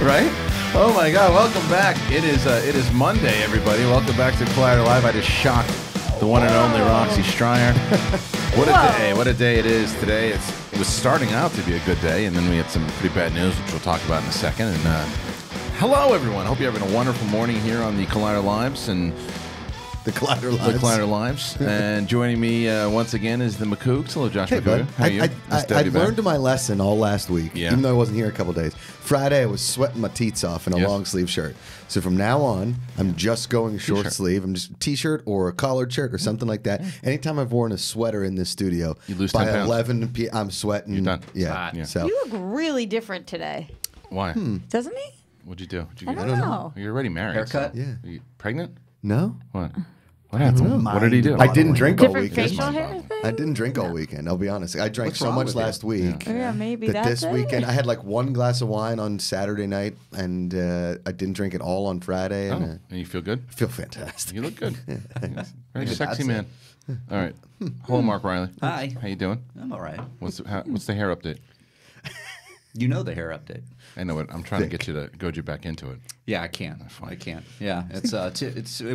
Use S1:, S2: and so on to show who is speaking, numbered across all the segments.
S1: Right? Oh my God! Welcome back. It is Monday, everybody. Welcome back to Collider Live. I just shocked the one and only Roxy Striar. What a day! What a day it is today. It was starting out to be a good day, and then we had some pretty bad news, which we'll talk about in a second. And hello, everyone. Hope you're having a wonderful morning here on the Collider Lives and.
S2: The Collider Lives.
S1: And joining me once again is the Macuga. Hello, Josh Macuga. How are you?
S2: I learned my lesson all last week, even though I wasn't here a couple days. Friday, I was sweating my teats off in a long sleeve shirt. So from now on, I'm just going short sleeve. I'm just t-shirt or a collared shirt or something like that. Anytime I've worn a sweater in this studio,
S1: you lose
S2: by
S1: 10 pounds.
S2: 11 p.m. I'm sweating.
S1: You're done.
S2: Yeah. So
S3: you look really different today.
S1: Why?
S3: Doesn't he?
S1: What'd you do?
S3: I don't know.
S1: You're already married.
S4: Haircut?
S1: So.
S2: Yeah.
S1: Are you pregnant?
S2: No.
S1: What? What happened? What did he do?
S2: I didn't drink all
S3: Different
S2: weekend.
S3: facial hair thing?
S2: I didn't drink all weekend. I'll be honest. I drank so much last week.
S3: Yeah, maybe
S2: that
S3: that's
S2: this weekend I had like one glass of wine on Saturday night, and I didn't drink it all on Friday. And
S1: And you feel good?
S2: I feel fantastic.
S1: You look good. Very sexy man. All right. Hello, Mark Reilly.
S4: Hi.
S1: How you doing?
S4: I'm all right.
S1: What's the hair update?
S4: You know the hair update.
S1: I know it. I'm trying to get you to goad you back into it.
S4: Yeah, I can't. I can't. Yeah,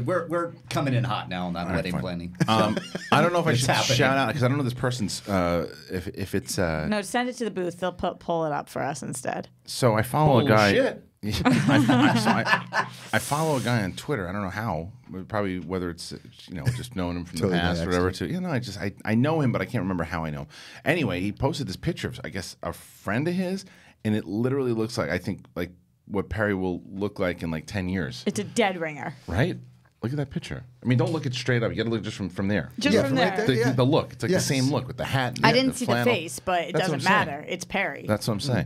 S4: we're coming in hot now on that wedding planning.
S1: I don't know if I should
S4: happening.
S1: shout out because I don't know this person's if it's.
S3: No, send it to the booth. They'll pull it up for us instead.
S1: So I follow a guy.
S4: Bullshit.
S1: I follow a guy on Twitter. I don't know how. Probably whether it's just knowing him from the
S2: Totally
S1: past or whatever.
S2: accident.
S1: I know him, but I can't remember how I know him. Anyway, he posted this picture of I guess a friend of his, and it literally looks like like what Perry will look like in like 10 years.
S3: It's a dead ringer.
S1: Right? Look at that picture. I mean, don't look it straight up. You got to look just from there.
S3: Just from there.
S2: right there.
S1: The look. It's like the same look with the hat. And
S3: I didn't see
S1: flannel.
S3: the face, but it
S1: That's what
S3: doesn't
S1: I'm saying.
S3: matter. It's Perry.
S1: That's what I'm saying.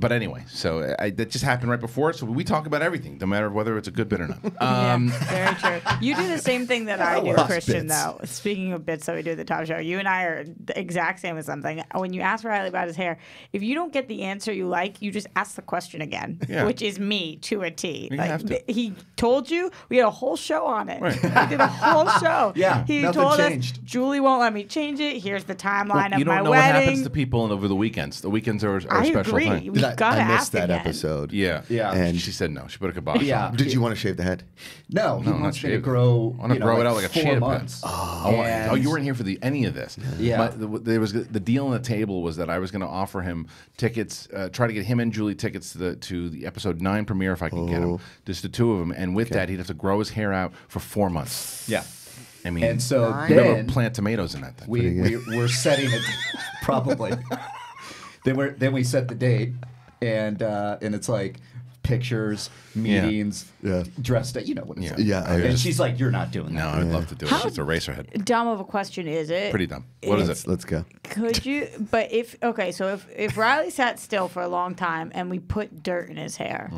S1: But anyway, so that just happened right before. So we talk about everything, no matter whether it's a good bit or not.
S3: Yeah, very true. You do the same thing that I do,
S2: love
S3: Kristian,
S2: bits.
S3: though. Speaking of bits that we do at the top show, you and I are the exact same with something. When you ask Reilly about his hair, if you don't get the answer you like, you just ask the question again, which is me to a T.
S1: You have to.
S3: He told you, we had a whole show on it.
S1: Right.
S3: We did a whole show.
S4: Yeah,
S3: he
S4: nothing
S3: told
S4: changed.
S3: us, Julie won't let me change it. Here's the timeline
S1: You
S3: of
S1: don't
S3: my
S1: know
S3: wedding.
S1: what happens to people over the weekends. The weekends are a
S3: I
S1: special
S3: agree.
S1: thing.
S3: We gotta
S2: I missed
S3: ask
S2: that
S3: again.
S2: episode.
S1: Yeah.
S2: And
S1: she said no. She put a kibosh
S4: Yeah.
S1: on it.
S2: did you want to shave the head?
S4: No, he
S1: not
S4: wants me to
S1: shaved.
S4: grow.
S1: I want to grow it out like a
S4: 4
S1: chia pet.
S4: months.
S1: Oh, you weren't here for any of this.
S4: Yeah.
S1: There was the deal on the table was that I was going to offer him tickets, try to get him and Julie tickets to the episode 9 premiere if I can get them, just the two of them. And with that, he'd have to grow his hair out for 4 months.
S4: Yeah.
S1: I mean,
S4: And so
S1: you never
S4: then
S1: plant tomatoes in that thing.
S4: we're setting it probably. Then we set the date, and it's like pictures, meetings, dressed up. You know what it's like.
S2: Yeah, I
S4: And
S2: just-
S4: she's like, "You're not doing
S1: No,
S4: that."
S1: I'd love to do it. It's a racer head.
S3: Dumb of a question is it?
S1: Pretty dumb. What is it?
S2: Let's go.
S3: Could you? But if Reilly sat still for a long time and we put dirt in his hair,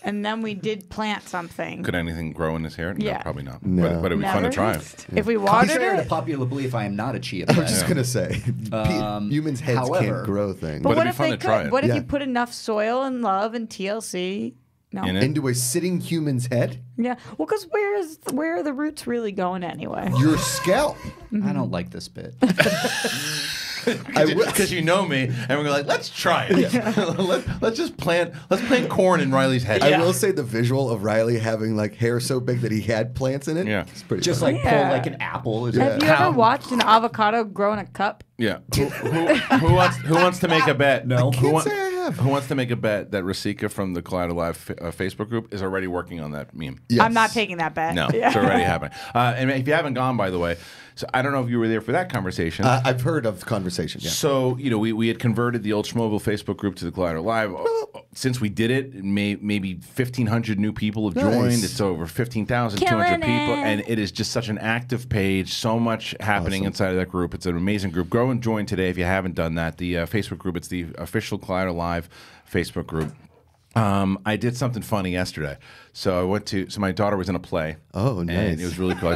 S3: and then we did plant something,
S1: Could anything grow in his hair? No,
S3: Yeah.
S1: probably not.
S2: No.
S1: But it'd be fun to try.
S3: If we watered
S4: Contrary to
S3: it,
S4: popular belief, I am not a chia
S2: I was
S4: pet.
S2: just gonna say, humans' heads
S4: however-
S2: can't grow things.
S3: but
S1: it'd
S3: what
S1: be
S3: if
S1: fun
S3: they
S1: to try
S3: could?
S1: it.
S3: What if
S2: Yeah.
S3: you put enough soil and love and TLC? No.
S1: In it?
S2: Into a sitting human's head,
S3: Yeah. Well, because where are the roots really going anyway?
S2: your scalp.
S4: I don't like this bit.
S1: Because you know me, and we're like, let's try it. let's just plant corn in Riley's head.
S2: I will say the visual of Riley having like hair so big that he had plants in it.
S1: Yeah.
S2: It's pretty.
S4: Just
S2: funny.
S4: like pull like an apple. Is
S3: Have
S4: a
S3: you ever
S4: pound.
S3: watched an avocado grow in a cup?
S1: Yeah. Who wants to make a bet?
S4: No.
S1: Who,
S2: Can't say I have.
S1: who wants to make a bet that Rasika from the Collider Live Facebook group is already working on that meme?
S2: Yes.
S3: I'm not taking that bet.
S1: No,
S3: Yeah.
S1: it's already happening. And if you haven't gone, by the way, so I don't know if you were there for that conversation.
S2: I've heard of the conversation. Yeah.
S1: So, we had converted the old Schmobile Facebook group to the Collider Live. Since we did it, maybe 1,500 new people have joined.
S2: Nice.
S1: It's over 15,200
S3: Killing
S1: people.
S3: it.
S1: And it is just such an active page. So much happening inside of that group. It's an amazing group. Go and join today if you haven't done that. The Facebook group, it's the official Collider Live Facebook group. I did something funny yesterday. So my daughter was in a play.
S2: Oh, nice.
S1: And it was really cool.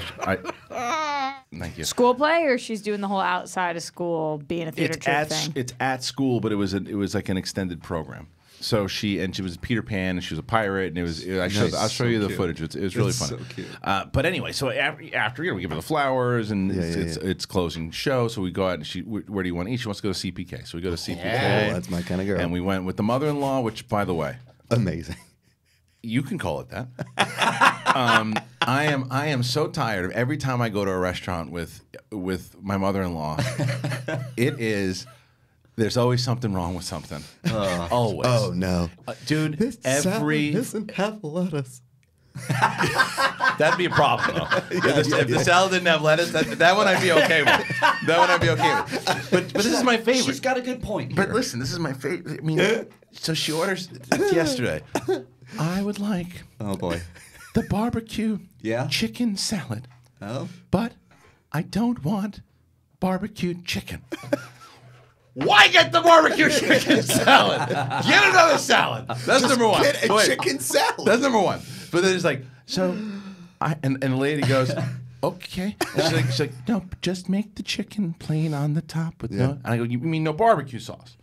S1: Thank you.
S3: School play, or she's doing the whole outside of school being a theater troupe thing?
S1: It's at school, but it was like an extended program. So she was Peter Pan, and she was a pirate, and I'll show you the footage. It was really funny.
S4: so cute.
S1: But anyway, so after we give her the flowers, and it's closing show. So we go out, and where do you want to eat? She wants to go to CPK. So we go to CPK.
S2: Oh, that's my kind of girl.
S1: And we went with the mother-in-law, which, by the way,
S2: Amazing.
S1: You can call it that. I am so tired of every time I go to a restaurant with my mother-in-law. There's always something wrong with something. Always.
S2: Oh no,
S1: dude.
S2: This salad doesn't have lettuce.
S1: That'd be a problem, though. If the salad didn't have lettuce, that one I'd be okay with. That one I'd be okay with. But this is my favorite.
S4: She's got a good point here.
S1: But listen, this is my favorite. I mean, so she orders yesterday. I would like,
S4: oh boy,
S1: the barbecue chicken salad.
S4: Oh,
S1: but I don't want barbecued chicken. Why get the barbecue chicken salad? Get another salad. That's number one.
S2: Get a chicken salad.
S1: That's number one. But then it's like, so, and the lady goes, okay. She's like, no, just make the chicken plain on the top with no. And I go, you mean no barbecue sauce?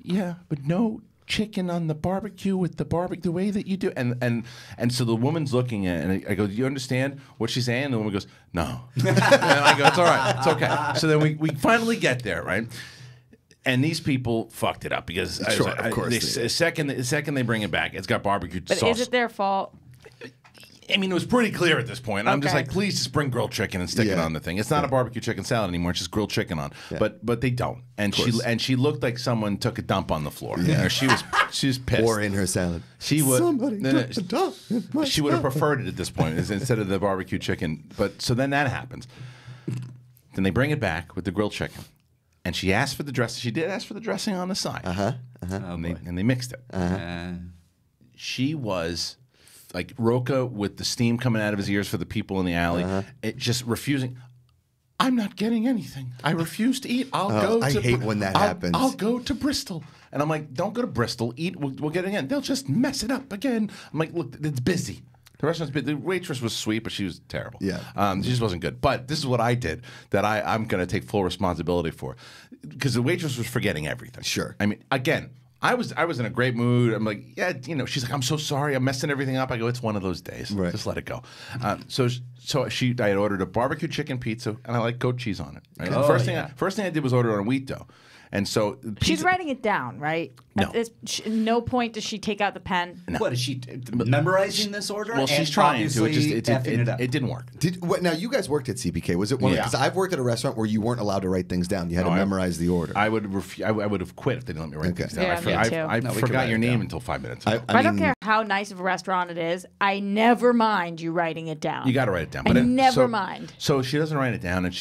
S1: Yeah, but no chicken on the barbecue with the way that you do. And so the woman's looking at it, and I go, do you understand what she's saying? And the woman goes, no. And I go, it's all right, it's okay. So then we finally get there, right? And these people fucked it up because
S2: of course
S1: the second they bring it back, it's got barbecue sauce.
S3: But is it their fault?
S1: I mean, it was pretty clear at this point. I'm just like, please just bring grilled chicken and stick it on the thing. It's not a barbecue chicken salad anymore. It's just grilled chicken on. Yeah. But they don't. And she looked like someone took a dump on the floor. Yeah. She was pissed.
S2: Or in her salad.
S1: She would.
S2: Somebody took a dump in my
S1: she would have preferred it at this point instead of the barbecue chicken. But so then that happens. Then they bring it back with the grilled chicken. And she asked for the dressing. She did ask for the dressing on the side. And they mixed it. She was like Roca with the steam coming out of his ears for the people in the alley. It just refusing. I'm not getting anything. I refuse to eat.
S2: I hate when that happens.
S1: I'll go to Bristol. And I'm like, don't go to Bristol. Eat. We'll get it again. They'll just mess it up again. I'm like, look, it's busy. The restaurant's busy. The waitress was sweet, but she was terrible. Yeah. She just wasn't good. But this is what I did that I'm going to take full responsibility for. Because the waitress was forgetting everything.
S2: Sure.
S1: I mean, again, I was in a great mood. I'm like, yeah, she's like, I'm so sorry. I'm messing everything up. I go, it's one of those days. Right. Just let it go. So I had ordered a barbecue chicken pizza, and I like goat cheese on it. Right? Oh, first thing I did was order on wheat dough. And so
S3: she's writing it down, right?
S1: No.
S3: At no point does she take out the pen.
S4: No. What is she memorizing this order?
S1: Well, she's trying to. It didn't work.
S2: Now you guys worked at CPK. Was it one? Because I've worked at a restaurant where you weren't allowed to write things down. You had to memorize the order.
S1: I would have quit if they didn't let me write things down.
S3: Yeah,
S1: I forgot your name until 5 minutes ago.
S3: I don't care how nice of a restaurant it is. I never mind you writing it down.
S1: You got to write it down.
S3: I never mind.
S1: So she doesn't write it down, and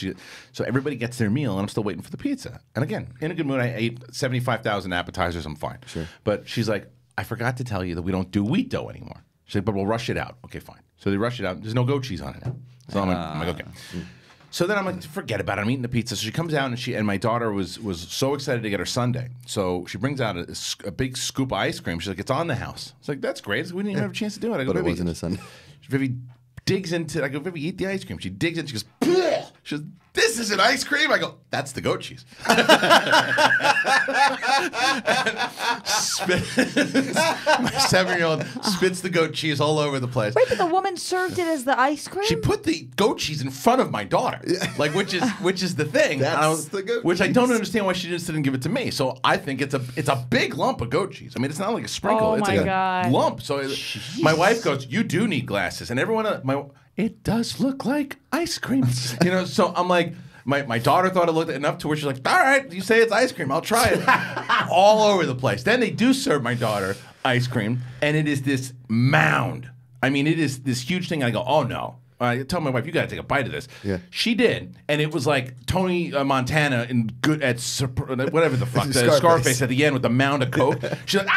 S1: so everybody gets their meal, and I'm still waiting for the pizza. And again, in a good mood, I ate 75,000 appetizers. I'm fine. Sure. But she's like, I forgot to tell you that we don't do wheat dough anymore. She's like, but we'll rush it out. Okay, fine. So they rush it out. There's no goat cheese on it now. So I'm like, okay. So then I'm like, forget about it. I'm eating the pizza. So she comes out, and my daughter was so excited to get her sundae. So she brings out a big scoop of ice cream. She's like, it's on the house. It's like, that's great. We didn't even have a chance to do it. I go,
S2: but it wasn't a sundae.
S1: Vivi digs into. I go, Vivi, eat the ice cream. She digs in. She goes, bleh! She goes, this isn't ice cream. I go, that's the goat cheese. My 7-year-old spits the goat cheese all over the place.
S3: Wait, but the woman served it as the ice cream?
S1: She put the goat cheese in front of my daughter, like which is the thing.
S2: That's the goat
S1: which
S2: cheese.
S1: I don't understand why she just didn't give it to me. So I think it's a big lump of goat cheese. I mean, it's not like a sprinkle. It's like a lump. So my wife goes, you do need glasses, and everyone it does look like ice cream. So I'm like, my daughter thought it looked enough to where she's like, all right, you say it's ice cream, I'll try it. All over the place. Then they do serve my daughter ice cream, and it is this mound. I mean, it is this huge thing. I go, oh no. I tell my wife, you got to take a bite of this. Yeah. She did, and it was like Tony Montana in whatever the fuck, the Scarface at the end with the mound of coke. She's like,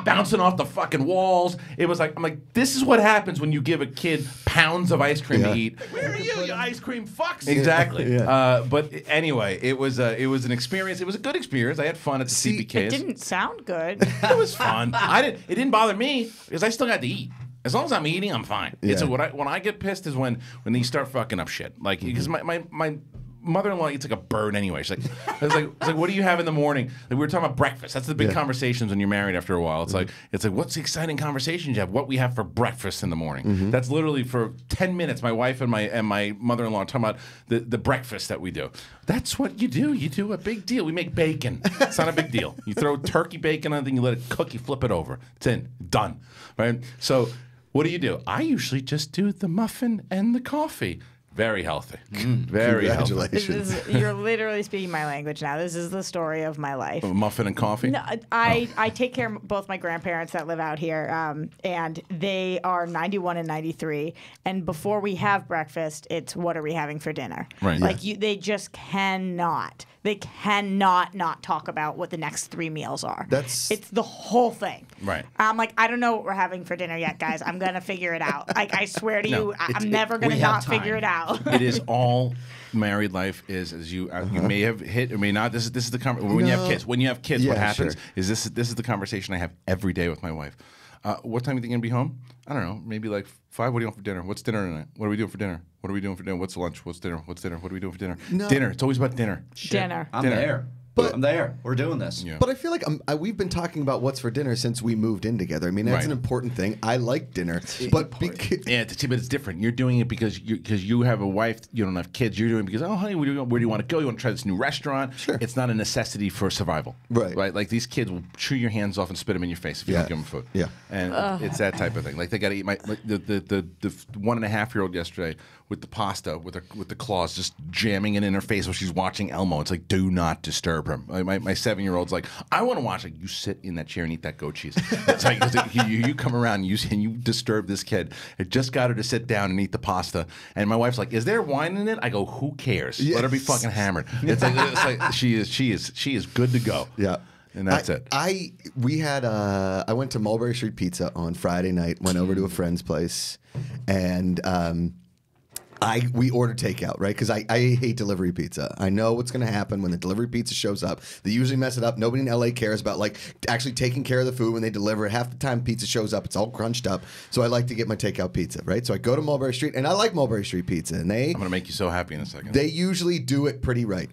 S1: bouncing off the fucking walls. It was like, I'm like, this is what happens when you give a kid pounds of ice cream to eat. Where are you ice cream fucks? Exactly. But anyway, it was an experience. It was a good experience. I had fun at the CPKs.
S3: It didn't sound good.
S1: It was fun. It didn't bother me because I still got to eat. As long as I'm eating, I'm fine. Yeah. When I get pissed is when they start fucking up shit. Like because my mother-in-law eats like a bird anyway. She's like, it's like, what do you have in the morning? Like, we were talking about breakfast. That's the big conversations when you're married after a while. It's like, what's the exciting conversations you have? What we have for breakfast in the morning. That's literally for 10 minutes. My wife and my mother-in-law are talking about the breakfast that we do. That's what you do. You do a big deal. We make bacon. It's not a big deal. You throw turkey bacon on the thing, you let it cook, you flip it over. It's in. Done. Right? So what do? I usually just do the muffin and the coffee. Very healthy. Very
S2: Congratulations.
S3: Healthy. You're literally speaking my language now. This is the story of my life.
S1: Muffin and coffee?
S3: No, I take care of both my grandparents that live out here, and they are 91 and 93. And before we have breakfast, it's what are we having for dinner?
S1: Right.
S3: Like they just cannot. They cannot not talk about what the next 3 meals are. It's the whole thing.
S1: Right.
S3: I'm like, I don't know what we're having for dinner yet, guys. I'm gonna figure it out. Like I swear to you, I'm never gonna not figure it out.
S1: It is all married life is, as you may have hit or may not. This is the conversation. When you have kids, what happens is this is the conversation I have every day with my wife. What time are you going to be home? I don't know, maybe like 5. What do you want for dinner? What's dinner tonight? What are we doing for dinner? What are we doing for dinner? What's lunch? What's dinner? What's dinner? What are we doing for dinner?
S2: No.
S1: Dinner. It's always about dinner.
S3: Dinner.
S4: I'm there.
S2: But
S4: I'm there. We're doing this.
S1: Yeah.
S2: But I feel like we've been talking about what's for dinner since we moved in together. I mean, that's an important thing. I like dinner, but but
S1: it's different. You're doing it because you have a wife. You don't have kids. You're doing it because, oh, honey, where do you want to go? You want to try this new restaurant?
S2: Sure.
S1: It's not a necessity for survival.
S2: Right.
S1: Like these kids will chew your hands off and spit them in your face if you don't give them food.
S2: Yeah.
S1: And it's that type of thing. Like they got to eat. The 1.5-year-old yesterday with the pasta with the claws just jamming it in her face while she's watching Elmo. It's like, do not disturb her. Like my 7-year-old's like, I want to watch. Like, you sit in that chair and eat that goat cheese. It's like you come around and you disturb this kid. I just got her to sit down and eat the pasta, and my wife's like, is there wine in it? I go, who cares? Yes. Let her be fucking hammered. It's like she is good to go.
S2: Yeah.
S1: And that's it.
S2: I went to Mulberry Street Pizza on Friday night. Went over to a friend's place, and we ordered takeout, right? Because I hate delivery pizza. I know what's going to happen when the delivery pizza shows up. They usually mess it up. Nobody in LA cares about like actually taking care of the food when they deliver it. Half the time pizza shows up, it's all crunched up. So I like to get my takeout pizza, right? So I go to Mulberry Street, and I like Mulberry Street Pizza. And I'm
S1: going to make you so happy in a second.
S2: They usually do it pretty right?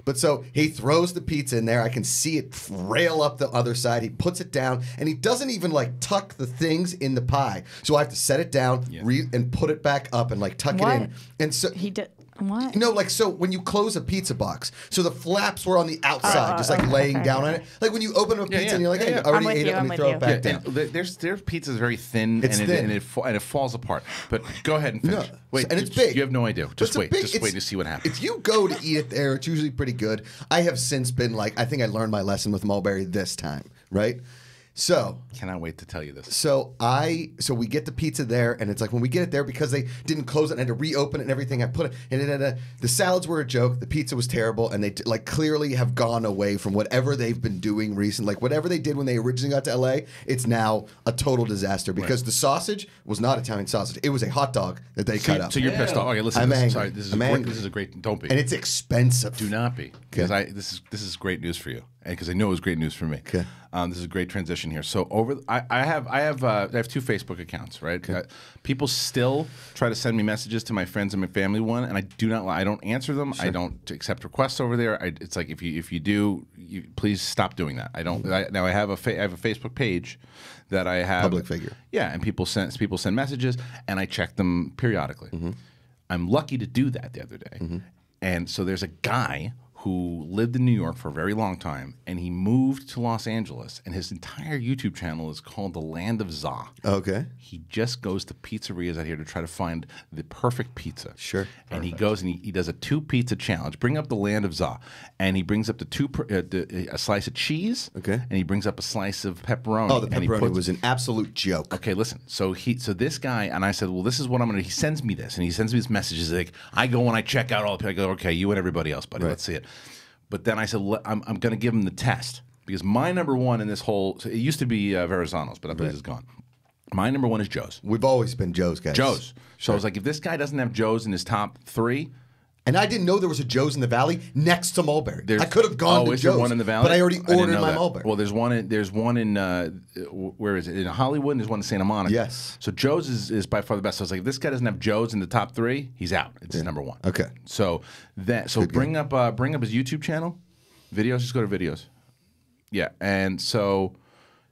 S2: But so he throws the pizza in there. I can see it rail up the other side. He puts it down, and he doesn't even like tuck the things in the pie. So I have to set it down and put it back up and like tuck it in. And so
S3: he did. What?
S2: No, like, so when you close a pizza box, so the flaps were on the outside, just like laying down on it. Like when you open up a pizza and you're like, hey, I already ate it, let me throw it back down.
S1: Their pizza is very thin, and it falls apart. But go ahead and finish.
S2: No.
S1: Wait,
S2: and it's big.
S1: You have no idea. Just wait to see what happens.
S2: If you go to eat it there, it's usually pretty good. I have since been like, I think I learned my lesson with Mulberry this time, right? So
S1: cannot wait to tell you this.
S2: So we get the pizza there, and it's like when we get it there, because they didn't close it and had to reopen it and everything, I put it and the salads were a joke, the pizza was terrible, and they like clearly have gone away from whatever they've been doing recently. Like whatever they did when they originally got to LA, it's now a total disaster because the sausage was not Italian sausage. It was a hot dog that they cut up.
S1: So you're pissed off. Okay, listen.
S2: I'm angry.
S1: Sorry, this is a great. Don't be.
S2: And it's expensive.
S1: Do not be, because this is great news for you, and because I know it was great news for me.
S2: Okay.
S1: This is a great transition here. So I have 2 Facebook accounts, right?
S2: Okay.
S1: People still try to send me messages to my friends and my family one, and I don't answer them.
S2: Sure.
S1: I don't accept requests over there. It's like if you do, please stop doing that. I don't. Now I have a Facebook page that I have
S2: public figure.
S1: Yeah, and people send messages, and I check them periodically. Mm-hmm. I'm lucky to do that the other day, and so there's a guy who lived in New York for a very long time, and he moved to Los Angeles, and his entire YouTube channel is called The Land of Za.
S2: Okay.
S1: He just goes to pizzerias out here to try to find the perfect pizza.
S2: Sure.
S1: And he goes and he does a 2-pizza challenge. Bring up The Land of Za, and he brings up a slice of cheese. Okay. And he brings up a slice of pepperoni.
S2: Oh, the pepperoni was an absolute joke.
S1: Okay, listen. So this guy, and I said, well, this is what I'm gonna. He sends me this, and he sends me these messages. Like I go and I check out all the. I go, okay, you and everybody else, buddy. Right. Let's see it. But then I said, I'm going to give him the test. Because my number one in this whole... So it used to be Verrazano's, but that place is gone. My number one is Joe's.
S2: We've always been Joe's guys.
S1: Joe's. So I was like, if this guy doesn't have Joe's in his top 3,
S2: And I didn't know there was a Joe's in the Valley next to Mulberry. I could have gone to
S1: is
S2: Joe's.
S1: There one in the Valley?
S2: But I already ordered my Mulberry.
S1: Well, there's one in where is it? In Hollywood, and there's one in Santa Monica.
S2: Yes.
S1: So Joe's is by far the best. So I was like, if this guy doesn't have Joe's in the top 3, he's out. It's his number 1.
S2: Okay.
S1: So bring up his YouTube channel, videos. Just go to videos. Yeah, and so.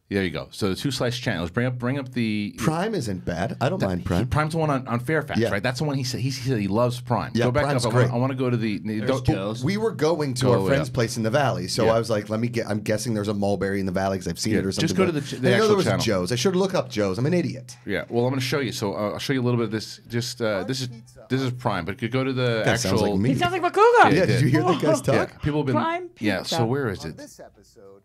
S1: There you go. So the 2 Slice channels. Bring up the
S2: Prime isn't bad. I don't mind Prime.
S1: Prime's the one on Fairfax, right? That's the one he said he loves Prime.
S2: Yeah,
S1: go back
S2: Prime's
S1: up.
S2: great.
S1: I want to go to the
S4: Joe's.
S2: We were going to our friend's place in the Valley, so I was like, "Let me get." I'm guessing there's a Mulberry in the Valley because I've seen it or something.
S1: Just go to the
S2: I know
S1: actual
S2: there was
S1: channel.
S2: a Joe's. I should look up Joe's. I'm an idiot.
S1: Yeah. Well, I'm going to show you. So I'll show you a little bit of this. Just this is Prime, but you could go to the
S2: That
S1: actual.
S2: sounds like me.
S3: He sounds like Macuga.
S2: Yeah, did you hear that guy's talk?
S1: Yeah, people have been.
S3: Prime
S1: Yeah.
S3: pizza.
S1: So where is it?
S5: This episode,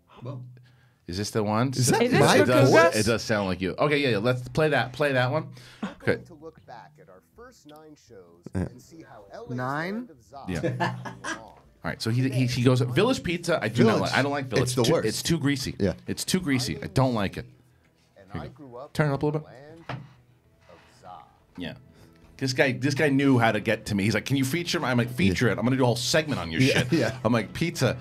S1: Is this the one?
S2: Is that
S3: Is this
S2: my
S3: Macuga?
S2: voice?
S1: It does sound like you. Okay, yeah. Let's play that. Play that one.
S5: we're
S1: Okay.
S5: going to look back at our first 9 shows and see how LA's
S2: 9?
S5: Land of Zod
S1: Yeah.
S5: moved along.
S1: All right, so he goes Village Pizza. I do not
S2: Village.
S1: like. I don't like Village.
S2: It's the worst.
S1: It's too greasy.
S2: Yeah.
S1: It's too greasy. I don't like it.
S5: And I grew up
S1: Turn it up a little bit.
S5: in the land of Zod.
S1: Yeah. This guy knew how to get to me. He's like, "Can you feature?" I'm like, "Feature it. I'm gonna do a whole segment on your shit."
S2: Yeah.
S1: I'm like, "Pizza."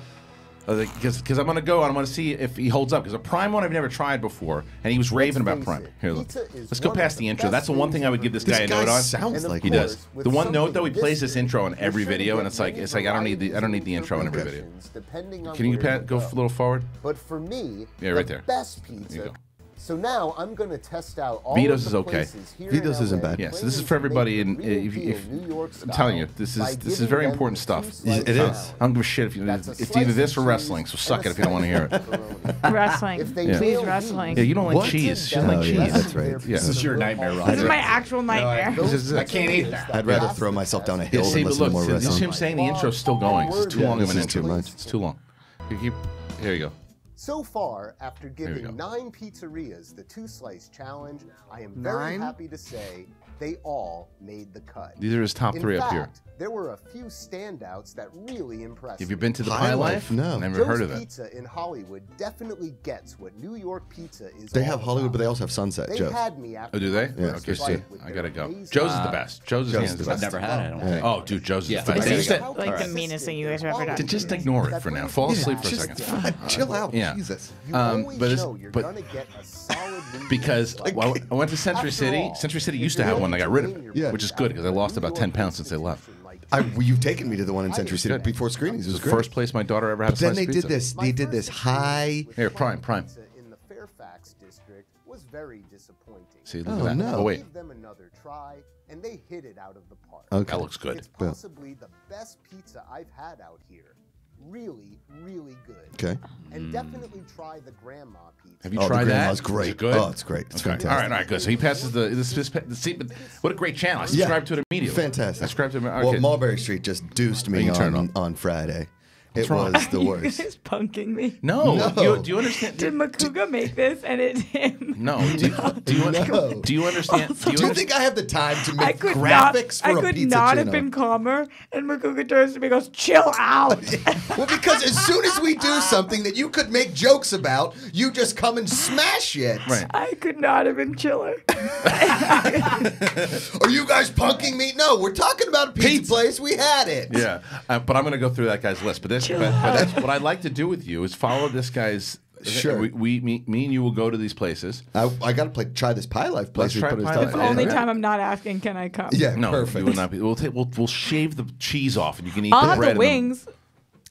S1: Because I'm gonna go and I'm gonna see if he holds up. Because a Prime one I've never tried before, and he was raving about
S5: face
S1: Prime.
S5: it,
S1: Here, look.
S5: pizza is
S1: Let's go
S5: one
S1: past
S5: of
S1: the
S5: the
S1: intro.
S5: best
S1: That's the one thing I would give this guy a note on.
S2: Sounds
S5: And of
S2: like
S1: He
S5: course,
S1: does.
S5: with
S1: The one note
S5: something
S1: though, he plays this intro in
S5: you're
S1: every
S5: sure to
S1: video,
S5: get
S1: and it's like
S5: many
S1: I don't need the
S5: varieties
S1: intro in every
S5: of
S1: video.
S5: versions, depending on
S1: Can you
S5: where
S1: go
S5: go.
S1: a little forward?
S5: But for me,
S1: Yeah,
S5: the
S1: right there.
S5: best
S1: There you
S5: pizza.
S1: go.
S5: So now I'm going to test out all
S1: Vito's
S5: of the
S1: is okay.
S5: places here
S2: Vito's
S5: in
S2: isn't
S5: LA
S2: bad.
S1: Yeah, so this is
S5: claiming
S1: for
S5: to make
S1: everybody.
S5: the
S1: And
S5: real
S1: if
S5: deal New York
S1: I'm telling you,
S5: style
S1: this
S5: by
S1: is
S5: giving
S1: very
S5: them
S1: important
S5: the
S1: stuff.
S5: 2
S2: It is.
S5: slices
S1: I don't give a shit if you.
S5: That's a
S1: It's
S5: slice
S1: either
S5: of
S1: this or
S5: cheese
S1: wrestling. So
S5: and
S1: suck
S5: a
S1: it if you don't want to hear it.
S5: slice of pepperoni.
S3: Wrestling.
S5: If they
S1: Yeah.
S3: Please
S5: nail
S3: wrestling.
S1: Yeah, you don't like
S2: What?
S1: cheese. She
S2: Oh,
S1: doesn't like
S2: yeah,
S1: cheese.
S2: that's right.
S1: Yeah.
S4: This is your nightmare,
S3: This
S4: Roger.
S3: is my actual nightmare.
S4: I can't eat that.
S2: I'd rather throw myself down a
S1: Yeah,
S2: hill
S1: see,
S2: than
S1: but
S2: listen
S1: look,
S2: to more
S1: see, you see
S2: wrestling.
S1: him saying the intro's still going. This is too
S2: Yeah,
S1: long of
S2: this
S1: an
S2: is too
S1: intro.
S2: much.
S1: It's too long. Here you go.
S5: So far, after
S1: we go.
S5: giving 9 pizzerias the 2 slice challenge, I am very
S2: 9?
S5: happy to say they all made the cut.
S1: These are his top 3
S5: In
S1: up here.
S5: fact, there were a few standouts that really impressed
S1: Have you
S5: me.
S1: been to the
S2: Pie
S1: Pie
S2: Life?
S1: Life?
S2: No.
S1: Never
S5: Joe's
S1: heard of it.
S5: Pizza in Hollywood definitely gets what New York pizza is.
S2: They
S5: all
S2: have Hollywood, but
S5: about.
S2: they also have Sunset,
S5: They
S2: Joe's.
S5: had me after
S1: Oh, do they?
S5: my
S2: Yeah,
S5: first
S2: okay,
S5: bite
S2: see.
S5: with
S1: I
S5: their
S1: gotta go.
S5: amazing
S1: Joe's is the best. Joe's is
S2: Joe's
S1: hands
S2: is the
S1: down.
S4: I've never had it. I don't think.
S1: Oh, dude, Joe's
S4: Yeah,
S1: is the
S4: but
S1: best.
S4: they
S1: They used
S4: said-
S1: to-
S3: Like the meanest thing you guys have ever done.
S1: Just ignore it for now. Fall asleep for a
S2: Just
S1: second.
S2: chill out.
S1: Yeah.
S2: Jesus.
S5: You
S1: Um,
S5: always
S1: but it's-
S5: know you're
S1: but-
S5: gonna get a solid New
S1: Because
S5: York
S1: well,
S5: slice.
S1: I went to Century
S5: After
S1: City.
S5: all,
S1: Century City
S5: if
S1: used to
S5: you're
S1: have one. They got rid of
S5: going
S1: it,
S5: to
S2: Yeah.
S1: which is good because I lost about 10 pounds since they left.
S2: You've taken me to the one in Century City
S1: Good.
S2: before screenings. It was great.
S1: First place my daughter ever had.
S2: But then
S1: sliced
S2: they
S1: pizza.
S2: did this.
S5: My
S2: They did
S5: first
S2: this
S5: experience
S2: high.
S5: with
S1: Here,
S5: Prime
S1: Prime.
S5: Pizza in the Fairfax district was very disappointing.
S1: See, look
S2: Oh,
S1: at that.
S2: no.
S1: Oh wait,
S5: Gave them another try, and they hit it out of the park.
S2: Okay.
S1: that looks good.
S5: It's possibly the best pizza I've had out here. Really, really good.
S2: Okay.
S5: And definitely try the grandma pizza.
S1: Have you
S2: Oh,
S1: tried
S2: the
S1: that?
S2: grandma's
S1: Is
S2: great.
S1: it good?
S2: Oh, it's great. It's
S1: Okay.
S2: fantastic.
S1: All right, good. So he passes see, but what a great channel. I subscribed to it immediately.
S2: Fantastic.
S1: I subscribed to it.
S2: Well,
S1: Okay.
S2: Mulberry Street just deuced me
S1: You can turn it
S2: on Friday. It
S1: wrong?
S2: was the
S3: You
S2: worst.
S3: guys punking me.
S1: No.
S2: No.
S1: Do you understand?
S3: Did Macuga make this and it's him?
S1: No. Do you
S2: No.
S1: do you understand?
S2: Do you think I have the time to
S3: I
S2: make
S3: could
S2: graphics
S3: not. I
S2: for a
S3: could
S2: pizza
S3: not
S2: channel?
S3: have been calmer. And Macuga turns to me and goes, "Chill out."
S2: Well, because as soon as we do something that you could make jokes about, you just come and smash it.
S1: Right.
S3: I could not have been chiller.
S2: Are you guys punking me? No, we're talking about a pizza place. We had it.
S1: Yeah, but I'm going to go through that guy's list. But that's what I'd like to do with you is follow this guy's.
S2: Sure.
S1: Me and you will go to these places.
S2: I got to try this Pie Life place.
S1: Let's
S2: we
S1: try
S2: put his
S1: Pie
S2: stuff
S1: Life.
S2: in.
S3: Only
S1: Yeah.
S3: time I'm not asking, can I come?
S2: Yeah,
S1: No,
S2: perfect.
S1: you will not be. We'll shave the cheese off, and you can eat
S3: I'll
S1: the
S3: have
S1: bread.
S3: the wings.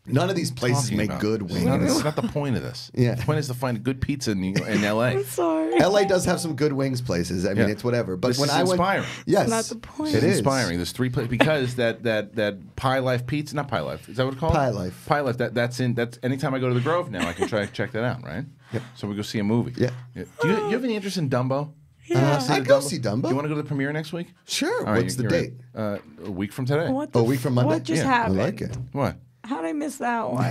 S2: None of these places
S1: Talking
S2: make
S1: about.
S2: good
S1: It's not,
S2: wings.
S1: it's not the point of this.
S2: Yeah.
S1: The point is to find good pizza in L.A.
S3: I'm sorry.
S2: LA does have some good wings places. I mean,
S1: Yeah.
S2: it's whatever. But
S1: This
S2: when
S1: is
S2: I went,
S1: inspiring.
S2: yes,
S3: That's not the point.
S2: It
S1: It's
S2: is
S1: inspiring. There's 3 places because that Pie Life Pizza, not Pie Life. Is that what it's called?
S2: Pie Life.
S1: Pie Life. That's anytime I go to the Grove now, I can check that out, right?
S2: Yep.
S1: So we go see a movie.
S2: Yeah.
S1: Do you have any interest in Dumbo?
S2: I'd go see Dumbo.
S1: Do you want to go to the premiere next week?
S2: Sure.
S1: All right,
S2: What's the
S1: you're
S2: date?
S1: right. A week from today.
S3: What the
S2: A week from Monday?
S3: What just
S1: Yeah, I
S3: happened?
S2: I like it.
S1: What?
S3: How did I miss that one?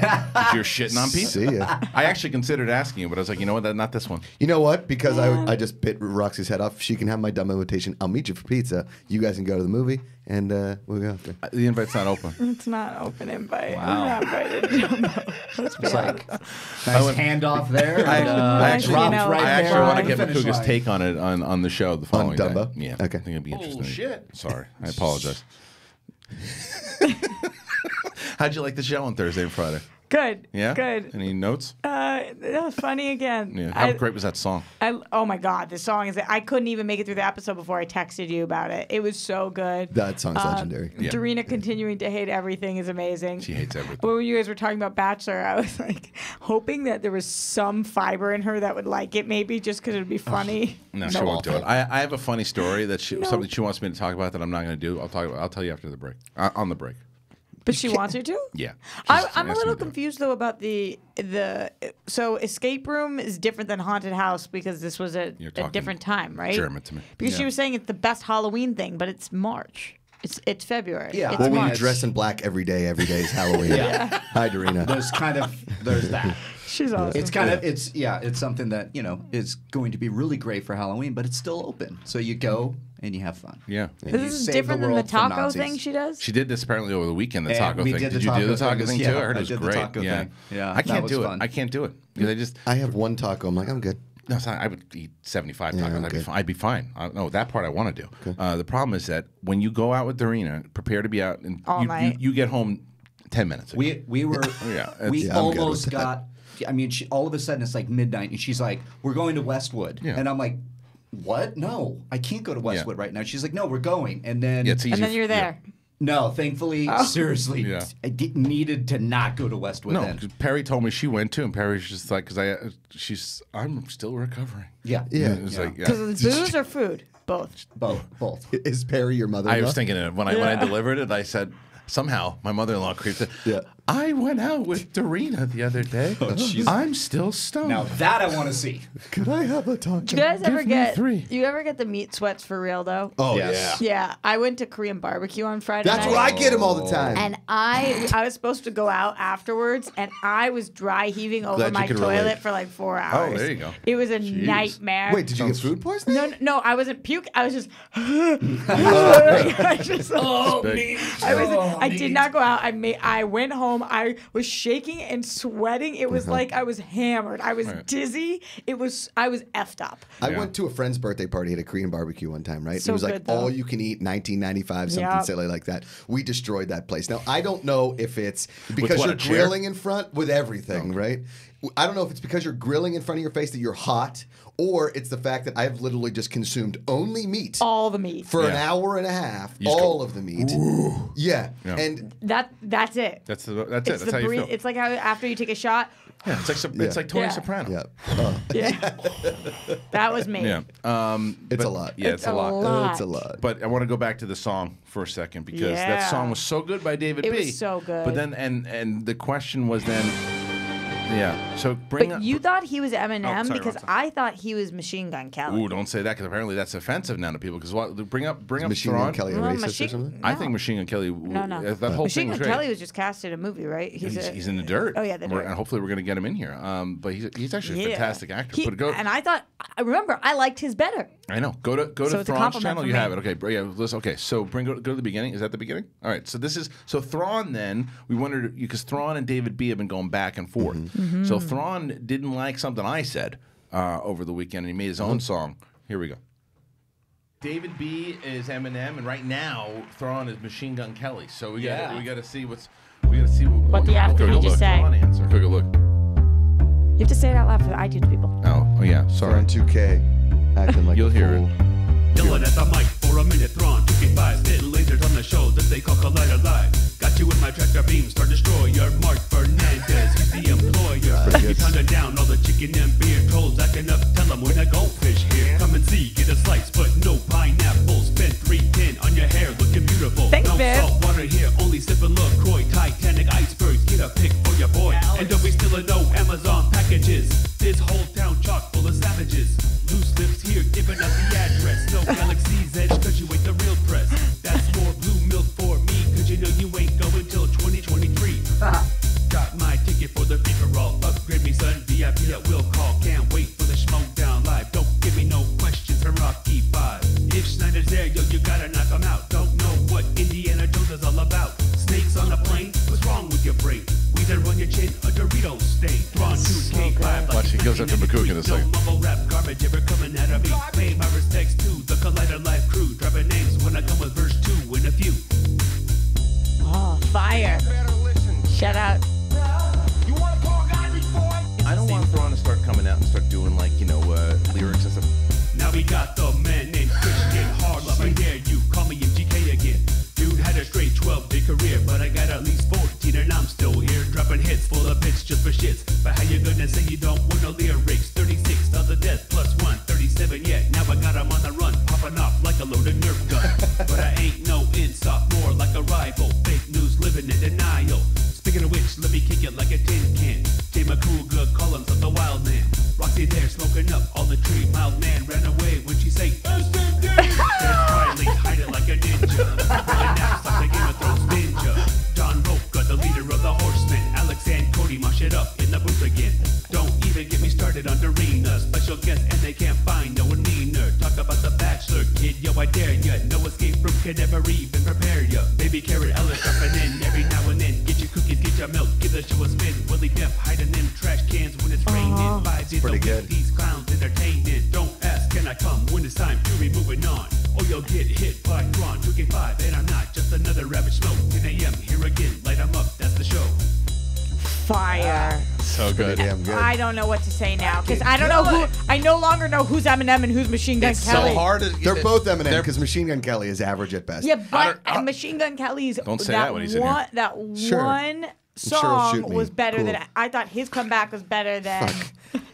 S1: You're shitting on pizza?
S2: See ya.
S1: I actually considered asking you, but I was like, you know what? Not this one.
S2: You know what? Because I just bit Roxy's head off. She can have my dumb invitation. I'll meet you for pizza. You guys can go to the movie, and we'll go after.
S1: The invite's not open.
S3: It's not open invite.
S4: Wow.
S3: I'm not invited. Jumbo. Let's be
S4: It's
S3: honest.
S4: like nice handoff there.
S1: I
S4: and,
S1: actually-
S4: drops
S3: you know,
S4: right
S1: I actually
S4: there
S1: want to
S4: on
S1: get
S4: the finish
S1: Macuga's
S4: line.
S1: take on it on the show the following
S2: Dumbo?
S1: day. Yeah.
S2: Okay.
S1: I think it'd be interesting.
S4: Oh, shit.
S1: Sorry. I apologize. How'd you like the show on Thursday and Friday?
S3: Good.
S1: Yeah?
S3: Good.
S1: Any notes?
S3: That was funny again.
S1: Yeah. How great was that song?
S3: Oh my God, the song is. I couldn't even make it through the episode before I texted you about it. It was so good.
S2: That song's legendary.
S1: Yeah.
S3: Darina continuing to hate everything is amazing.
S1: She hates everything.
S3: When you guys were talking about Bachelor, I was like hoping that there was some fiber in her that would like it, maybe just because it would be funny.
S1: No, she won't do it. I have a funny story that something she wants me to talk about that I'm not going to do. I'll tell you after the break. On the break.
S3: But she wants you to?
S1: Yeah.
S3: I'm a little confused though about the so escape room is different than haunted house because this was a different time, right?
S1: German to me.
S3: Because she was saying it's the best Halloween thing, but it's March. It's February.
S4: Yeah.
S3: It's
S2: Well,
S3: March.
S2: when you dress in black every day is Halloween.
S4: Yeah.
S2: Hi, Darina.
S4: There's that.
S3: She's awesome.
S4: It's something that is going to be really great for Halloween, but it's still open. So you go and you have fun.
S1: Yeah.
S4: And
S3: This
S4: you
S3: is
S4: save
S3: different than the
S4: world from
S3: taco
S4: Nazis.
S3: thing she does?
S1: She did this apparently over the weekend, the
S4: And
S1: taco
S4: we
S1: thing.
S4: did the
S1: Did you do the
S4: taco
S1: taco
S4: thing.
S1: thing too?
S4: Yeah,
S1: I heard
S4: I
S1: it was
S4: did the
S1: great.
S4: taco
S1: yeah.
S4: thing. Yeah,
S1: I
S4: that
S1: can't
S4: was
S1: do
S4: fun.
S1: it. I can't do it. Because
S2: I have one taco. I'm like, I'm good.
S1: No, it's not. I would eat 75
S2: Yeah,
S1: tacos.
S2: okay.
S1: I'd be fine. No, that part I want to do. The problem is that when you go out with Darina, prepare to be out, and
S3: All night.
S1: you get home 10 minutes ago.
S4: We were
S1: Yeah,
S4: we
S2: Yeah, I'm good
S4: almost
S2: with that.
S4: got. I mean, all of a sudden it's like midnight, and she's like, "We're going to Westwood,"
S1: Yeah.
S4: and I'm like, "What? No, I can't go to Westwood right now." She's like, "No, we're going," and then
S1: Yeah, it's easy.
S3: And then you're there.
S4: no, thankfully, seriously,
S1: Yeah.
S4: I needed to not go to Westwood.
S1: No,
S4: then.
S1: 'cause Perry told me she went too, and Perry's just like, I'm still recovering.
S4: Yeah,
S2: Yeah.
S1: It's like, yeah.
S3: Because of the booze or food? Both.
S4: both.
S2: Is Perry your mother?
S1: I was thinking it when I delivered it. I said, somehow my mother-in-law creeped it.
S2: Yeah.
S1: I went out with Darina the other day. I'm still stoned.
S4: Now that I want to see.
S2: Could I have a taco?
S3: Do you guys ever
S1: me
S3: get
S1: 3.
S3: you ever get the meat sweats for real though?
S2: Oh
S4: Yes.
S3: Yeah, I went to Korean barbecue on Friday
S2: That's
S3: night.
S2: where I get him all the time.
S3: And I was supposed to go out afterwards, and I was dry heaving over
S1: Glad you
S3: my
S1: could
S3: toilet
S1: relate.
S3: for like 4 hours.
S1: Oh, there you go.
S3: It was a nightmare.
S2: Wait, did you get food poisoning?
S3: No, I wasn't puke. I was just. I did not go out. I went home. I was shaking and sweating. It was like I was hammered. I was dizzy. I was effed up.
S2: I went to a friend's birthday party at a Korean barbecue one time, right?
S3: So
S2: it was like
S3: good, though.
S2: all you can eat, 1995, something
S3: Yep.
S2: silly like that. We destroyed that place. Now, I don't know if it's because
S1: what,
S2: you're
S1: a chair?
S2: grilling in front with everything, right? I don't know if it's because you're grilling in front of your face that you're hot, or it's the fact that I've literally just consumed only meat
S3: All the meat.
S2: for an
S1: Yeah.
S2: hour and a half,
S1: just
S2: all
S1: go,
S2: of the meat. Yeah.
S1: Yeah.
S2: And
S3: That's it.
S1: That's it.
S3: It's
S1: That's how you feel.
S3: It's like how after you take a shot.
S1: Yeah, it's like Tony
S3: Yeah.
S1: Soprano.
S2: yeah,
S3: Yeah. That was me.
S1: Yeah.
S2: it's a lot.
S1: Yeah, it's a lot.
S2: It's a lot.
S1: But I want to go back to the song for a second because that
S3: Yeah.
S1: song was so good by David
S3: It
S1: B.
S3: was so good.
S1: But then and the question was then, yeah. So bring
S3: But
S1: up.
S3: you thought he was Eminem
S1: sorry,
S3: because
S1: Roxy.
S3: I thought he was Machine Gun Kelly.
S1: Ooh, don't say that because apparently that's offensive now to people. Because bring up
S2: Machine
S1: Thrawn.
S2: Gun Kelly a
S3: Well,
S2: racist or something?
S1: I
S3: No.
S1: think Machine Gun Kelly.
S3: No.
S1: That whole
S3: Machine
S1: thing was
S3: Gun
S1: great.
S3: Kelly was just cast in a movie, right?
S1: He's in the dirt.
S3: Oh, yeah, The Dirt.
S1: And hopefully we're going to get him in here. But he's actually a fantastic actor. But go.
S3: And I thought, I remember, I liked his better.
S1: I know. Go to
S3: So it's a
S1: Thrawn's
S3: compliment
S1: channel.
S3: for
S1: You
S3: me.
S1: have it. Okay. Yeah. Listen. Okay. So go to the beginning. Is that the beginning? All right. So Thrawn. Then we wondered because Thrawn and David B have been going back and forth.
S3: Mm-hmm.
S1: So Thrawn didn't like something I said over the weekend, and he made his own song. Here we go. David B is Eminem, and right now Thrawn is Machine Gun Kelly. So we got to see what
S3: the actor
S1: go
S3: he just
S1: look.
S3: sang.
S1: Thrawn answer. Go look.
S3: You have to say it out loud for the iTunes people.
S1: Oh yeah.
S2: Sorry.
S1: Sorry.
S2: On 2K, acting like
S1: You'll
S2: a
S1: hear
S2: fool.
S6: Yelling at the mic for a minute, Thrawn 2K5, spitting lasers on the show that they call Collider Live. Got you with my tractor beam, Star Destroyer, Mark Fernandez, he's the employer. You pounding down all the chicken and beer trolls acting up, tell them we're not goldfish here. Come and see, get a slice, but no pineapples. Spend $3.10 on your hair, looking beautiful.
S3: Thanks,
S6: no
S3: babe.
S6: salt water here, only sipping LaCroix, Titanic icebergs. Get a pick for your boy, and don't be stealing no Amazon packages. This whole town chock full of savages. Loose lips here, giving up the address. No Galaxy's Edge, cause you ain't the real press. That's more blue milk for me, cause you know you ain't going till 2023. Got my ticket for the free-for-all. Upgrade me, son, VIP at will call. Can't wait for the Smoke Down Live. Don't give me no questions from Rocky 5. If Snyder's there, yo, you gotta knock him out. Don't know what Indiana Jones is all about. Snakes on a plane, what's wrong with your brain? We either run your chin, a Dorito stain. Thrawn 2K5.
S1: Watch, he goes after Macuga in a second.
S6: No mumble rap garbage ever coming out of me. Pay my respects to the Collider Live crew. Dropping names when I come with verse 2 in a few.
S3: Oh, fire.
S6: got the man named Kristian Harloff. I dare you, call me MGK again. Dude had a straight 12-day career, but I got at least 14 and I'm still here. Dropping hits full of bits just for shits. But how you gonna say you don't want no lyrics? 36 on the death plus 1, 37 yet. Now I got 'em on the run, popping off like a loaded Nerf gun. But I ain't no insult, more like a rival. Fake news living in denial. Speaking of which, let me kick it like a tin can. J. Macuga, columns of the wild man. Roxy there smoking up on the tree. Mild man ran away when she say SMD. There's Reilly, hide it like a ninja. Really naps like the Game of Thrones ninja. Don Roca, the leader of the horsemen. Alex and Cody mash it up in the booth again. Don't even get me started on Dorina. Special guest and they can't find no one meaner. Talk about the Bachelor, kid, yo I dare ya. No escape room can ever even prepare ya. Baby carrot Ellis jumping in every now and then. Get your cookies, get your milk, give the show a spin. Willie Depp hiding them trash cans when it's raining. Vibes in the week, these clowns entertaining. Don't ask, can I come when it's time to be moving on? Or you'll get hit by Thrawn, 2K5, and I'm not just another rabbit smoke. 10 a.m. here again, light 'em up, that's the show.
S3: Fire.
S1: So good.
S2: Damn good.
S3: I don't know what to say now because I don't know who. I no longer know who's Eminem and who's Machine Gun
S1: It's
S3: Kelly.
S1: so hard.
S2: They're both Eminem because Machine Gun Kelly is average at best.
S3: Yeah, but Machine Gun Kelly's
S1: Don't say that when he's in here.
S3: that
S2: Sure.
S3: one
S2: sure he'll shoot
S3: song
S2: me.
S3: was better
S2: Cool.
S3: than I thought. His comeback was better than.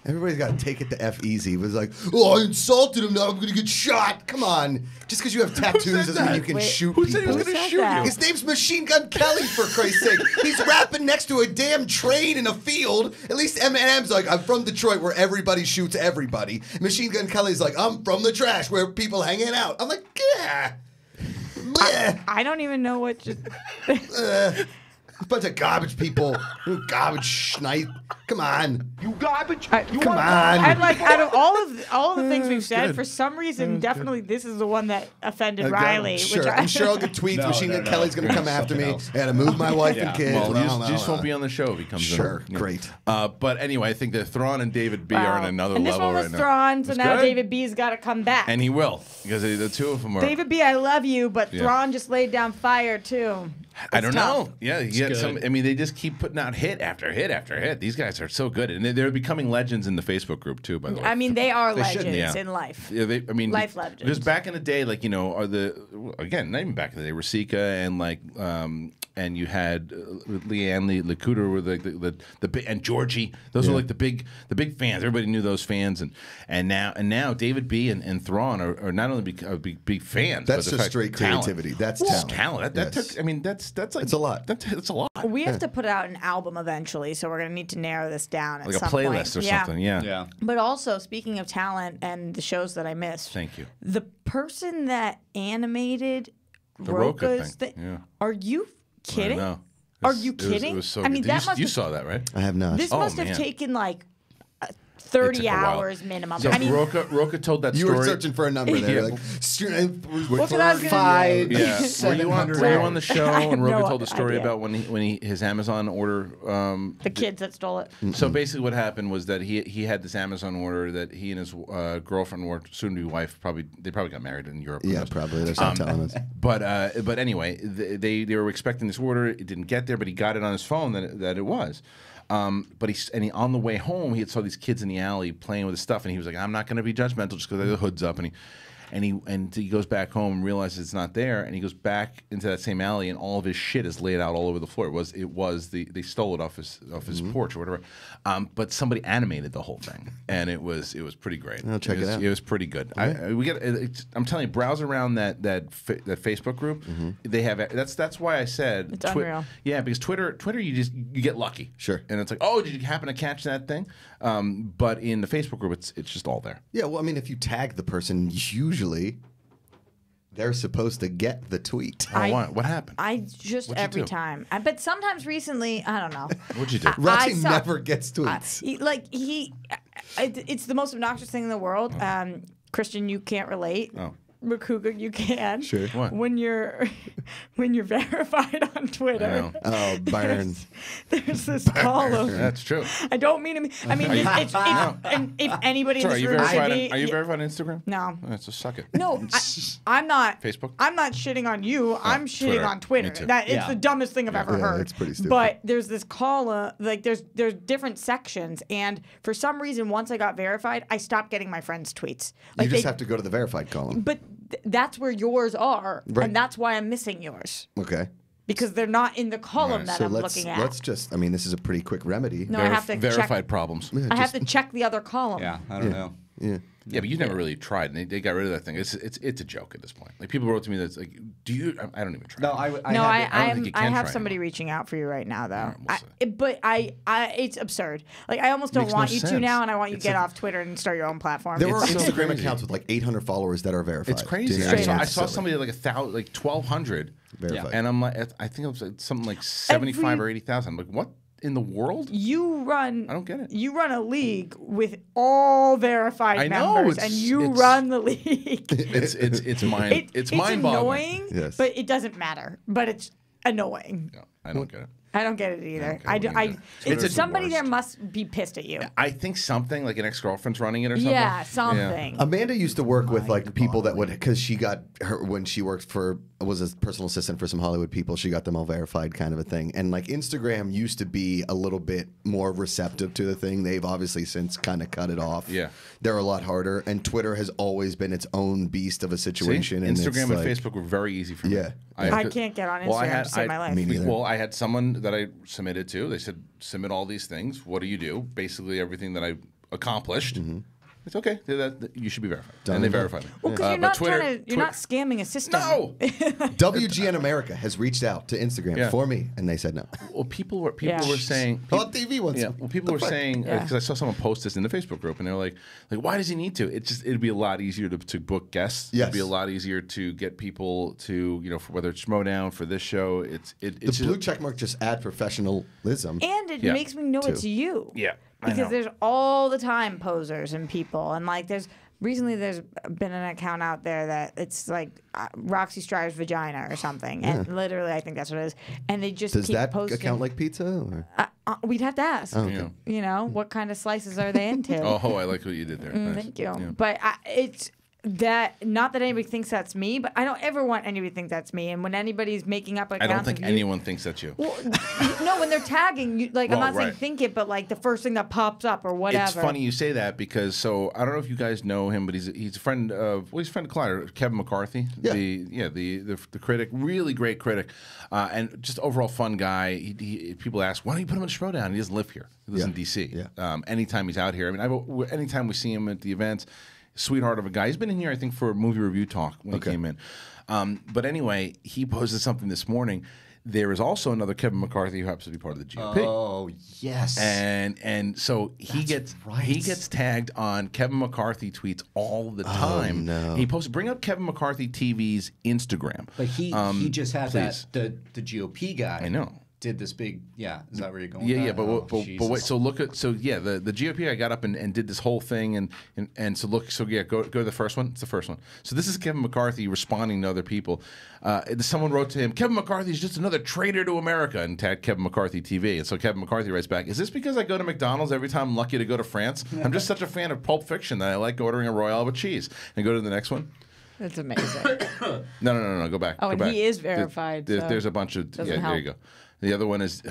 S2: Everybody's got to take it to F easy. It was like, oh, I insulted him. Now I'm going to get shot. Come on. Just because you have tattoos doesn't mean you can shoot
S1: Who
S2: people.
S1: said he was going to
S3: said
S1: shoot
S3: that?
S1: you?
S2: His name's Machine Gun Kelly, for Christ's sake. He's rapping next to a damn train in a field. At least Eminem's like, I'm from Detroit where everybody shoots everybody. Machine Gun Kelly's like, I'm from the trash where people hanging out. I'm like, yeah.
S3: I don't even know what just.
S2: A bunch of garbage people. Garbage schnight. Come on.
S5: You garbage.
S2: Come on.
S3: And like out of all of the things we've said, for some reason, definitely this is the one that offended Riley.
S2: Sure.
S3: Which
S2: I'm sure I'll get tweets. Machine Gun Kelly's going to come after me. I had to move my wife and kids.
S1: Well, you just won't be on the show if he comes in.
S2: Sure, great.
S1: But anyway, I think that Thrawn and David B are on another
S3: and this
S1: level
S3: one was
S1: right now.
S3: Thrawn, so
S1: It's
S3: now
S1: good.
S3: David B's got to come back.
S1: And he will, because the two of them are.
S3: David B, I love you, but Thrawn just laid down fire too.
S1: I don't
S3: tough.
S1: know. Yeah, you get some. I mean, they just keep putting out hit after hit after hit. These guys are so good, and they're becoming legends in the Facebook group too. By the way,
S3: I mean, they are legends
S1: yeah.
S3: in life.
S1: Yeah, I mean,
S3: Life legends.
S1: Because back in the day, like again, not even back in the day, Rasika and you had Leanne Lacuter were the and Georgie. Those were like the big fans. Everybody knew those fans, and now David B and Thrawn are not only big fans.
S2: That's
S1: but
S2: just straight creativity. That's talent.
S1: That took. I mean, that's like
S2: it's a lot.
S1: That's a lot.
S3: We have to put out an album eventually, so we're going to need to narrow this down at
S1: Like a
S3: some
S1: playlist
S3: point.
S1: or something. Yeah.
S3: But also, speaking of talent and the shows that I missed,
S1: Thank you.
S3: the person that animated
S1: The Roca
S3: Roca's
S1: thing. Yeah.
S3: are you kidding?
S1: I know.
S3: Are you kidding?
S1: It was so
S3: I mean,
S1: good.
S3: that must
S1: you
S3: have-
S1: saw that, right?
S2: I have not.
S3: This
S1: Oh,
S3: must have
S1: man.
S3: taken like
S1: It
S3: 30
S1: took a while.
S3: hours minimum.
S1: So
S3: I mean,
S1: Roca told that
S2: You
S1: story.
S2: were searching for a number there.
S1: Yeah.
S2: Like,
S3: what I was gonna do.
S1: Yeah. Were you on the show
S3: I have
S1: and Roca
S3: no
S1: told the story
S3: idea.
S1: about when his Amazon order?
S3: The kids that stole it.
S1: So basically, what happened was that he had this Amazon order that he and his girlfriend, or soon-to-be wife, probably got married in Europe.
S2: Yeah, probably. They're not telling us.
S1: But anyway, they were expecting this order. It didn't get there, but he got it on his phone that it was. But he on the way home, he saw these kids in the alley playing with his stuff, and he was like, "I'm not going to be judgmental just because the hood's up." And he goes back home and realizes it's not there, and he goes back into that same alley, and all of his shit is laid out all over the floor. They stole it off his porch or whatever. But somebody animated the whole thing, and it was pretty great.
S2: I'll check it out.
S1: It was pretty good. I'm telling you, browse around that Facebook group. They have that's why I said
S3: It's unreal.
S1: Yeah, because Twitter you get lucky.
S2: Sure.
S1: And it's like, oh, did you happen to catch that thing? But in the Facebook group, it's just all there.
S2: Yeah, well, I mean, if you tag the person, usually they're supposed to get the tweet.
S1: Oh, what happened?
S3: I just
S1: What'd you
S3: every
S1: do?
S3: time. But sometimes recently, I don't know.
S1: What'd you do?
S2: Roxy
S3: I saw-
S2: never gets tweets.
S3: It's the most obnoxious thing in the world. Kristian, you can't relate.
S1: Oh.
S3: Macuga, you can.
S2: Sure.
S1: What?
S3: When you're verified on Twitter.
S2: Oh, Byron.
S3: There's this column.
S1: That's true.
S3: I don't mean to be. I mean, and if anybody in this room should be.
S1: Are you verified on Instagram?
S3: No.
S1: So suck it.
S3: No, I'm not.
S1: Facebook?
S3: I'm not shitting on you. I'm shitting on Twitter.
S1: Me too.
S3: It's the dumbest thing I've ever heard.
S2: It's pretty stupid.
S3: But there's this column, like there's different sections, and for some reason, once I got verified, I stopped getting my friends' tweets. Like
S2: You just have to go to the verified column.
S3: But that's where yours are,
S2: Right.
S3: and that's why I'm missing yours.
S2: Okay.
S3: Because they're not in the column that
S2: So
S3: I'm
S2: let's
S3: looking at.
S2: let's just. I mean, this is a pretty quick remedy.
S3: No, I have to
S1: verified
S3: check.
S1: problems.
S3: I have to check the other column.
S4: Yeah, I don't know.
S2: Yeah.
S1: Yeah, but you never really tried, and they got rid of that thing. It's a joke at this point. Like people wrote to me that's like, do you? I don't even try.
S4: No, I
S1: don't think you
S3: I
S1: can
S3: have
S1: try
S3: somebody
S1: anymore.
S3: reaching out for you right now, though.
S1: We'll see.
S3: It's absurd. Like I almost don't
S1: Makes
S3: want
S1: no
S3: you to
S1: sense.
S3: now, and I want you to get off Twitter and start your own platform.
S2: There are
S1: It's so
S2: Instagram
S1: crazy.
S2: accounts with like 800 followers that are verified.
S1: It's crazy.
S2: Dude,
S3: Straight
S1: I
S3: up.
S1: saw somebody like 1,200
S2: verified.
S1: and I'm like, I think it was like something like 75 or 80,000. I'm like, what in the world?
S3: You run.
S1: I don't get it.
S3: You run a league with all verified
S1: I know,
S3: members,
S1: it's-
S3: and you
S1: it's-
S3: run the league.
S1: It's mind. It's mind-boggling.
S3: annoying,
S2: Yes.
S3: but it doesn't matter. But it's annoying.
S1: Yeah, I don't get it.
S3: I don't get it either.
S1: Okay, what do you get?
S3: It's
S1: Twitter's
S3: somebody
S1: the
S3: there
S1: worst.
S3: must be pissed at you.
S1: I think something like an ex-girlfriend's running it or something.
S3: Yeah, something.
S2: Amanda used to work with like people that would, because she got her when she worked for, was a personal assistant for some Hollywood people. She got them all verified, kind of a thing. And like Instagram used to be a little bit more receptive to the thing. They've obviously since kind of cut it off.
S1: Yeah,
S2: they're a lot harder. And Twitter has always been its own beast of a situation.
S1: See?
S2: And
S1: Instagram
S2: it's
S1: and
S2: like,
S1: Facebook were very easy for me.
S2: Yeah.
S3: I can't get on Instagram to save my life.
S2: Me neither.
S1: Well, I had someone that I submitted to. They said, submit all these things. What do you do? Basically, everything that I accomplished.
S2: Mm-hmm.
S1: It's okay. You should be verified.
S2: Done
S1: And they
S2: and done.
S1: verified me.
S3: Well, because you're not you're not scamming a system.
S1: No.
S2: WGN America has reached out to Instagram
S1: Yeah.
S2: for me, and they said no.
S1: Well, people were
S3: Yeah.
S1: saying
S2: On TV once.
S1: Yeah, well, people were saying
S3: Yeah.
S1: because I saw someone post this in the Facebook group, and they were like, why does he need to? It'd be a lot easier to book guests.
S2: Yes.
S1: It'd be a lot easier to get people to for whether it's Schmodown for this show. It's
S2: The
S1: just,
S2: blue check mark just add professionalism.
S3: And it
S1: Yeah.
S3: makes me know it's you.
S1: Yeah, I
S3: Because
S1: know.
S3: there's all the time posers and people, and like recently there's been an account out there that it's like Roxy Striar's vagina or something, and literally I think that's what it is. And they just
S2: Does
S3: keep
S2: that
S3: posting.
S2: account like pizza? Or?
S3: We'd have to ask.
S1: Yeah.
S3: You know, what kind of slices are they into?
S1: Oh, I like what you did there. Nice.
S3: Thank you.
S1: Yeah.
S3: But it's that, not that anybody thinks that's me, but I don't ever want anybody to think that's me. And when anybody's making up accounts,
S1: I don't think
S3: of you-
S1: anyone thinks that's you.
S3: Well, no, when they're tagging you, like I'm
S1: Well,
S3: not saying
S1: right.
S3: think it, but like the first thing that pops up or whatever.
S1: It's funny you say that because I don't know if you guys know him, but he's a friend of he's a friend of Clyde, Kevin McCarthy, the critic, really great critic, and just overall fun guy. People ask, why don't you put him in Schmodown? He doesn't live here. He lives in D.C.
S2: Yeah.
S1: Anytime he's out here, I mean, anytime we see him at the events, sweetheart of a guy. He's been in here, I think, for a movie review talk when he came in. But anyway, he posted something this morning. There is also another Kevin McCarthy who happens to be part of the GOP.
S4: Oh yes,
S1: And so he gets tagged on Kevin McCarthy tweets all the time.
S2: no.
S1: He posted, bring up Kevin McCarthy TV's Instagram.
S4: but he just had
S1: please.
S4: that the GOP guy.
S1: I know.
S4: Did this big is that where you're going?
S1: Yeah,
S4: with
S1: yeah,
S4: that?
S1: but wait.
S4: Jesus.
S1: So look at the GOP guy got up and did this whole thing and so look. So yeah, go to the first one. It's the first one. So this is Kevin McCarthy responding to other people. Someone wrote to him, Kevin McCarthy is just another traitor to America, and tagged Kevin McCarthy TV. And so Kevin McCarthy writes back, is this because I go to McDonald's every time I'm lucky to go to France? I'm just such a fan of Pulp Fiction that I like ordering a Royale with cheese. And go to the next one.
S3: That's amazing.
S1: No. Go back.
S3: Oh,
S1: go
S3: and
S1: back.
S3: he is verified, so
S1: There's a bunch of
S3: doesn't
S1: there you
S3: help.
S1: go. The other one is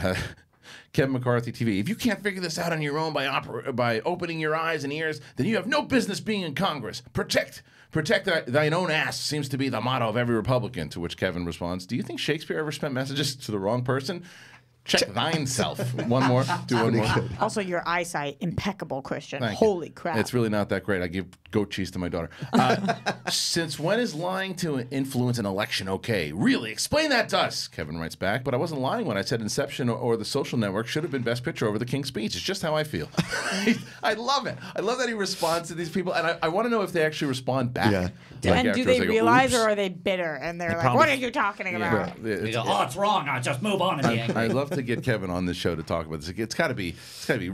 S1: Kevin McCarthy TV. If you can't figure this out on your own by opening your eyes and ears, then you have no business being in Congress. Protect thine own ass seems to be the motto of every Republican. To which Kevin responds, do you think Shakespeare ever spent messages to the wrong person? Check thine self. One more. Do one more.
S3: Also, your eyesight impeccable, Kristian.
S1: Thank you.
S3: Holy crap!
S1: It's really not that great. I give goat cheese to my daughter. Since when is lying to influence an election okay? Really? Explain that to us, Kevin writes back. But I wasn't lying when I said Inception or The Social Network should have been Best Picture over The King's Speech. It's just how I feel. I love it. I love that he responds to these people. And I want to know if they actually respond back.
S2: Yeah.
S1: Like
S3: and do
S1: afterwards,
S3: they
S1: go,
S3: realize,
S1: "Oops."
S3: or are they bitter and they're like,
S1: probably-
S3: "What are you talking about?"
S1: Yeah.
S4: You go, oh, it's wrong. I'll just move on in the
S1: I love to get Kevin on this show to talk about this. It's got to be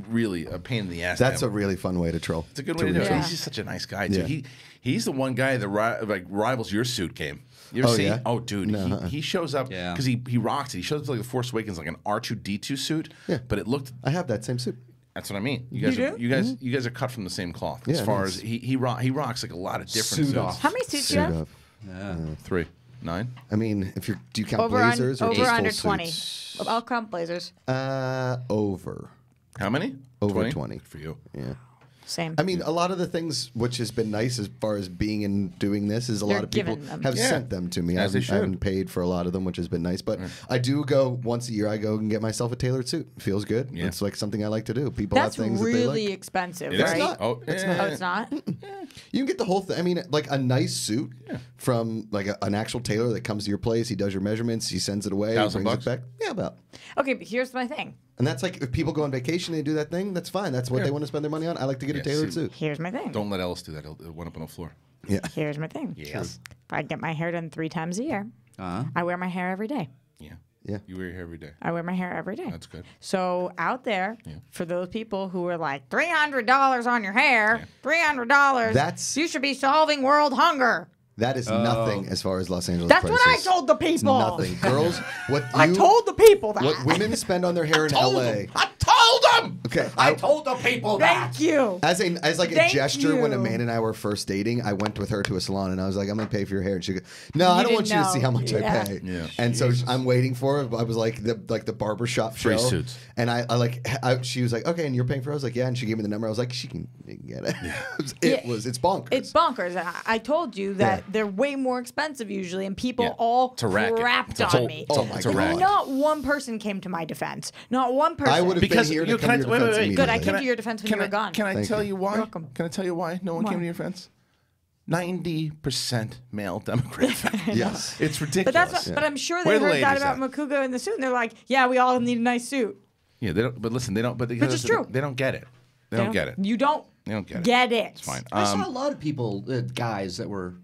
S1: really a pain in the ass.
S2: That's a really fun way to troll.
S1: It's a good way to do it. He's just such a nice guy too.
S2: Yeah.
S1: He's the one guy that rivals your suit game. You ever seen?
S2: Yeah?
S1: Oh, dude,
S2: No,
S1: he shows up because he rocks it. He shows up to like the Force Awakens like an R2-D2 suit. Yeah. But it looked.
S2: I have that same suit.
S1: That's what I mean. You guys are cut from the same cloth. As far as he rocks like a lot of different suits.
S3: How many suits do you have?
S1: 3. 9.
S2: I mean, do you count blazers or
S3: over
S2: just
S3: under
S2: full
S3: 20?
S2: suits?
S3: I'll count blazers.
S2: Over.
S1: How many?
S2: Over 20.
S1: For you.
S2: Yeah.
S3: Same.
S2: I mean, a lot of the things which has been nice as far as being and doing this is a lot of people have sent them to me. I haven't paid for a lot of them, which has been nice. But I do go once a year. I go and get myself a tailored suit. It feels good. Yeah. It's like something I like to do. People have things that they like.
S3: That's really expensive, right?
S2: It's not.
S1: Oh,
S2: it's not.
S3: Oh, it's not?
S2: You can get the whole thing. I mean, like a nice suit from like an actual tailor that comes to your place. He does your measurements. He sends it away. He brings it back. Yeah, about.
S3: Okay, but here's my thing.
S2: And that's like if people go on vacation and they do that thing, that's fine. That's what they want to spend their money on. I like to get a tailored suit.
S3: Here's my thing.
S1: Don't let Ellis do that. It'll wind up on the floor.
S2: Yeah.
S3: Here's my thing.
S1: Yes.
S3: If I get my hair done 3 times a year, I wear my hair every day.
S1: Yeah.
S2: Yeah.
S1: You wear your hair every day.
S3: I wear my hair every day.
S1: That's good.
S3: So out there, for those people who are like, $300 on your hair, $300, you should be solving world hunger.
S2: That is nothing as far as Los Angeles
S3: That's
S2: prices.
S3: what I told the people.
S2: It's nothing. Girls,
S3: I told the people that.
S2: What women spend on their hair in L.A.
S1: I told them.
S2: Okay.
S4: I told the people that.
S3: Thank you.
S2: As like a gesture, when
S3: you.
S2: Amanda and I were first dating, I went with her to a salon and I was like, I'm going to pay for your hair. And she goes, no, I don't want you to see how much I pay.
S1: Yeah.
S2: And so I'm waiting for it. I was like the barbershop show.
S1: Free suits.
S2: And she was like, okay, and you're paying for it? I was like, yeah. And she gave me the number. I was like, she can get it. It's bonkers.
S3: It's bonkers. I told you that they're way more expensive usually, and people all crapped on me.
S2: Oh my God.
S3: Not one person came to my defense. Not one person.
S2: I would have been here to come to your defense immediately.
S3: Good, I came to your defense when you were gone.
S1: Can I tell you why?
S3: You're welcome.
S1: Can I tell you why no one came to your defense? 90% male Democrat.
S2: Yes.
S1: It's ridiculous.
S3: But I'm sure they heard that about Macuga in the suit, and they're like, yeah, we all need a nice suit.
S1: Yeah, they don't. But listen, they don't. But
S3: which is true.
S1: They don't get it. They don't get it.
S3: You don't.
S1: They don't get it.
S3: Get it.
S1: It's fine.
S4: I saw a lot of people, guys, that were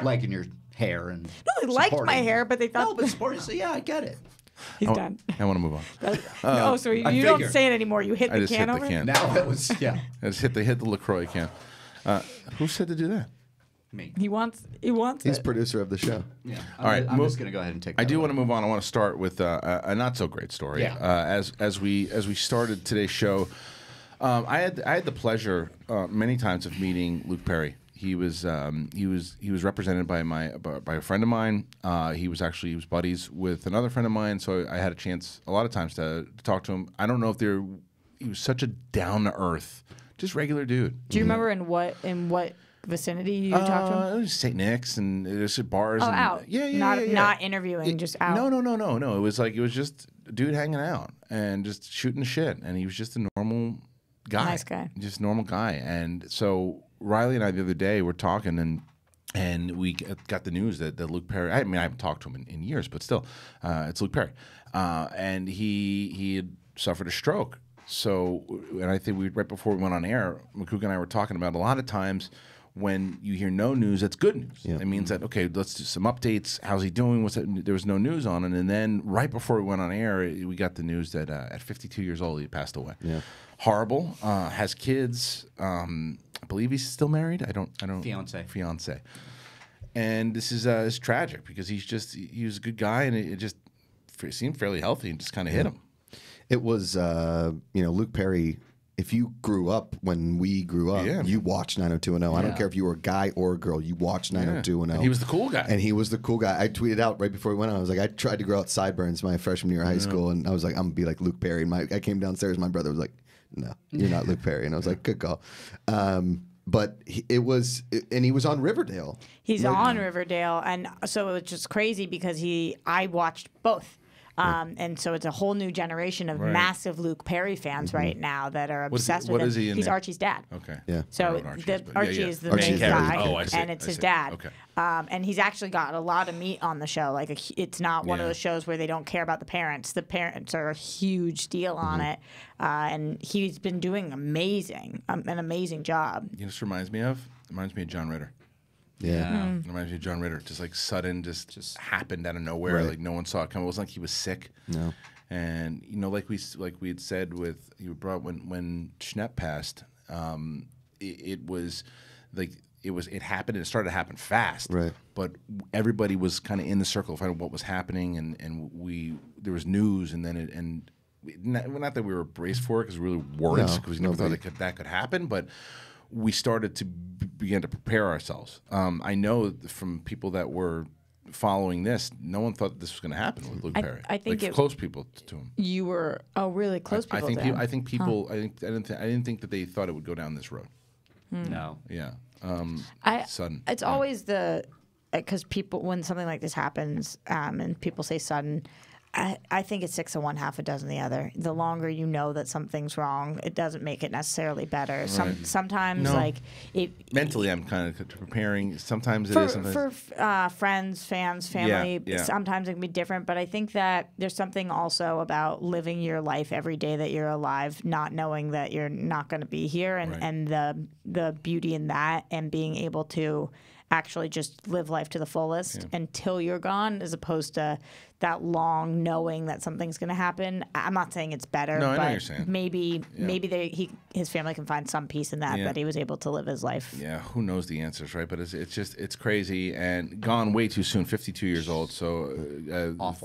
S4: liking your hair and.
S3: No, they liked my hair, but they thought.
S4: No, but supporting. So yeah, I get it.
S3: He's done.
S1: I want to move on.
S3: So you don't say it anymore. You hit the can over.
S1: I just hit the can.
S4: Now it was I
S1: just hit the LaCroix can. Who said to do that?
S3: Me. He wants
S2: He's producer of the show.
S4: Yeah.
S2: All
S4: right. I'm just gonna go ahead and take.
S1: I do want to move on. I want to start with a not so great story.
S4: Yeah.
S1: As we started today's show, I had the pleasure many times of meeting Luke Perry. He was represented by a friend of mine. He was buddies with another friend of mine. So I had a chance a lot of times to talk to him. I don't know if he was such a down to earth, just regular dude.
S3: Do you remember in what vicinity you talked to him?
S1: It was St. Nick's and it was at bars.
S3: Oh,
S1: and,
S3: out.
S1: Yeah.
S3: Not interviewing, just out.
S1: No. It was just a dude hanging out and just shooting shit. And he was just a normal guy.
S3: Nice guy.
S1: Just a normal guy. And so Reilly and I the other day were talking and we got the news that Luke Perry, I mean, I haven't talked to him in years, but still, it's Luke Perry. And he had suffered a stroke. So, and I think right before we went on air, Macuga and I were talking about a lot of times when you hear no news, that's good news. Yeah. It means that, okay, let's do some updates. How's he doing? There was no news on it. And then right before we went on air, we got the news that at 52 years old, he passed away. Yeah. Horrible. Has kids. I believe he's still married. I don't. Fiance. And this is tragic because he was a good guy and it just seemed fairly healthy and just kind of hit him.
S2: It was, Luke Perry. If you grew up when we grew up, you watched 90210. I don't care if you were a guy or a girl. You watched 90210.
S1: And he was the cool guy.
S2: And he was the cool guy. I tweeted out right before we went on. I was like, I tried to grow out sideburns my freshman year of high school, and I was like, I'm gonna be like Luke Perry. And I came downstairs. My brother was like, no, you're not Luke Perry. And I was like, good call. But he was on Riverdale.
S3: He's on Riverdale, and so it's just crazy because I watched both. And so it's a whole new generation of massive Luke Perry fans right now that are obsessed with him.
S1: What is he in
S3: He's
S1: there?
S3: Archie's dad.
S1: Okay.
S2: Yeah.
S3: So Archie is the main guy, and it's his dad.
S1: Okay.
S3: And he's actually got a lot of meat on the show. Like it's not one of those shows where they don't care about the parents. The parents are a huge deal on it, and he's been doing an amazing job.
S1: You know, this reminds me of John Ritter.
S2: Yeah.
S1: It reminds me of John Ritter. Just like sudden, just happened out of nowhere.
S2: Right.
S1: Like no one saw it coming. It wasn't like he was sick.
S2: No.
S1: And you know, like we had said with you brought when Schnepp passed, it was like it happened and it started to happen fast.
S2: Right.
S1: But everybody was kind of in the circle of what was happening, and there was news, and then not that we were braced for it because we really weren't, because we never thought that could happen, but we started to begin to prepare ourselves. I know from people that were following this, no one thought this was going to happen with Luke Perry.
S3: I think
S1: close people to him.
S3: You were really close people.
S1: I
S3: to
S1: people.
S3: him.
S1: I didn't think that they thought it would go down this road.
S4: No.
S1: Yeah. Sudden.
S3: It's always because people, when something like this happens, and people say sudden, I think it's 6 of one, half a dozen the other. The longer you know that something's wrong, it doesn't make it necessarily better.
S1: Right.
S3: Sometimes,
S1: mentally, I'm kind of preparing. Sometimes it is.
S3: For friends, fans, family,
S1: Yeah.
S3: sometimes it can be different. But I think that there's something also about living your life every day that you're alive, not knowing that you're not going to be here, and the beauty in that, and being able to actually just live life to the fullest until you're gone, as opposed to that long knowing that something's going to happen. I'm not saying it's better,
S1: No, I know
S3: but
S1: what you're saying.
S3: maybe his family can find some peace in that he was able to live his life.
S1: Yeah, who knows the answers, right? But it's crazy and gone way too soon. 52 years old. So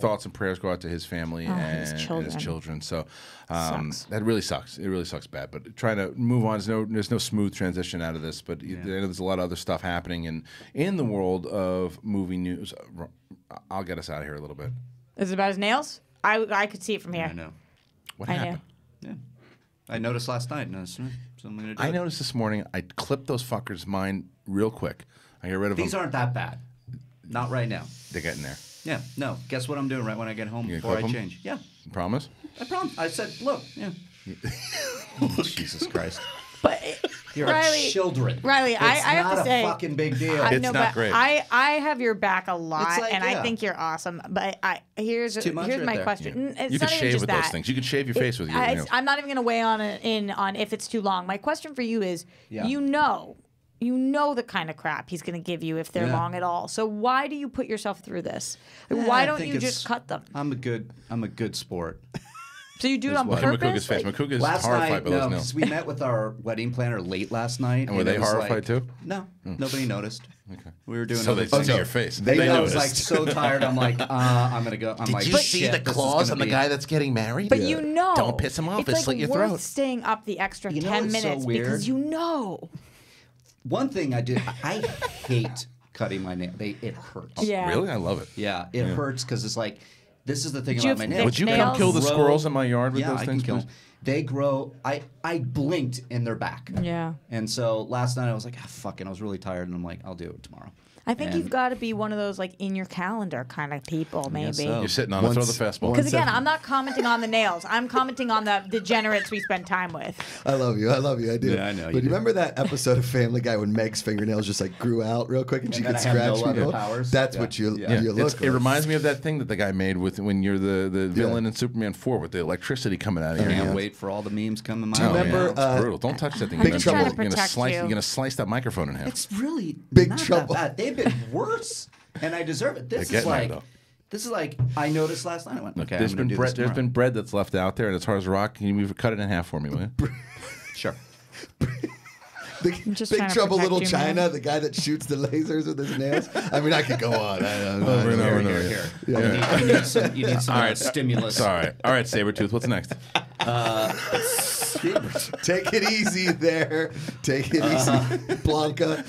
S1: thoughts and prayers go out to his family and his children. So that really sucks. It really sucks bad. But trying to move on. There's no smooth transition out of this. But I know there's a lot of other stuff happening in the world of movie news. I'll get us out of here a little bit.
S3: Is it about his nails? I could see it from here.
S4: I know.
S1: What happened?
S4: Yeah. I noticed last night. So I'm gonna do
S1: I noticed this morning. I clipped those fuckers mine real quick. I get rid of them.
S4: These aren't that bad. Not right now.
S1: They're getting there.
S4: Yeah. No. Guess what I'm doing right when I get home
S1: You
S4: before I
S1: clip 'em?
S4: change? Yeah.
S1: You promise?
S4: I promise. I said, look. Yeah. Jesus Christ.
S3: But
S4: You're
S3: Reilly,
S4: children.
S3: Reilly,
S4: it's
S3: I have to say,
S4: not a fucking big deal.
S1: It's not great.
S3: I have your back a lot,
S4: It's like,
S3: and I think you're awesome. But here's
S4: too much right
S3: my
S4: there.
S3: question. It's
S1: You
S3: not
S1: can
S3: even
S1: shave
S3: just
S1: with
S3: that.
S1: those things. You can shave your face with your nails.
S3: I'm not even going to weigh on if it's too long. My question for you is, you know the kind of crap he's going to give you if they're long at all. So why do you put yourself through this? Why don't you just cut them?
S4: I'm a good sport.
S3: So you do it on
S1: Look at
S3: purpose?
S1: Macuga's face. Macuga's
S4: Last
S1: horrified
S4: night,
S1: by those
S4: no,
S1: nails.
S4: because we met with our wedding planner late last night.
S1: And were they
S4: it was
S1: horrified too?
S4: No, nobody noticed.
S1: Okay.
S4: We were doing.
S1: So they see your face. They
S4: I was
S1: noticed.
S4: like so tired. I'm like, I'm gonna go. I'm like,
S1: you see
S4: shit,
S1: the
S4: this is
S1: claws
S4: gonna
S1: on the
S4: be-
S1: guy that's getting married?
S3: But you know.
S1: Don't piss him off.
S3: It's
S1: It'll
S3: like
S1: slit your
S3: worth
S1: throat.
S3: staying up the extra
S4: You know
S3: 10
S4: what's so
S3: minutes
S4: weird?
S3: because you know.
S4: One thing I did, I hate cutting my nail. It hurts.
S3: Yeah.
S1: Really? I love it.
S4: Yeah, it hurts because it's like, this is the thing
S3: Do you
S4: about my
S3: have
S4: nails.
S1: Would you
S3: Nails?
S1: come kill the
S4: Grow-
S1: squirrels in my yard with
S4: yeah,
S1: those
S4: I
S1: things?
S4: can kill
S1: please?
S4: them. They grow. I blinked and they're back.
S3: Yeah.
S4: And so last night I was like, fucking, I was really tired, and I'm like, I'll do it tomorrow.
S3: I think you've got to be one of those like in your calendar kind of people, maybe.
S4: so.
S1: You're sitting on it. Throw the fastball.
S3: Because again, I'm not commenting on the nails. I'm commenting on the degenerates we spend time with.
S2: I love you. I do.
S4: Yeah, I know
S2: But
S4: you
S2: you
S4: do.
S2: remember that episode of Family Guy when Meg's fingernails just like grew out real quick and she
S4: then
S2: could
S4: I have no
S2: scratch
S4: other
S2: people?
S4: powers?
S2: That's
S4: Yeah.
S2: what you
S4: Yeah.
S2: you look
S1: It
S2: like.
S1: reminds me of that thing that the guy made with when you're the villain in Superman 4 with the electricity coming out of your
S4: Can't
S1: hands.
S4: wait for all the memes coming my
S2: Do you
S4: way.
S2: remember,
S1: It's brutal. Don't touch that thing.
S2: Big
S1: You're
S2: Trouble-
S1: gonna
S3: Trying to protect
S1: slice.
S3: you.
S1: You're gonna slice that microphone in half.
S4: It's really
S2: Big
S4: not
S2: trouble.
S4: that bad. They've been worse, and I deserve it. This
S1: They're
S4: is
S1: getting there,
S4: like,
S1: though.
S4: this is like I noticed last night. I went,
S1: Look,
S4: okay,
S1: there's
S4: I'm
S1: been
S4: gonna do
S1: bread.
S4: this
S1: There's
S4: tomorrow.
S1: been bread that's left out there, and it's hard as a rock. Can you cut it in half for me, will you?
S4: Sure.
S3: I'm just
S2: Big
S3: trying to
S2: Trouble
S3: protect
S2: Little
S3: you,
S2: China,
S3: man.
S2: the guy that shoots the lasers with his nails. I mean, I could go on.
S1: Over and over and over.
S4: Here.
S2: Yeah.
S4: You need some stimulus.
S1: Sorry. All right, Sabretooth. What's next?
S2: Take it easy there. Take it easy, Blanca.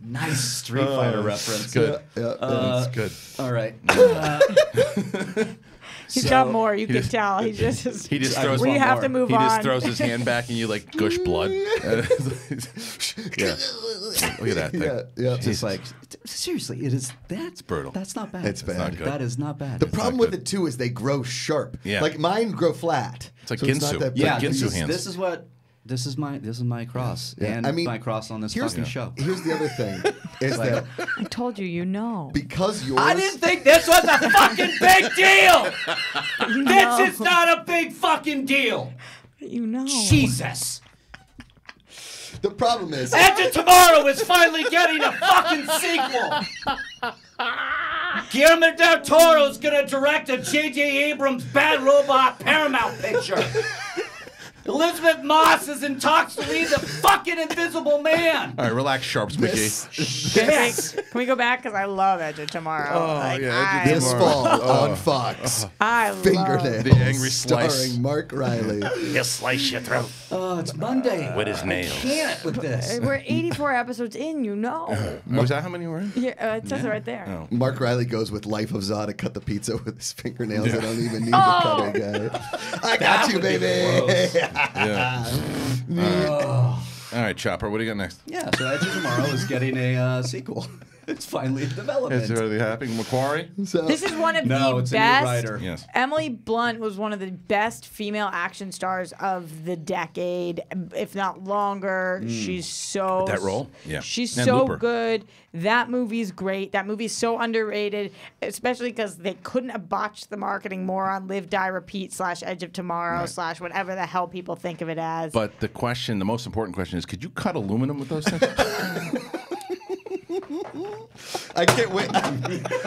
S4: Nice Street Fighter reference.
S1: Good.
S2: Yeah,
S1: That's good.
S4: All right.
S3: He's got more. You can tell. He just
S1: He just throws.
S3: we
S1: one
S3: have
S1: more.
S3: to move
S1: He
S3: on.
S1: just throws his hand back, and you like gush blood. Yeah. Look at that thing.
S2: Yeah.
S4: Just like seriously, it is. That's
S1: brutal.
S4: That's not bad.
S2: It's bad.
S1: not good.
S4: That is not bad.
S2: The problem
S1: not
S2: with it too is they grow sharp.
S1: Yeah.
S2: Like mine grow flat.
S1: It's like
S2: so
S1: Ginsu.
S2: not that
S1: Yeah,
S2: big.
S1: Ginsu hands.
S4: This is my cross,
S2: Yeah.
S4: and
S2: I mean,
S4: my cross on this fucking show.
S2: Here's the other thing: is that
S3: I told you, you know.
S2: because yours,
S4: I didn't think this was a fucking big deal. This is not a big fucking deal.
S3: You know.
S4: Jesus.
S2: the problem is
S4: Edge of Tomorrow is finally getting a fucking sequel.
S7: Guillermo del Toro's gonna direct a J.J. Abrams Bad Robot Paramount picture. Elizabeth Moss is in talks to lead the fucking Invisible Man.
S1: All right, relax, Sharps McGee.
S7: Yes.
S3: Can we go back? Because I love Edge of Tomorrow.
S1: Oh,
S3: Like,
S1: yeah, Edge of
S2: This
S1: Tomorrow.
S2: fall on Fox.
S3: I
S2: Fingernails.
S1: The angry slice.
S2: Starring Mark Reilly.
S8: You slice your throat
S7: Oh, it's Monday.
S8: with his nails.
S7: Can't with this.
S3: We're 84 episodes in, you know.
S1: Was that how many were in?
S3: Yeah, it says it right there.
S1: Oh.
S2: Mark Reilly goes with Life of Zod to cut the pizza with his fingernails. I don't even need the cutting guy. I got you, baby.
S1: Yeah. All right, Chopper, what do you got next?
S4: Yeah, so Edge of Tomorrow is getting a sequel. It's finally in development.
S1: Is it really happening? Macquarie?
S2: So,
S3: This is one of
S4: No,
S3: the
S4: it's a new
S3: best.
S4: writer.
S1: Yes.
S3: Emily Blunt was one of the best female action stars of the decade, if not longer. She's so
S1: That role? Yeah.
S3: She's
S1: And
S3: so
S1: Looper.
S3: good. That movie's great. That movie's so underrated, especially because they couldn't have botched the marketing more on Live, Die, Repeat / Edge of Tomorrow / whatever the hell people think of it as.
S1: But the question, the most important question is, could you cut aluminum with those things?
S2: I can't wait.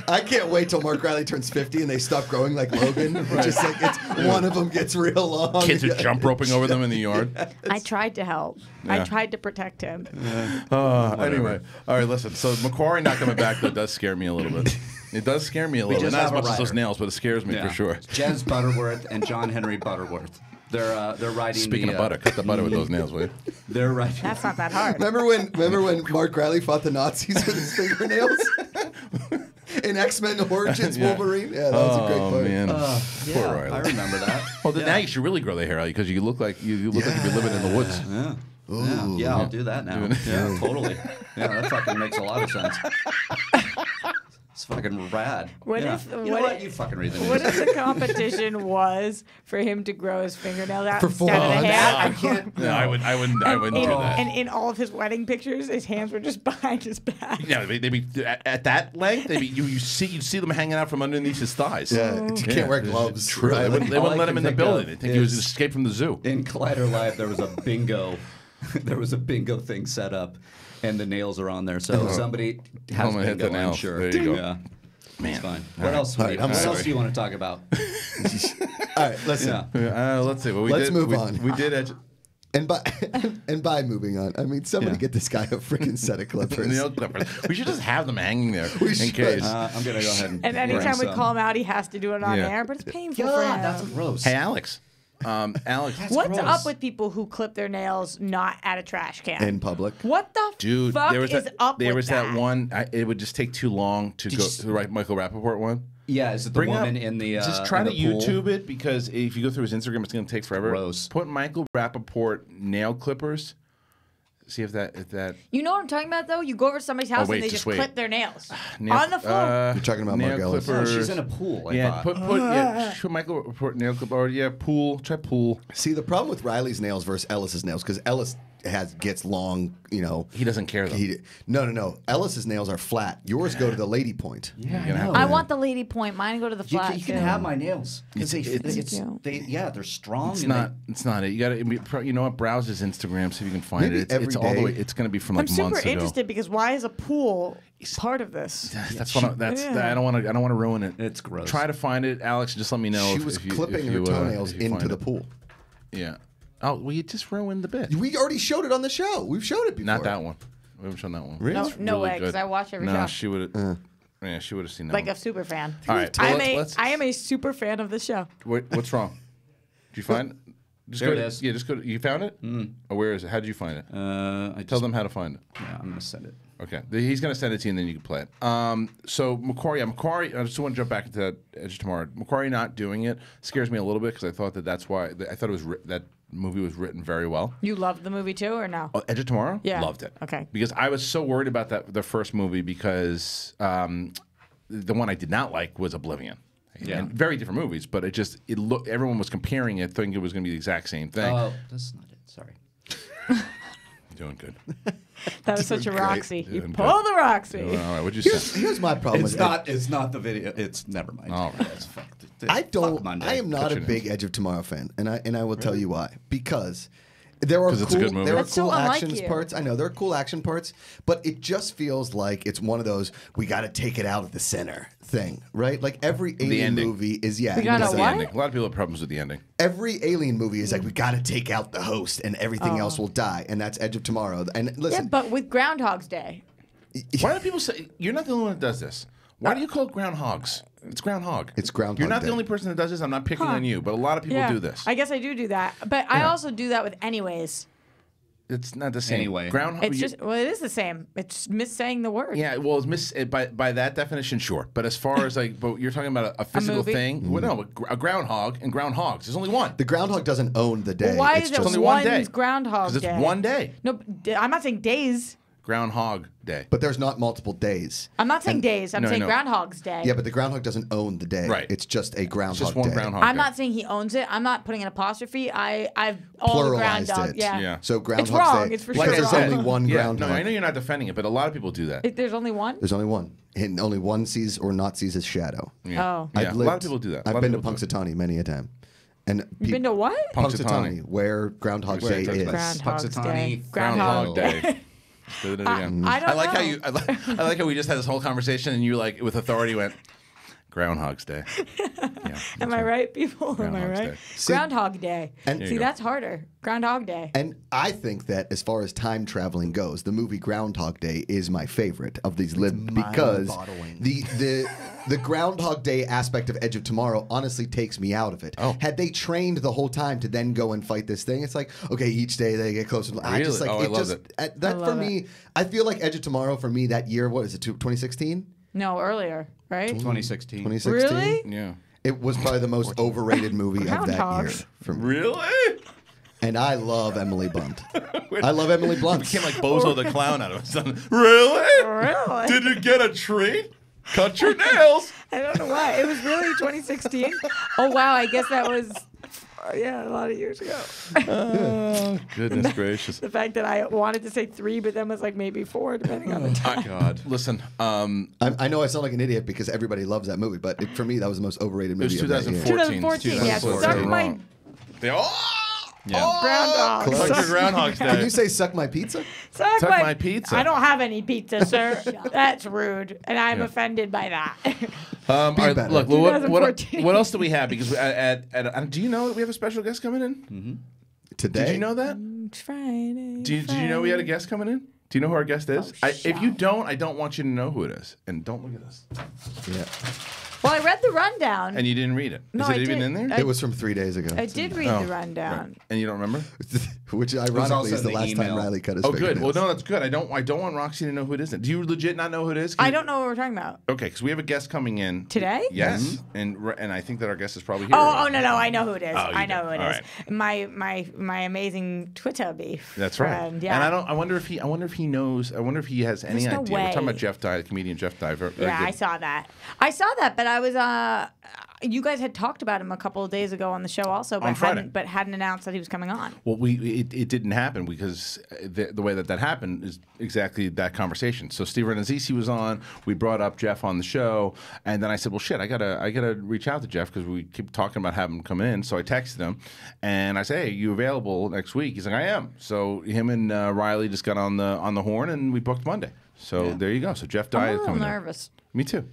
S2: I can't wait till Mark Reilly turns 50 and they stop growing like Logan. Just like one of them gets real long.
S1: Kids are jump roping over them in the yard.
S3: I tried to help.
S1: Yeah.
S3: I tried to protect him.
S1: Anyway, all right, listen. So Macquarie not coming back, though, does scare me a little bit. It does scare me a little bit.
S4: just
S1: Not as
S4: have a
S1: much as those
S4: writer.
S1: nails, but it scares me for sure.
S4: Jez Butterworth and John Henry Butterworth. They're writing.
S1: Speaking of butter, cut the butter with those nails, will you?
S4: They're writing.
S3: That's not that hard.
S2: Remember when Mark Reilly fought the Nazis with his fingernails? In X-Men Origins
S1: Yeah.
S2: Wolverine? Yeah, that was a great
S1: Oh,
S2: part.
S1: man.
S4: Yeah,
S1: Poor Riley.
S4: I remember that.
S1: Well, then now you should really grow the hair out because you look like you look like you've been living in the woods.
S4: Yeah, I'll do that now. Yeah, totally. Yeah, that fucking makes a lot of sense. It's fucking rad.
S3: What
S4: yeah.
S3: if-
S4: you
S3: what
S4: know what?
S3: if-
S4: You fucking read the news.
S3: What if the competition was for him to grow his fingernails out
S2: For
S3: instead of the
S2: fun.
S3: hair?
S4: I can't.
S1: No, I wouldn't do that.
S3: And in all of his wedding pictures, his hands were just behind his back.
S1: Yeah, they'd be at that length. You see them hanging out from underneath his thighs.
S2: Yeah, you can't wear gloves.
S1: True.
S2: Right?
S1: They wouldn't
S4: All I
S1: let him
S4: can
S1: in the
S4: think
S1: building.
S4: of
S1: They think he was
S4: is-
S1: escaped from the zoo.
S4: In Collider Live, there was a bingo. There was a bingo thing set up, and the nails are on there. So somebody has
S1: I'm gonna hit
S4: bingo,
S1: the
S4: I'm
S1: nails.
S4: sure.
S1: There you go.
S4: Yeah.
S1: Man.
S4: It's fine. What else?
S2: All right, I'm
S4: what else
S2: sorry.
S4: do you want to talk about?
S2: All right, listen.
S4: Yeah.
S1: Let's see. Well,
S2: Let's move on.
S1: We did.
S2: And by moving on, I mean somebody get this guy a freaking set of clippers.
S1: Nail clippers. We should just have them hanging there in
S2: should.
S1: case.
S4: I'm gonna go ahead and.
S3: And anytime we
S4: bring
S3: call
S4: some.
S3: him out, he has to do it on
S1: Yeah.
S3: air, but it's painful for him.
S4: that's gross.
S1: Hey, Alex. Alex.
S3: What's
S4: gross.
S3: up with people who clip their nails not at a trash can?
S2: In public.
S3: What the
S1: Dude,
S3: fuck
S1: there was
S3: is up
S1: there
S3: with
S1: was that one. It would just take too long to go to the right Michael Rappaport one.
S4: Yeah, is it the
S1: Bring
S4: woman
S1: up,
S4: in the?
S1: just try
S4: in
S1: to
S4: the pool?
S1: YouTube it because if you go through his Instagram, it's going to take forever.
S4: Gross.
S1: Put Michael Rappaport nail clippers. See if that
S3: You know what I'm talking about, though? You go over to somebody's house
S1: wait,
S3: and they
S1: just
S3: just
S1: wait.
S3: clip their nails
S1: nail,
S3: on the floor.
S2: You're talking about
S1: nail
S2: Mark Ellis.
S1: clippers.
S4: Oh, she's in a pool. I
S1: Yeah,
S4: thought.
S1: put Michael Rappaport nail clipper. Or yeah, pool. Try pool.
S2: See, the problem with Riley's nails versus Ellis's nails, because Ellis gets long, you know.
S1: He doesn't care though.
S2: No. Ellis's nails are flat. Yours go to the lady point.
S4: Yeah,
S1: You're gonna have
S3: I want the lady point. Mine go to the
S4: You
S3: flat.
S4: can, you can
S3: too.
S4: have my nails.
S1: It's-
S4: They're strong.
S1: It's
S4: and
S1: not. It's not it. You got to. You know what? Browse his Instagram. See if you can find
S2: Maybe
S1: it.
S2: every
S1: It's all the
S2: day.
S1: way. It's going to be from
S3: I'm
S1: like
S3: super
S1: months ago.
S3: interested because why is a pool part of this?
S1: That's what.
S3: Yeah.
S1: I don't want to. I don't want to ruin it.
S4: It's gross.
S1: Try to find it, Alex. Just let me know.
S2: She
S1: if,
S2: was
S1: if you,
S2: clipping
S1: if
S2: her
S1: you,
S2: toenails
S1: if you
S2: into
S1: find
S2: the
S1: it.
S2: pool.
S1: Yeah. Oh, well, you just ruined the bit.
S2: We already showed it on the show. We've showed it before.
S1: Not that one. We haven't shown that one.
S2: Really?
S3: No,
S2: It's
S3: no
S1: really
S3: way, because
S1: good.
S3: I watch every
S1: No,
S3: show.
S1: she would have. Yeah, she would have seen that.
S3: Like
S1: one.
S3: a super fan.
S1: All right. Well,
S3: I am a super fan of the show.
S1: What's wrong? Did you find it? Just
S4: There
S1: go
S4: it
S1: to-
S4: is.
S1: Yeah, just go. You found it? Or where is it? How did you find it?
S4: I
S1: Tell them how to find it.
S4: Yeah, I'm gonna send it.
S1: Okay, he's gonna send it to you, and then you can play it. So Macquarie, I just want to jump back into that Edge of Tomorrow. Macquarie not doing it scares me a little bit because I thought that's why I thought it was that movie was written very well.
S3: You loved the movie too, or no?
S1: Edge of Tomorrow,
S3: Yeah.
S1: loved it.
S3: Okay.
S1: because I was so worried about the first movie because the one I did not like was Oblivion.
S4: Yeah.
S1: And very different movies, but it looked. Everyone was comparing it, thinking it was going to be the exact same thing.
S4: Oh, that's not it. Sorry.
S1: Doing good.
S3: That was such a Roxy. You
S1: Doing
S3: pull
S1: good.
S3: the Roxy.
S1: All right, what'd you say?
S2: Here's my problem
S4: It's
S2: with
S4: not. It's not the video. It's never mind.
S1: All right.
S4: It's fucked.
S2: I don't.
S4: Fuck Monday.
S2: I am not
S1: Put
S2: a
S1: your
S2: big
S1: name.
S2: Edge of Tomorrow fan, and I will tell you why. Because There are
S1: it's a good movie.
S2: There are
S3: That's so
S2: cool
S3: unlike
S2: action
S3: you.
S2: parts. I know there are cool action parts, but it just feels like it's one of those we got to take it out of the center thing, right? Like every alien movie is
S3: We gotta
S1: That's the
S3: what?
S1: ending. A lot of people have problems with the ending.
S2: Every alien movie is like we got to take out the host and everything else will die, and that's Edge of Tomorrow. And
S3: Yeah,
S2: listen,
S3: but with Groundhog's Day.
S1: Why do people say you're not the only one that does this? Why do you call it groundhogs? It's groundhog.
S2: It's Groundhog
S1: You're not
S2: Day.
S1: the only person that does this. I'm not picking on you, but a lot of people do this.
S3: I guess I do that, but I also do that with anyways.
S1: It's not the same.
S4: Anyway.
S1: Groundhog.
S3: It's just it is the same. It's missaying the word.
S1: Yeah, well, it's by that definition, sure. But as far as but you're talking about a physical
S3: movie?
S1: thing. Well, no, a groundhog and groundhogs. There's only one.
S2: the groundhog doesn't own the day.
S3: Well, why
S2: it's
S3: is it
S2: just
S1: only one day.
S3: Groundhog
S1: Because
S3: Day?
S1: it's one day.
S3: No, I'm not saying days.
S1: Groundhog Day.
S2: But there's not multiple days.
S3: I'm not saying days. I'm
S1: No,
S3: saying
S1: no.
S3: Groundhog's Day.
S2: Yeah, but the groundhog doesn't own the day.
S1: Right.
S2: It's just a groundhog
S1: It's just one
S2: day.
S1: groundhog.
S3: I'm
S1: Day.
S3: not saying he owns it. I'm not putting an apostrophe. I've all the
S2: Pluralized
S3: groundhog.
S2: it.
S3: Yeah.
S1: Yeah.
S2: So groundhog
S3: It's wrong.
S2: day.
S3: It's for
S2: because
S3: sure
S2: there's
S3: wrong.
S2: only one
S1: Yeah,
S2: groundhog.
S1: no, I know you're not defending it, but a lot of people do that.
S3: There's only one.
S2: There's only one. And only one sees or not sees his shadow.
S1: Yeah.
S3: Oh.
S1: Yeah,
S2: I've
S1: a
S2: lived,
S1: lot of people do that. A lot
S2: I've
S1: of
S2: been to
S1: people do it.
S2: Punxsutawney many a time. And
S3: You've been to what?
S1: Punxsutawney.
S2: where Groundhog
S1: Where
S2: Day
S1: it talks
S2: is.
S1: about
S3: Groundhog's Day.
S4: Punxsutawney,
S1: Groundhog Day. Say that again.
S3: I don't
S1: I like how
S3: know.
S1: you. I like how we just had this whole conversation, and you like with authority went Groundhog's Day. Yeah,
S3: Am I right, people? Am I
S1: Groundhog's
S3: right?
S1: Day.
S3: Groundhog Day.
S2: And- There
S3: See,
S1: you go.
S3: that's harder. Groundhog Day.
S2: And I think that as far as time traveling goes, the movie Groundhog Day is my favorite of these lived because
S4: mind-boggling.
S2: the Groundhog Day aspect of Edge of Tomorrow honestly takes me out of it.
S1: Oh.
S2: Had they trained the whole time to then go and fight this thing, it's like, okay, each day they get closer. I just
S1: Really?
S2: like
S1: Oh, I
S2: it
S1: love
S2: just
S1: it.
S2: that
S3: I
S2: for
S3: love
S2: me, I feel like Edge of Tomorrow for me that year, what is it, 2016?
S3: No, earlier, right?
S4: 2016.
S2: 2016?
S3: Really?
S1: Yeah.
S2: It was probably the most overrated movie of that year
S3: Groundhogs.
S2: for me.
S1: Really?
S2: And I love Emily Blunt. I love Emily Blunt.
S1: Became like Bozo the Clown out of it. Really?
S3: Really?
S1: Did you get a treat? Cut your nails.
S3: I don't know why. It was really 2016. Oh wow, I guess that was a lot of years ago.
S1: Oh, goodness gracious.
S3: The fact that I wanted to say 3, but then was like maybe 4, depending on the time.
S1: God. Listen,
S2: I know I sound like an idiot because everybody loves that movie, but for me, that was the most overrated
S1: it was
S2: movie of that year.
S1: 2014.
S3: 2014, yeah.
S1: 2014.
S3: Suck my
S1: Wrong. They all.
S3: groundhog.
S2: Close.
S1: Suck your Groundhog's
S2: Can you
S1: Day.
S2: say "suck my pizza"?
S3: Suck
S1: Suck my pizza.
S3: I don't have any pizza, sir. That's rude, and I'm
S1: Yeah.
S3: offended by that.
S1: All right,
S2: better.
S1: look, what
S3: 2014.
S1: else do we have? Because do you know that we have a special guest coming in?
S2: Today?
S1: Did you know that?
S3: It's Friday.
S1: Did you know we had a guest coming in? Do you know who our guest is? If you don't, I don't want you to know who it is. And don't look at us.
S2: Yeah.
S3: Well, I read the rundown.
S1: And you didn't read it.
S3: No,
S1: Is it
S3: I
S1: even
S3: did.
S1: in there?
S2: It was from 3 days ago.
S3: I did read the rundown.
S1: Right. And you don't remember?
S2: Which
S4: also
S2: ironically is
S4: in
S2: the
S4: the
S2: last time
S4: email.
S2: Reilly cut his
S1: Oh, good. Well,
S2: fingernails.
S1: no, that's good. I don't want Roxy to know who it is. Do you legit not know who it is?
S3: I don't know what we're talking about.
S1: Okay, because we have a guest coming in
S3: Today?
S1: Yes, and I think that our guest is probably here.
S3: Oh no, I know who it is.
S1: Oh, you
S3: I know
S1: do.
S3: who it
S1: All
S3: is. My amazing Twitter beef.
S1: That's right.
S3: friend, Yeah.
S1: And I wonder if he knows. I wonder if he has any
S3: There's no
S1: idea. We're talking
S3: way.
S1: about Jeff Dye, comedian Jeff Dye. Very
S3: Yeah,
S1: good.
S3: I saw that. But I was you guys had talked about him a couple of days ago on the show also,
S1: On Friday.
S3: but hadn't announced that he was coming on.
S1: Well, it didn't happen because the way that happened is exactly that conversation. So Steve Renazzisi was on. We brought up Jeff on the show, and then I said, "Well, shit, I gotta reach out to Jeff because we keep talking about having him come in." So I texted him, and I said, "Hey, you available next week?" He's like, "I am." So him and Reilly just got on the horn, and we booked Monday. So there you go. So Jeff Dye
S3: I'm a
S1: is
S3: little
S1: coming in.
S3: nervous.
S1: Me too.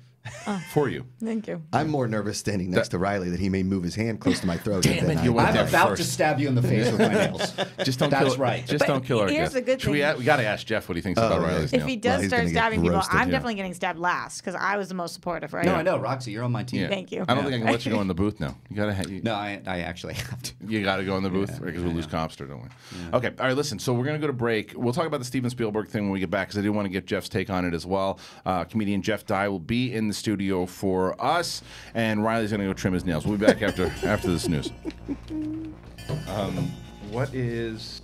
S1: For you.
S3: Thank you.
S2: I'm more nervous standing next to Reilly that he may move his hand close to my throat.
S1: Damn
S2: than
S1: it,
S2: I
S1: you
S2: am.
S1: went
S4: I'm
S1: there
S4: about
S1: first.
S4: to stab you in the face with my nails.
S1: Just don't
S4: That's
S1: kill
S4: right.
S1: Just don't kill our
S3: here's
S1: guest.
S3: the good
S1: Should
S3: thing.
S1: we got to ask Jeff what he thinks about
S2: yeah.
S1: Reilly's
S3: If
S1: nails.
S3: he
S2: Well,
S3: does
S2: he's
S3: start
S2: gonna get
S3: stabbing people,
S2: roasted,
S3: I'm
S2: yeah.
S3: definitely getting stabbed last because I was the most supportive, right?
S4: No, I know, Roxy, you're on my team.
S1: Yeah.
S3: Thank you.
S1: I don't think I can let you go in the booth now. You gotta.
S4: No, I actually have to.
S1: You got to go in the booth because we'll lose Copster, don't we? Okay. All right. Listen. So we're gonna go to break. We'll talk about the Steven Spielberg thing when we get back because I do want to get Jeff's take on it as well. Comedian Jeff Dye will be in the studio for us, and Riley's gonna go trim his nails. We'll be back after this news. What is?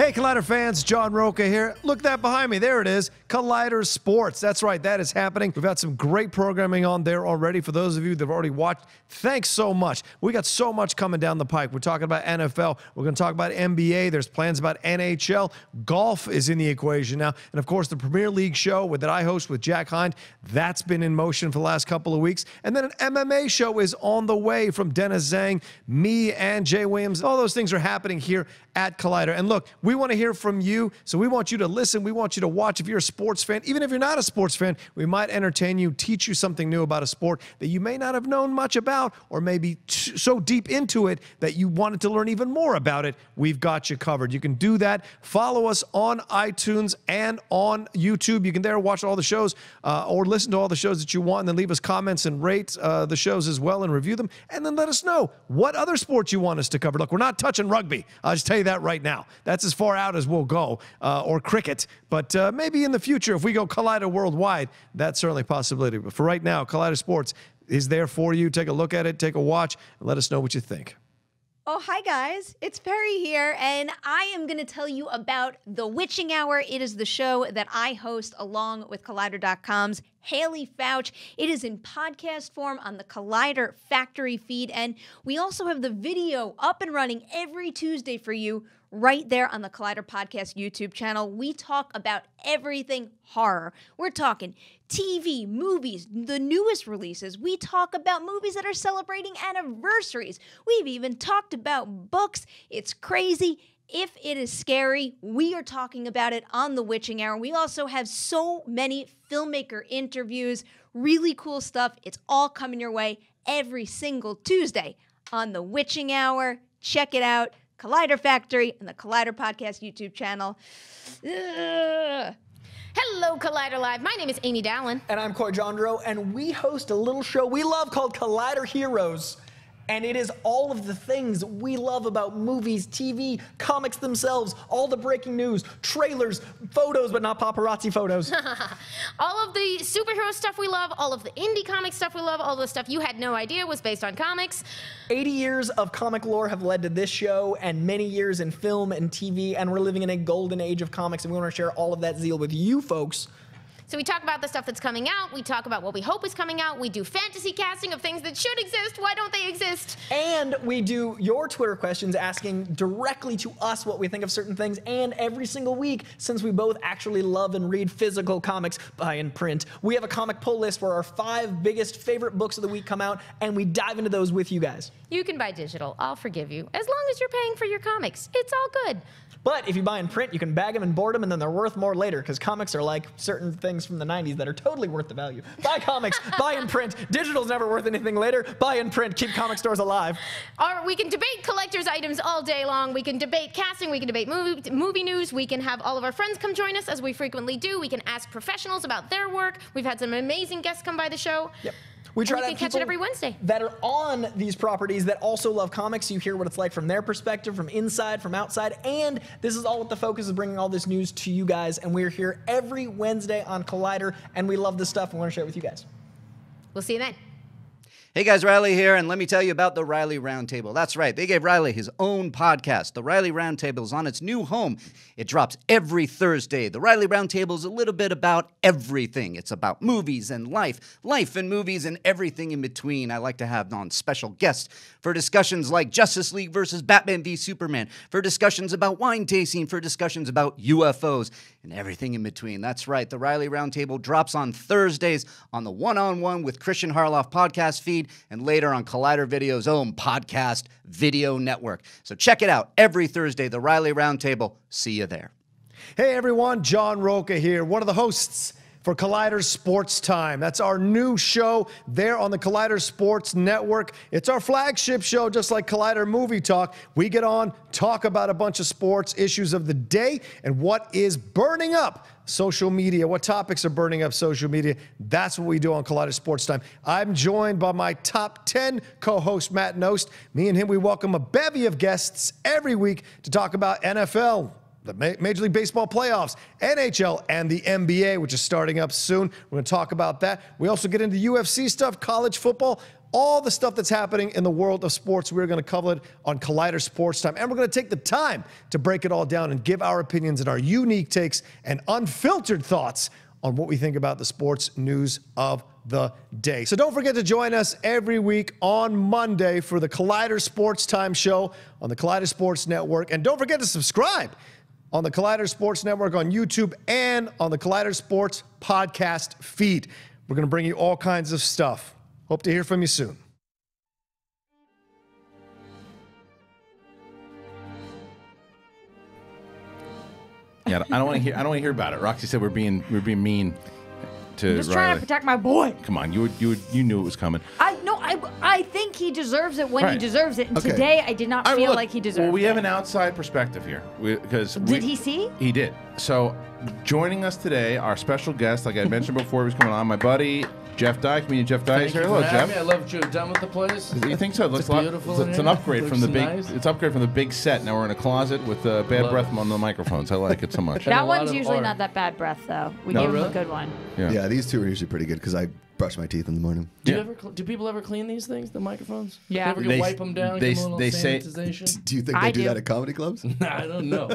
S8: Hey, Collider fans, John Roca here. Look that behind me. There it is, Collider Sports. That's right, that is happening. We've got some great programming on there already. For those of you that have already watched, thanks so much. We got so much coming down the pike. We're talking about NFL. We're going to talk about NBA. There's plans about NHL. Golf is in the equation now. And, of course, the Premier League show that I host with Jack Hind, that's been in motion for the last couple of weeks. And then an MMA show is on the way from Dennis Zhang, me, and Jay Williams. All those things are happening here at Collider. And look, we want to hear from you, so we want you to listen. We want you to watch. If you're a sports fan, even if you're not a sports fan, we might entertain you, teach you something new about a sport that you may not have known much about, or maybe so deep into it that you wanted to learn even more about it. We've got you covered. You can do that. Follow us on iTunes and on YouTube. You can there watch all the shows or listen to all the shows that you want, and then leave us comments and rate the shows as well and review them, and then let us know what other sports you want us to cover. Look, we're not touching rugby. I'll just tell you that right now. That's as far out as we'll go, or cricket. But maybe in the future, if we go Collider worldwide, that's certainly a possibility. But for right now, Collider Sports is there for you. Take a look at it, take a watch, and let us know what you think.
S9: Oh, hi guys, it's Perry here, and I am going to tell you about The Witching Hour. It is the show that I host along with Collider.com's Haley Fouch. It is in podcast form on the Collider Factory feed, and we also have the video up and running every Tuesday for you right there on the Collider Podcast YouTube channel. We talk about everything horror. We're talking TV, movies, the newest releases. We talk about movies that are celebrating anniversaries. We've even talked about books. It's crazy. If it is scary, we are talking about it on The Witching Hour. We also have so many filmmaker interviews, really cool stuff. It's all coming your way every single Tuesday on The Witching Hour. Check it out. Collider Factory and the Collider Podcast YouTube channel.
S10: Hello, Collider Live. My name is Amy Dallin.
S11: And I'm Coy Jandro, and we host a little show we love called Collider Heroes. And it is all of the things we love about movies, TV, comics themselves, all the breaking news, trailers, photos, but not paparazzi photos.
S10: All of the superhero stuff we love, all of the indie comic stuff we love, all the stuff you had no idea was based on comics.
S11: 80 years of comic lore have led to this show, and many years in film and TV, and we're living in a golden age of comics, and we want to share all of that zeal with you folks.
S10: So we talk about the stuff that's coming out, we talk about what we hope is coming out, we do fantasy casting of things that should exist, why don't they exist?
S11: And we do your Twitter questions asking directly to us what we think of certain things, and every single week, since we both actually love and read physical comics, buy and print, we have a comic pull list where our 5 biggest favorite books of the week come out, and we dive into those with you guys.
S10: You can buy digital, I'll forgive you, as long as you're paying for your comics, it's all good.
S11: But if you buy in print, you can bag them and board them, and then they're worth more later, because comics are like certain things from the 90s that are totally worth the value. Buy comics, buy in print. Digital's never worth anything later. Buy in print, keep comic stores alive.
S10: Or we can debate collector's items all day long. We can debate casting, we can debate movie news. We can have all of our friends come join us, as we frequently do. We can ask professionals about their work. We've had some amazing guests come by the show.
S11: Yep. We try to
S10: can catch it every Wednesday.
S11: That are on these properties that also love comics. You hear what it's like from their perspective, from inside, from outside, and this is all with the focus of bringing all this news to you guys. And we're here every Wednesday on Collider, and we love this stuff and want to share it with you guys.
S10: We'll see you then.
S12: Hey guys, Reilly here, and let me tell you about the Reilly Roundtable. That's right, they gave Reilly his own podcast. The Reilly Roundtable is on its new home. It drops every Thursday. The Reilly Roundtable is a little bit about everything. It's about movies and life and movies and everything in between. I like to have on special guests for discussions like Justice League versus Batman v Superman, for discussions about wine tasting, for discussions about UFOs, and everything in between. That's right, the Reilly Roundtable drops on Thursdays on the One-on-One with Kristian Harloff podcast feed, and later on Collider Video's own podcast video network. So check it out every Thursday, the Reilly Roundtable. See you there.
S8: Hey everyone, John Roca here, one of the hosts for Collider Sports Time. That's our new show there on the Collider Sports Network. It's our flagship show, just like Collider Movie Talk. We get on, talk about a bunch of sports issues of the day and what is burning up social media, what topics are burning up social media. That's what we do on Collider Sports Time. I'm joined by my top 10 co-host, Matt Nost. Me and him, we welcome a bevy of guests every week to talk about NFL, the Major League Baseball playoffs, NHL, and the NBA, which is starting up soon. We're going to talk about that. We also get into UFC stuff, college football, all the stuff that's happening in the world of sports. We're going to cover it on Collider Sports Time. And we're going to take the time to break it all down and give our opinions and our unique takes and unfiltered thoughts on what we think about the sports news of the day. So don't forget to join us every week on Monday for the Collider Sports Time show on the Collider Sports Network. And don't forget to subscribe on the Collider Sports Network on YouTube and on the Collider Sports podcast feed. We're going to bring you all kinds of stuff. Hope to hear from you soon.
S1: Yeah, I don't want to hear. I don't want to hear about it. Roxy said we're being mean to
S3: I'm just
S1: Reilly.
S3: trying to protect my boy.
S1: Come on, you knew it was coming.
S3: I think he deserves it when he
S1: Right.
S3: deserves it. And
S1: Okay.
S3: today, I did not feel like he deserved
S1: Well, we
S3: it.
S1: have an outside perspective here because
S3: Did he see?
S1: He did. So, joining us today, our special guest, like I mentioned before, he was coming on. My buddy Jeff Dye, comedian Jeff Dye is here. Hello, Jeff.
S13: I love what you've done with the place.
S1: You think so? It looks
S13: It's beautiful.
S1: It's an upgrade from the big.
S13: Nice.
S1: It's upgrade from the big set. Now we're in a closet with bad breath on the microphones. I like it so much.
S3: That one's usually not that bad breath, though. We
S1: No,
S3: gave him
S1: really?
S3: a good one.
S2: Yeah, these two are usually pretty good because I brush my teeth in the morning.
S13: Do people ever clean these things, the microphones?
S3: Yeah.
S13: They ever wipe them down, give them a little sanitization?
S2: Do you think they do that at comedy clubs?
S13: I don't know.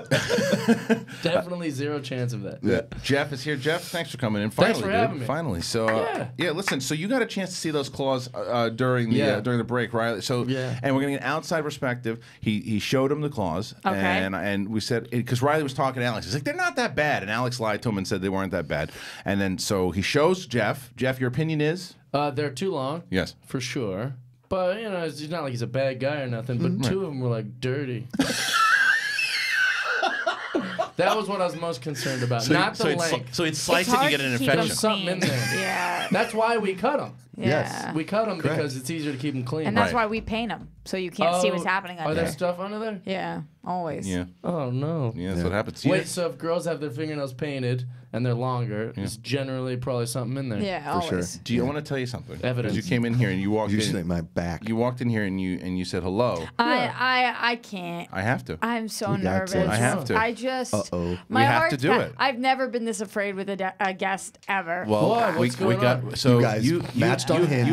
S13: Definitely zero chance of that.
S1: Yeah. Jeff is here. Jeff, thanks for coming in.
S13: Thanks
S1: Finally,
S13: for
S1: dude.
S13: having me.
S1: Finally. So, yeah, listen. So you got a chance to see those claws during the break, right? So, and we're getting an outside perspective. He showed him the claws, and we said because Reilly was talking to Alex. He's like, they're not that bad, and Alex lied to him and said they weren't that bad. And then so he shows Jeff. Jeff, your opinion is?
S13: They're too long.
S1: Yes.
S13: For sure. But, you know, it's not like he's a bad guy or nothing, but two of them were, like, dirty. That was what I was most concerned about.
S1: So
S13: not the length.
S1: So he'd slice it and you get an infection.
S13: There's something in there.
S3: Yeah.
S13: That's why we cut them.
S3: Yes.
S13: We cut them because it's easier to keep them clean.
S3: And that's why we paint them, so you can't see what's happening under
S13: Are there
S3: there.
S13: stuff under there?
S3: Yeah, always.
S1: Yeah.
S13: Oh, no.
S1: Yeah, that's what happens.
S13: Wait, so if girls have their fingernails painted and they're longer, it's generally probably something in there.
S3: Yeah,
S2: For
S3: always.
S2: sure.
S1: Do you want to tell you something?
S13: Evidence.
S1: You came in here and you walked
S2: Usually
S1: in.
S2: my back.
S1: You walked in here and you said hello.
S3: I can't.
S1: I have to.
S3: I'm so
S2: We got
S3: nervous.
S2: to.
S1: I have to.
S3: I just.
S2: Uh-oh.
S3: My
S1: We have
S3: heart's
S1: to do it.
S3: I've never been this afraid with a guest ever.
S1: Well,
S13: Why? What's going
S1: got
S13: on?
S1: so
S2: You guys matched on Hinge.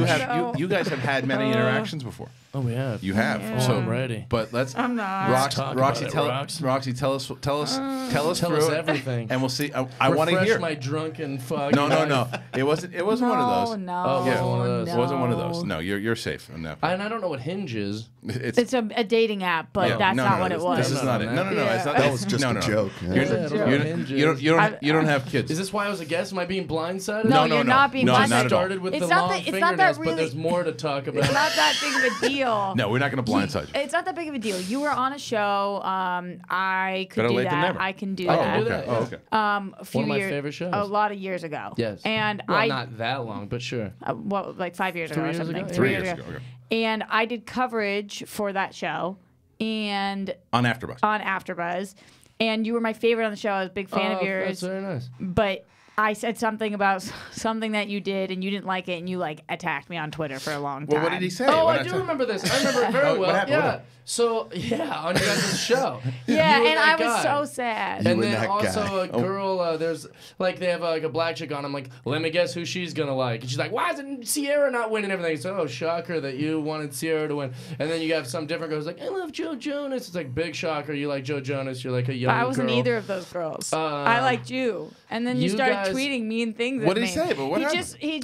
S1: You guys have had many interactions before.
S13: Oh, we have.
S1: You have.
S3: Yeah.
S1: So
S13: I'm ready.
S1: But let's.
S3: I'm not.
S1: Roxy, tell
S13: Rox.
S1: Roxy, tell us
S13: Tell us
S1: through it,
S13: everything.
S1: and we'll see. I want to
S13: Refresh
S1: hear.
S13: my drunken fucking
S1: No. It wasn't one of those.
S3: No,
S13: Oh, it wasn't one of those.
S1: It wasn't one of those. No, you're safe on that.
S13: And I don't know what Hinge is.
S3: It's a dating app, but that's not what it was.
S1: This is not it. No.
S3: Yeah.
S1: It's not,
S2: That was just a joke.
S1: You don't have kids.
S13: Is this why I was a guest? Am I being blindsided?
S3: No, you're not being
S1: No,
S3: blindsided.
S1: not at all.
S13: Started with
S3: It's
S13: the
S3: not
S13: long
S3: that- it's not
S13: fingernails,
S3: that
S13: but
S3: really-
S13: there's more to talk about.
S3: It's not that big of a deal.
S1: No, we're not going to blindside you.
S3: It's not that big of a deal. You were on a show. I could
S1: Better
S3: do
S1: late than
S3: that.
S1: never.
S3: I can do
S13: I
S3: that.
S13: can do that.
S1: Oh, okay.
S3: A few
S13: One of my
S3: years,
S13: favorite shows.
S3: a lot of years ago.
S13: Yes.
S3: And
S13: well, not that long, but sure.
S3: like 5 years ago
S13: 3
S3: or
S13: years
S3: something.
S13: ago?
S3: 3
S1: Yeah.
S3: years
S1: 3
S3: ago.
S1: years ago, okay.
S3: And I did coverage for that show and
S1: On AfterBuzz.
S3: on AfterBuzz. And you were my favorite on the show. I was a big fan of yours.
S13: That's very nice.
S3: But I said something about something that you did and you didn't like it and you like attacked me on Twitter for a long time.
S1: Well, what did he say?
S13: Oh,
S1: What
S13: I
S1: did
S13: do remember this. I remember it very
S1: What
S13: well.
S1: happened?
S13: Yeah.
S1: What happened?
S13: So, yeah, on your guys' show.
S3: Yeah,
S13: You
S3: and I
S13: that
S3: was
S13: guy.
S3: so sad.
S13: And
S2: were
S13: then
S2: that
S13: also
S2: guy.
S13: a girl, there's like they have like a black chick on. I'm like, let me guess who she's gonna like. And she's like, why isn't Sierra not winning everything? So, oh, shocker that you wanted Sierra to win. And then you have some different girls like, I love Joe Jonas. It's like big shocker. You like Joe Jonas. You're like a young
S3: But I wasn't
S13: girl.
S3: either of those girls. I liked you. And then you
S13: you
S3: started
S13: guys-
S3: tweeting mean things at
S1: What did
S3: me.
S1: he say? But what happened?
S3: He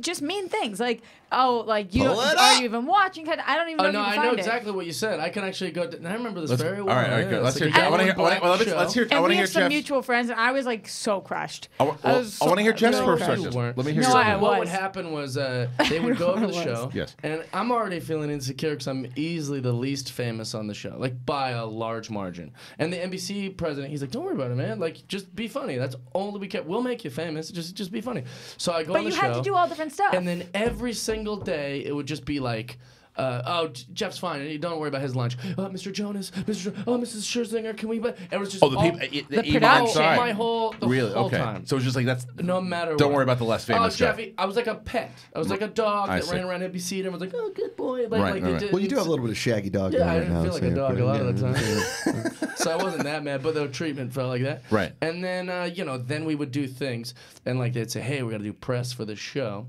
S3: just mean things. Like, oh, like you
S2: Pull
S3: don't,
S2: it
S3: are
S2: up.
S3: you even watching? I don't even know
S13: Oh
S3: if
S13: no,
S3: you can
S13: I know
S3: find
S13: exactly what you said. I can actually go. And I remember this
S1: Let's-
S13: very
S1: all
S13: well.
S1: right,
S13: Yeah,
S1: let's
S13: it's
S1: hear.
S13: like a
S1: I want to hear.
S13: black
S1: Let's hear.
S3: And
S1: I want
S3: we
S1: to hear
S3: have some
S1: Jeff.
S3: mutual friends, and I was like so crushed.
S1: I want to hear Jeff's perspective. Let me hear
S3: No,
S1: your
S3: I
S1: perspective.
S13: What would
S3: was.
S13: happen was they would go over the
S3: was.
S13: show,
S1: Yes.
S13: and I'm already feeling insecure because I'm easily the least famous on the show, like by a large margin. And the NBC president, he's like, "Don't worry about it, man. Like, just be funny. That's all that we care. We'll make you famous. Just be funny." So I go
S3: But
S13: on the
S3: you
S13: show,
S3: had to do all different stuff.
S13: and then every single day it would just be like. Jeff's fine. Don't worry about his lunch. Mr. Jonas, Mrs. Scherzinger, can we? And it was just
S1: Oh, the people.
S3: the
S1: even
S3: production.
S1: outside.
S13: my whole
S1: Really?
S13: whole
S1: Okay.
S13: time.
S1: So it's just like that's.
S13: No matter
S1: Don't
S13: what.
S1: worry about the less famous guy.
S13: Jeffy, I was like a pet. I was like a dog
S1: I
S13: that
S1: see.
S13: ran around NBC and was like, oh, good boy.
S1: Right, right.
S2: Well, you do have a little bit of shaggy dog
S13: Yeah,
S2: going
S13: I
S2: right
S13: didn't
S2: now.
S13: feel like
S2: so
S13: a dog a lot of the
S2: yeah.
S13: time. So I wasn't that mad, but the treatment felt like that.
S1: Right.
S13: And then, then we would do things, and like they'd say, hey, we got to do press for the show.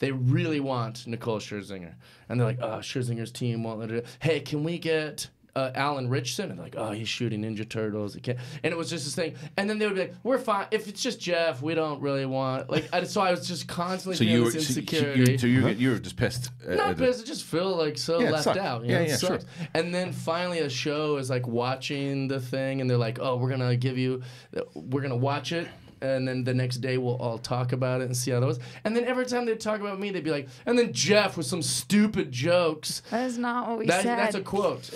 S13: they really want Nicole Scherzinger, and they're like, Scherzinger's team won't let her. Hey, can we get Alan Richson? And they're like, he's shooting Ninja Turtles. He can't. And it was just this thing. And then they would be like, we're fine. If it's just Jeff, we don't really want. So I was just constantly feeling this insecurity.
S1: So you were just pissed.
S13: Not pissed. I just feel like left out. You know?
S1: Yeah, sure.
S13: And then finally a show is like watching the thing, and they're like, we're going to watch it. And then the next day we'll all talk about it and see how that was. And then every time they'd talk about me, they'd be like, and then Jeff with some stupid jokes.
S3: That is not what we said.
S13: That's a quote.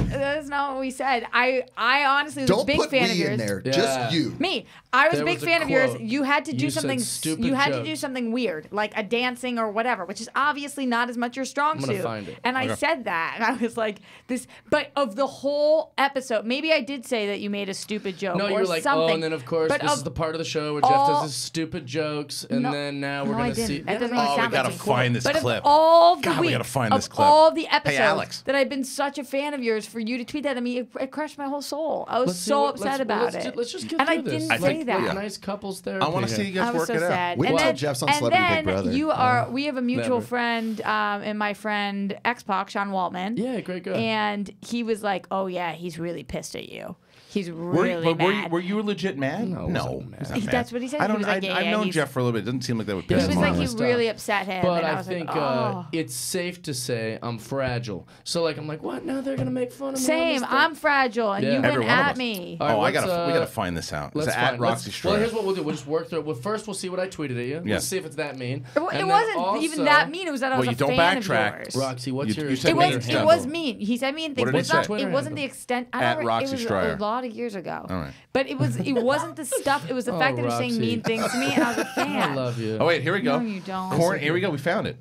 S3: That is not what we said. I honestly was a big fan of yours.
S2: Don't put me in there. Just you.
S3: Me. I was a big fan of yours.
S13: Quote.
S3: You had to do something. You had to do
S13: joke.
S3: something weird, like a dancing or whatever, which is obviously not as much your strong suit.
S13: I'm gonna find it.
S3: And I said that, and I was like, this. But of the whole episode, maybe I did say that you made a stupid joke.
S13: No, you
S3: or
S13: were like,
S3: something.
S13: and then of course
S3: But
S13: this is the part of the show where Jeff does his stupid jokes, and then now we're gonna see.
S3: That doesn't
S1: we
S3: sound
S1: gotta
S3: like
S1: find this
S3: but
S1: clip.
S3: Of all the
S1: God, we
S3: weeks,
S1: gotta find this clip.
S3: Of all the episodes
S1: Alex.
S3: that I've been such a fan of yours, for you to tweet that at me, it crushed my whole soul. I was so upset about it.
S13: Let's just get
S3: and
S13: through
S3: I
S13: this.
S3: didn't say that.
S13: Nice couples therapy.
S1: I want to see you guys
S3: I was
S1: work
S3: so
S1: it out.
S3: sad.
S2: Wait
S3: and
S2: till
S3: then,
S2: Jeff's on
S3: and
S2: Celebrity
S3: then
S2: Big Brother.
S3: you are. We have a mutual
S13: Never.
S3: friend, and my friend X-Pac, Sean Waltman.
S13: Yeah, great guy.
S3: And he was like, "Oh yeah, he's really pissed at you. He's really mad."
S1: Were you legit mad? No.
S3: That's what he said.
S1: I
S3: He
S1: don't.
S3: was like, yeah,
S1: I've known
S3: he's-
S1: Jeff for a little bit. It doesn't seem like that would
S3: He
S1: piss
S3: was
S1: him
S3: like,
S1: off.
S3: he really upset him.
S13: But
S3: and I
S13: I
S3: was
S13: think
S3: like, oh.
S13: it's safe to say I'm fragile. So like I'm like, what? Now they're gonna make fun of me.
S3: Same. I'm fragile, and you
S1: Every
S3: went
S1: one of
S3: at
S1: us.
S3: me.
S1: Oh, we gotta find this out. It's at Roxy Striar.
S13: Well, here's what we'll do. We'll just work through it. Well, first we'll see what I tweeted at you.
S1: Yeah.
S13: Let's see if it's that mean.
S3: It wasn't even that mean. It was that I was a fan of yours.
S13: Roxy, what's your?
S1: said
S3: It was mean. He said mean things.
S1: What did he say?
S3: It wasn't the extent.
S1: At Roxy
S3: It was
S1: Striar.
S3: a lot of years ago.
S1: All right.
S3: But it wasn't the stuff. It was the fact that he was saying
S13: Roxy.
S3: mean things to me, and I was a fan.
S13: I love you.
S1: Oh wait, here we go.
S3: No, you don't.
S1: Corn. Here we go. We found it.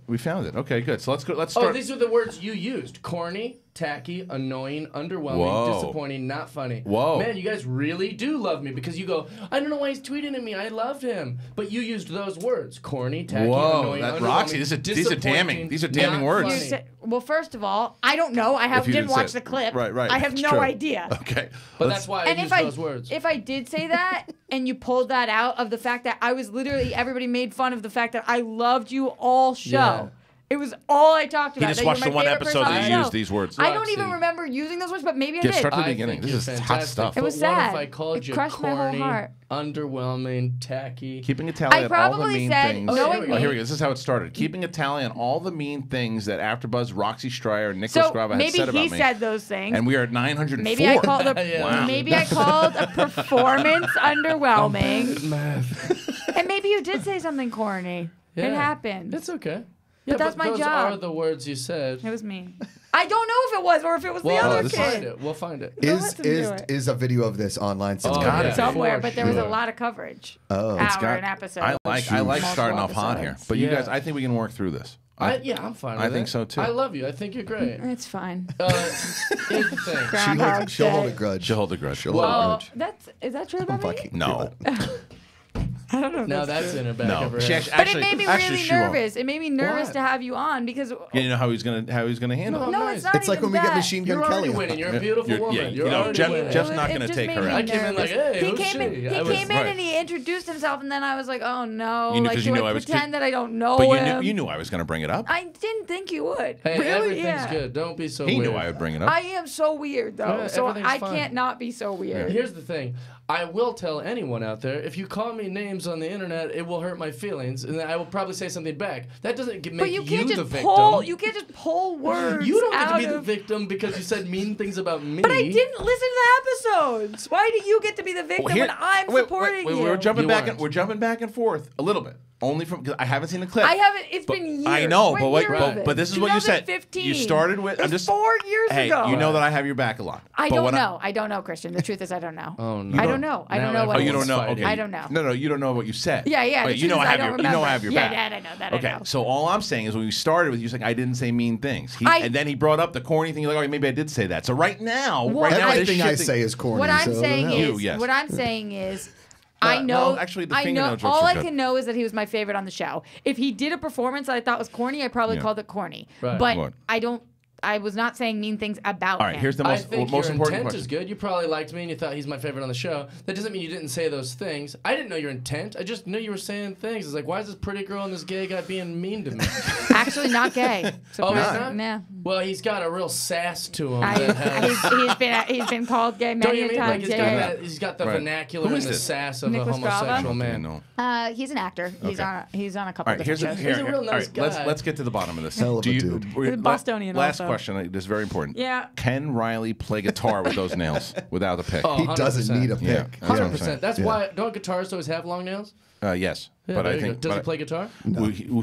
S1: Okay, good. So let's go. Let's start.
S13: Oh, these are the words you used: corny, tacky, annoying, underwhelming,
S1: Whoa.
S13: disappointing, not funny.
S1: Whoa.
S13: Man, you guys really do love me because you go, I don't know why he's tweeting at me. I loved him. But you used those words: corny, tacky,
S1: Whoa,
S13: annoying,
S1: that
S13: underwhelming,
S1: Roxy, these are damning. These are damning
S13: not
S1: words.
S13: funny.
S3: Well, first of all, I don't know. I
S1: If you
S3: didn't
S1: didn't say
S3: watch
S1: it.
S3: the clip.
S1: Right.
S3: I have
S1: It's
S3: no
S1: true.
S3: idea.
S1: Okay.
S13: But that's why I
S3: And
S13: used those words.
S3: if I did say that, and you pulled that out of the fact that I was literally, everybody made fun of the fact that I loved you all show.
S13: Yeah.
S3: It was all I talked about.
S1: He just
S3: that you were
S1: watched
S3: my
S1: the one
S3: favorite
S1: episode
S3: person on
S1: that
S3: the
S1: you
S3: show.
S1: used these words.
S3: I don't even
S13: Roxy.
S3: remember using those words, but maybe I
S1: Yeah,
S3: did.
S1: start at the
S13: I
S1: beginning.
S13: think
S1: This
S13: you're
S1: is hot
S13: fantastic.
S1: stuff.
S3: It was
S13: But what
S3: sad.
S13: if I called
S3: It
S13: you
S3: crushed my whole
S13: corny,
S3: heart.
S13: underwhelming, tacky?
S1: Keeping a tally
S3: I
S1: on all the
S3: probably
S1: mean
S3: said,
S1: things.
S3: knowing
S1: Oh, here we
S3: me-
S1: go. This is how it started. Keeping a tally on all the mean things that AfterBuzz, Roxy Striar, and Nicholas
S3: So
S1: Grava had
S3: maybe
S1: said about
S3: he
S1: me.
S3: said those things.
S1: And we are at 904.
S3: Maybe I called
S1: Wow.
S3: maybe I called a performance underwhelming. And maybe you did say something corny. It
S13: Yeah.
S3: happened.
S13: It's okay.
S3: But that's my
S13: those
S3: job.
S13: are the words you said.
S3: It was me. I don't know if it was or if it was the other
S13: we'll
S3: kid.
S13: find it. We'll find it.
S2: Is a video of this online somewhere?
S1: gotta be.
S3: Somewhere, but there was a
S1: Sure.
S3: lot of coverage.
S2: Oh,
S3: Hour an episode.
S1: I like
S3: Multiple
S1: starting off hot here,
S3: episodes.
S1: but you
S13: Yeah.
S1: guys, I think we can work through this.
S13: Yeah, I'm fine with
S1: I
S13: it.
S1: think so, too.
S13: I love you. I think you're great.
S3: It's fine.
S13: Here's the thing.
S3: Groundhog
S2: She'll hold
S3: Day.
S2: a grudge.
S1: She'll hold a grudge.
S2: She'll hold a
S3: Oh,
S2: grudge.
S3: is that true about me?
S2: Fucking
S1: No.
S3: I don't know. if
S13: No,
S3: that's
S13: that's
S3: true.
S13: in her back
S1: No.
S13: of her
S1: She
S13: head.
S3: But it made me
S1: actually,
S3: really
S1: she won't.
S3: nervous. It made me nervous
S13: Why?
S3: to have you on because
S1: Yeah, you know how he's gonna handle it.
S3: no, it's not
S2: It's like
S3: even
S2: when we get
S3: that.
S2: Machine Gun
S13: You're already
S2: Kelly on.
S13: winning. You're a beautiful woman.
S1: Yeah,
S13: You're
S1: you know,
S13: already winning.
S1: Jeff's not
S3: It
S1: gonna
S3: just
S1: take
S3: made
S1: her
S3: me
S1: out.
S13: I came in like,
S3: nervous.
S13: hey,
S3: he
S13: who's
S3: came in.
S13: she?
S3: He
S13: I was-
S3: came in
S1: right.
S3: and he introduced himself, and then I was like, oh no,
S1: You knew-
S3: like
S1: 'cause
S3: do
S1: you knew
S3: I
S1: I was-
S3: pretend that I don't know
S1: But
S3: him?
S1: you knew I was gonna bring it up.
S3: I didn't think you would.
S13: Hey,
S3: really?
S13: everything's
S3: Yeah.
S13: good. Don't be so
S1: He
S13: weird.
S1: knew I would bring it up.
S3: I am so weird though,
S13: Yeah,
S3: so
S13: everything's
S3: I
S13: fine.
S3: can't not be so weird.
S13: Here's the thing. I will tell anyone out there, if you call me names on the internet, it will hurt my feelings, and I will probably say something back. That doesn't make
S3: But you can't
S13: the
S3: just
S13: victim.
S3: pull. You can't just pull words.
S13: You don't get to
S3: out
S13: be the
S3: of-
S13: victim because you said mean things about me.
S3: But I didn't listen to the episodes. Why do you get to be the victim when I'm supporting you?
S1: We're jumping
S13: You
S1: back.
S13: aren't.
S1: We're jumping back and forth a little bit. Only from because I haven't seen the clip.
S3: I haven't. It's
S1: But
S3: been years.
S1: I know,
S3: What
S1: but wait,
S3: year is it?
S1: but this is what you said.
S3: 2015.
S1: You started with. I'm
S3: It's
S1: just
S3: 4 years
S1: hey,
S3: ago.
S1: you know that I have your back a lot.
S3: I
S1: But
S3: don't
S1: what
S3: know. I don't know, Christian. The truth is, I don't know.
S13: Oh no.
S3: I don't know. I don't
S13: Now
S3: know what.
S1: Oh,
S3: it
S1: you
S3: is.
S1: don't know. Okay.
S3: I don't know.
S1: No, you don't know what you said.
S3: Yeah, yeah.
S1: Wait,
S3: the
S1: you know
S3: truth
S1: I
S3: is,
S1: have
S3: don't
S1: your. You know I
S3: remember.
S1: have your
S3: yeah,
S1: back.
S3: that I know. That
S1: Okay,
S3: I know.
S1: so all I'm saying is when we started with you saying I didn't say mean things, and then he brought up the corny thing. You're like, oh, maybe I did say that. So right now,
S2: Everything I say is corny.
S3: What I'm
S2: so
S3: saying
S2: I don't know.
S3: is, what I'm saying is, I know.
S1: well, actually, the
S3: I
S1: fingernail
S3: know.
S1: jokes
S3: All
S1: are
S3: I
S1: good.
S3: can know is that he was my favorite on the show. If he did a performance that I thought was corny, I probably
S1: Yeah.
S3: called it corny.
S13: Right.
S3: But
S1: What?
S3: I don't. I was not saying mean things about
S1: All right,
S3: him.
S1: here's the most,
S13: I think
S1: most
S13: your
S1: important
S13: intent
S1: question.
S13: is good. You probably liked me and you thought he's my favorite on the show. That doesn't mean you didn't say those things. I didn't know your intent. I just knew you were saying things. It's like, why is this pretty girl and this gay guy being mean to me?
S3: Actually, not gay.
S13: Oh, he's not?
S3: Yeah.
S13: Well, he's got a real sass to him. that has-
S3: He's been called gay
S13: Don't
S3: many
S13: you mean
S3: times.
S13: like he's got the
S1: Right.
S13: vernacular
S1: Who
S13: and
S1: is
S13: the
S1: this?
S13: sass of
S3: Nick
S13: a
S3: Lestrada?
S13: homosexual
S1: Okay,
S13: man?
S1: no.
S3: He's an actor. He's
S1: Okay.
S3: he's on a
S1: All
S3: couple
S1: right, here's
S3: different
S1: a,
S3: shows.
S1: here,
S13: He's a real
S1: all
S13: nice
S1: right,
S13: guy.
S1: let's get to the bottom of this.
S2: Hell of a
S1: Do you,
S2: dude.
S3: He's a Bostonian
S1: last
S3: also.
S1: question. This is very important.
S3: Yeah.
S1: Can Reilly play guitar with those nails without a pick?
S13: Oh,
S2: He doesn't
S13: 100%.
S2: need a pick.
S1: Yeah. That's what I'm
S13: 100%.
S1: saying.
S13: That's why don't guitarists always have long nails?
S1: Yes,
S13: Yeah,
S1: but
S13: there
S1: I
S13: you go.
S1: think.
S13: Does he
S1: but
S13: play guitar?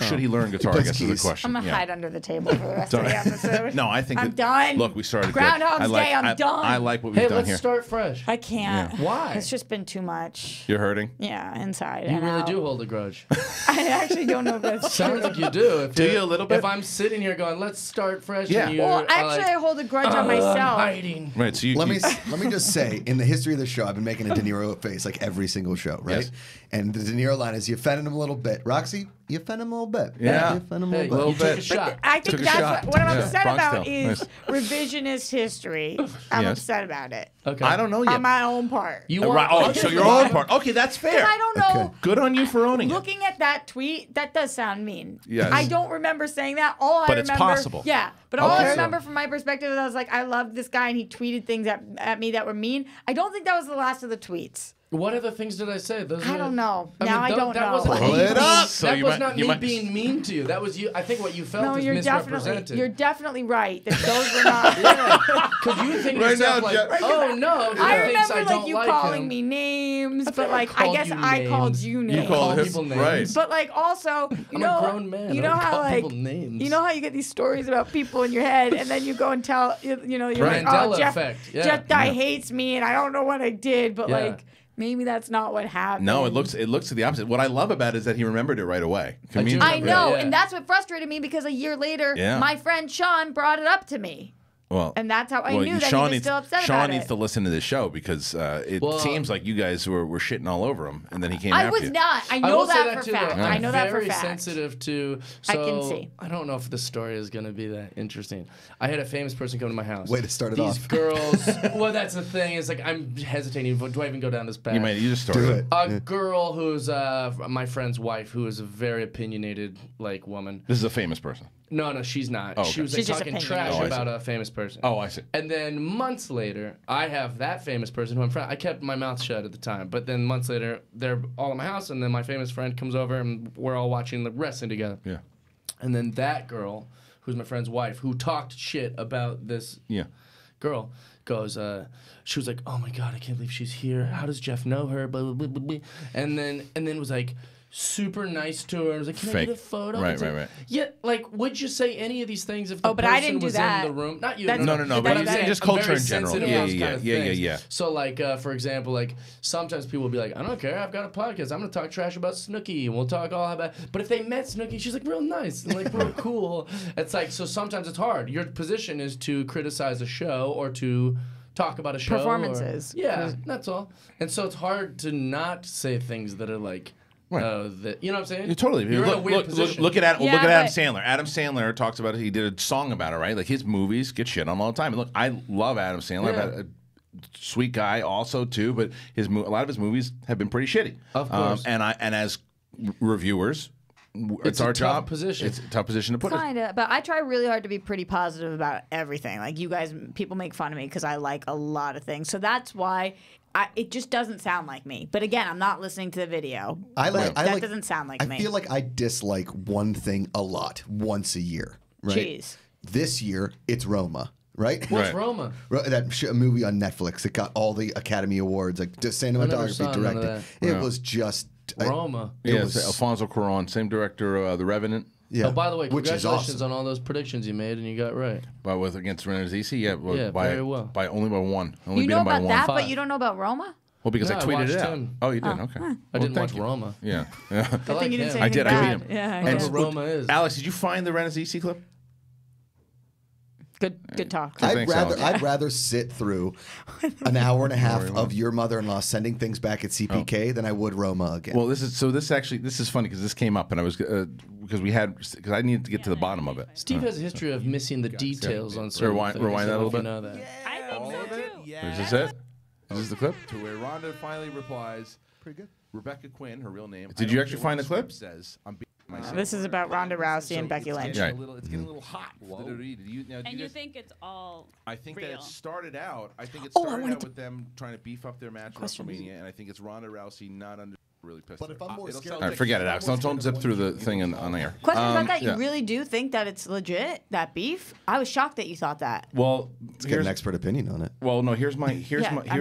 S1: should he learn guitar? I
S2: plays
S1: guess is the
S2: keys.
S1: question.
S3: I'm gonna
S1: Yeah.
S3: hide under the table for the rest of the episode.
S1: No, I think
S3: I'm
S1: that-
S3: done.
S1: Look, we started good.
S3: Groundhog's
S1: I like,
S3: Day. I'm done.
S1: I like what we've
S13: Hey,
S1: done
S13: let's
S1: here.
S13: start fresh.
S3: I can't.
S1: Yeah.
S13: Why?
S3: It's just been too much.
S1: You're hurting.
S3: Yeah, inside
S13: You
S3: and
S13: really
S3: out.
S13: do hold a grudge.
S3: I actually don't know if that's
S13: Sounds
S3: true.
S13: like you do. If
S1: Do you a little bit?
S13: If I'm sitting here going, let's start fresh,
S1: Yeah.
S13: and you
S3: Well,
S13: are
S3: actually,
S13: like,
S3: I hold a grudge on
S13: I'm
S3: myself.
S13: hiding.
S1: Right. So you.
S2: Let
S1: you-
S2: me just say, in the history of the show, I've been making a De Niro face like every single show, right?
S1: Yes.
S2: And the De Niro line is, "You offended him a little bit, Roxy. You offended him a little bit.
S1: Yeah.
S2: You offended him
S13: Hey,
S2: a little
S13: you
S2: bit."
S13: took a shot.
S3: I
S1: Took
S3: think
S1: a
S3: that's
S1: shot.
S3: what I'm
S1: Yeah.
S3: upset
S1: Bronx
S3: about
S1: Tale.
S3: is revisionist history. I'm
S1: Yes.
S3: upset about it.
S13: Okay.
S1: I don't know yet.
S3: On my own part.
S13: You
S1: Right.
S13: want
S1: Oh, so your own part. Okay, that's fair.
S3: I don't know.
S2: Okay.
S1: Good on you for owning it.
S3: Looking at that tweet, that does sound mean.
S1: Yes.
S3: I don't remember saying that. All
S1: But
S3: I
S1: it's
S3: remember,
S1: possible.
S3: Yeah, but all
S1: Okay.
S3: I remember from my perspective is I was like, I loved this guy, and he tweeted things at me that were mean. I don't think that was the last of the tweets.
S13: What other things did I say? Those
S3: I
S13: are-
S3: don't know.
S13: I
S3: Now
S13: mean,
S3: I don't
S13: that
S3: know.
S13: Wasn't
S2: Pull
S13: me
S2: it
S13: being-
S2: up.
S1: So
S13: that
S1: you
S13: was
S1: might-
S13: not
S1: you
S13: me
S1: might-
S13: being mean to you. That was you. I think what you felt
S3: No,
S13: is
S3: you're
S13: misrepresented.
S3: definitely right. That those were not.
S13: Yeah, because you think to
S1: Right
S13: yourself
S1: now,
S13: like,
S1: Jeff-
S13: oh no, he
S3: I
S13: thinks
S3: remember
S13: I
S3: like
S13: don't
S3: you
S13: like
S3: calling
S13: him.
S3: me names,
S13: I've
S3: but
S13: never
S3: like I
S13: called
S3: guess
S13: you
S3: I called
S13: names.
S3: you
S1: You
S3: names.
S1: called him
S13: people names.
S1: right.
S3: But like also, you
S13: I'm
S3: know,
S13: a grown man.
S3: you know
S13: I don't
S3: how
S13: call
S3: like
S13: people names.
S3: you know how you get these stories about people in your head, and then you go and tell you're
S13: Right.
S3: like, oh,
S13: Mandela
S3: Jeff,
S13: effect. Yeah.
S3: Jeff guy hates me, and I don't know what I did, but
S13: Yeah.
S3: like maybe that's not what happened.
S1: No, it looks to the opposite. What I love about it is that he remembered it right away.
S13: I do
S3: I
S13: remember
S3: know,
S13: that, yeah.
S3: and that's what frustrated me because a year later,
S1: Yeah.
S3: my friend Sean brought it up to me.
S1: Well,
S3: And that's how I
S1: well,
S3: knew that
S1: Sean
S3: he was
S1: needs,
S3: still upset
S1: Sean
S3: about
S1: needs
S3: it.
S1: to listen to this show because it
S13: Well,
S1: seems like you guys were shitting all over him, and then he came
S3: I
S1: after
S3: was
S1: you.
S3: not. I
S13: I
S3: know
S13: will say
S3: that for
S13: too,
S3: fact.
S13: though.
S3: I know that for
S13: Very
S3: fact.
S13: sensitive to. So
S3: I can see.
S13: I don't know if the story is going to be that interesting. I had a famous person come to my house.
S2: Way to start it
S13: These
S2: off.
S13: girls. Well, that's the thing. Is like I'm hesitating. Do I even go down this path?
S1: You just started.
S2: Do it.
S13: A girl who's my friend's wife, who is a very opinionated like woman.
S1: This is a famous person.
S13: No, she's not.
S1: Oh, okay.
S13: She was like,
S3: She's just
S13: talking
S3: opinionated.
S13: trash
S1: Oh, I
S13: about
S1: see.
S13: a famous person.
S1: Oh, I see.
S13: And then months later, I have that famous person who I'm friend. I kept my mouth shut at the time, but then months later, they're all in my house, and then my famous friend comes over, and we're all watching the wrestling together.
S1: Yeah.
S13: And then that girl, who's my friend's wife, who talked shit about this
S1: Yeah.
S13: girl, goes, she was like, oh my God, I can't believe she's here. How does Jeff know her? Blah, blah, blah, blah, blah. And then was like, super nice to her. I was like, can I
S1: Fake.
S13: get a photo?
S1: Right,
S13: It's like,
S1: right.
S13: Yeah, like, would you say any of these things if the
S3: Oh, but
S13: person
S3: I didn't do
S13: was
S3: that.
S13: in the room? Not you.
S3: That's-
S1: No.
S3: But
S1: But
S3: I'm saying
S1: just
S13: I'm
S1: culture
S13: very
S1: in general.
S13: sensitive
S1: Yeah,
S13: to those
S1: yeah,
S13: kind of
S1: yeah,
S13: things.
S1: yeah.
S13: So, like, for example, like, sometimes people will be like, I don't care, I've got a podcast. I'm going to talk trash about Snooki, and we'll talk all about... But if they met Snooki, she's, like, real nice and, like, real cool. It's like, so sometimes it's hard. Your position is to criticize a show or to talk about a show.
S3: Performances.
S13: Yeah, that's all. And so it's hard to not say things that are, like...
S1: Right.
S13: You know what I'm saying?
S1: You totally.
S13: You're in a weird position.
S1: Look at
S3: Yeah,
S1: look at Adam
S3: but-
S1: Sandler. Adam Sandler talks about it. He did a song about it, right? Like his movies get shit on all the time. And look, I love Adam Sandler.
S13: Yeah.
S1: I've had a sweet guy also too, but a lot of his movies have been pretty shitty.
S13: Of course.
S1: And as reviewers, it's
S13: a
S1: our
S13: tough
S1: job.
S13: position.
S1: It's a tough position to put us.
S3: Kinda, but I try really hard to be pretty positive about everything. Like you guys, people make fun of me because I like a lot of things, so that's why it just doesn't sound like me. But again, I'm not listening to the video. That doesn't sound like me.
S2: I feel like I dislike one thing a lot once a year. Right?
S3: Cheese.
S2: This year, it's Roma. Right?
S13: What's
S1: Right.
S13: Roma?
S2: That movie on Netflix that got all the Academy Awards, like cinematography,
S13: saw none of
S2: directed.
S13: that.
S2: It was just
S13: Roma.
S2: It
S1: Yeah,
S2: was
S1: it's Alfonso Cuarón, same director of The Revenant.
S2: yeah.
S13: Oh, by the way,
S2: which is
S13: congratulations
S2: awesome.
S13: on all those predictions you made, and you got right.
S1: But with against Renazisi,
S13: Yeah, very well.
S1: By only by one. Only
S3: You
S1: beat
S3: know
S1: him by
S3: about
S1: one.
S3: that, but
S13: Five.
S3: you don't know about Roma?
S1: Well, because
S13: No,
S1: I
S13: I
S1: tweeted it
S13: watched
S1: out.
S13: him.
S1: Oh, you did? Okay.
S13: I didn't watch Roma.
S1: Yeah. Yeah.
S13: I
S3: Good
S13: like
S3: thing you didn't
S13: him.
S3: say
S1: I did.
S3: anything
S1: I beat
S3: bad.
S1: him.
S3: Yeah,
S13: I
S3: I
S13: know
S3: know.
S13: who Roma is.
S1: Alex, did you find the Renazisi clip?
S3: Good talk.
S1: Thanks, Alex.
S2: I'd rather sit through an hour and a half of your mother-in-law sending things back at CPK than I would Roma again.
S1: Well, this is funny because this came up, and I was because I needed to get to the bottom of it.
S13: Steve has a history of missing the details on certain things.
S1: Rewind that a little bit.
S13: You know that.
S14: I think so too.
S1: Is this it? Is this the clip? To where Rhonda finally replies. Pretty good. Rebecca Quinn, her real name. Did you actually find the clip?
S3: This is about Ronda Rousey and Becky Lynch.
S1: It's getting a little hot.
S14: And you think it's all
S1: I think
S14: real.
S1: that it started out. I think it started out with them trying to beef up their match at WrestleMania, and I think it's Ronda Rousey not under really pissed. But if I'm more scared, all right, forget it, Alex. Don't zip through the thing on air.
S3: Question about that. You really do think that it's legit, that beef? I was shocked that you thought that.
S1: Well,
S2: let's get an expert opinion on it.
S1: Well, no. Here's
S3: I'm